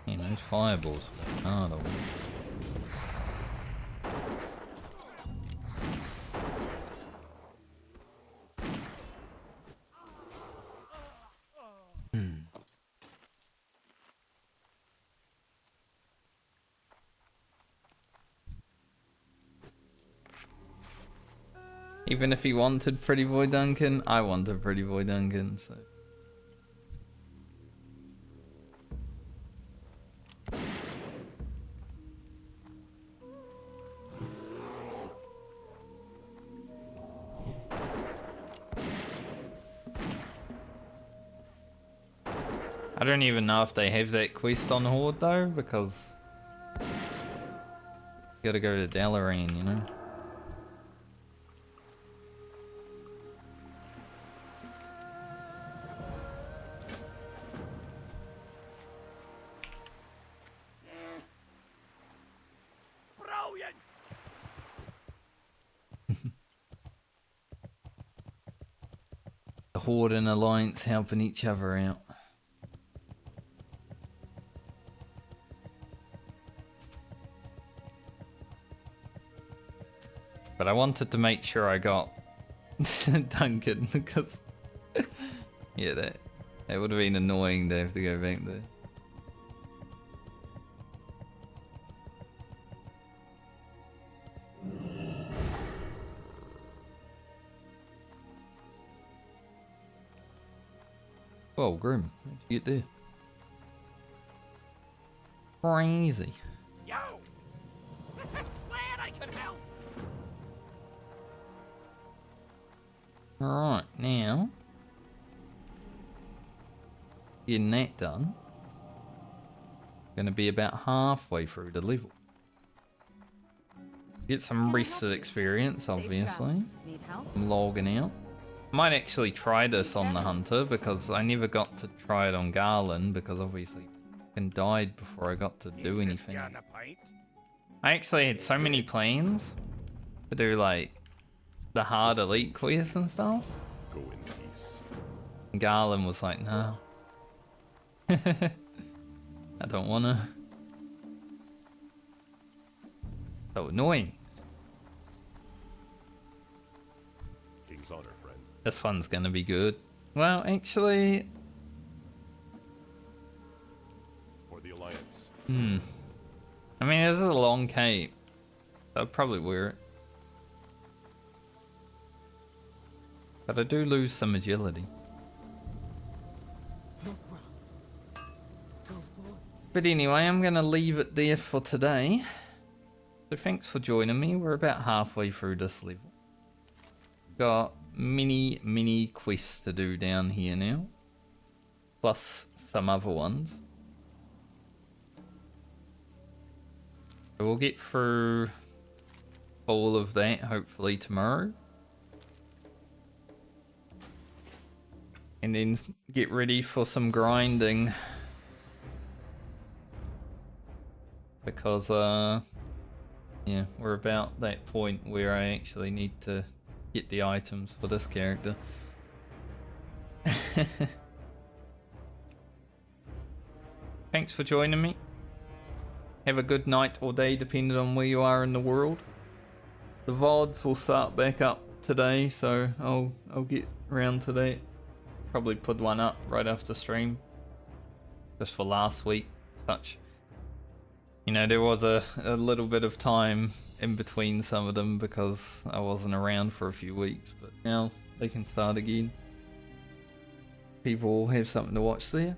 You know, fireballs. Ah, the one. Even if he wanted Pretty Boy Duncan, I wanted Pretty Boy Duncan, so. I don't even know if they have that quest on Horde though, because you gotta go to Dalaran, you know? Brilliant! The Horde and Alliance helping each other out. But I wanted to make sure I got Duncan because yeah, that would have been annoying to have to go back there. Well, Grim, how'd you get there? Crazy. Yo! Glad I could help! Alright, now getting that done. Gonna be about halfway through the level. Get some rested experience, obviously. Need help? I'm logging out. Might actually try this on the Hunter because I never got to try it on Garland because obviously I died before I got to do anything. I actually had so many plans to do like the hard elite quests and stuff. Go in peace. And Garland was like, no. I don't wanna. So annoying. King's honor, friend. This one's gonna be good. Well, actually, For the Alliance. I mean, this is a long cape. So I'd probably wear it. But I do lose some agility. Look, Rob. Go But anyway, I'm going to leave it there for today. So thanks for joining me. We're about halfway through this level. Got many quests to do down here now. Plus some other ones. So we'll get through all of that hopefully tomorrow. And then get ready for some grinding. Because, yeah, we're about that point where I actually need to get the items for this character. Thanks for joining me. Have a good night or day depending on where you are in the world. The VODs will start back up today, so I'll get around to that. Probably put one up right after stream. Just for last week. Such. You know, there was a little bit of time in between some of them because I wasn't around for a few weeks, but now they can start again. People will have something to watch there.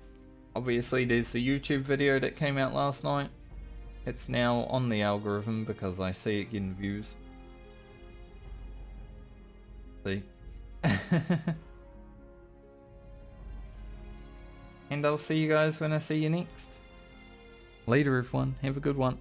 Obviously there's the YouTube video that came out last night. It's now on the algorithm because I see it getting views. See? And I'll see you guys when I see you next. Later everyone, have a good one.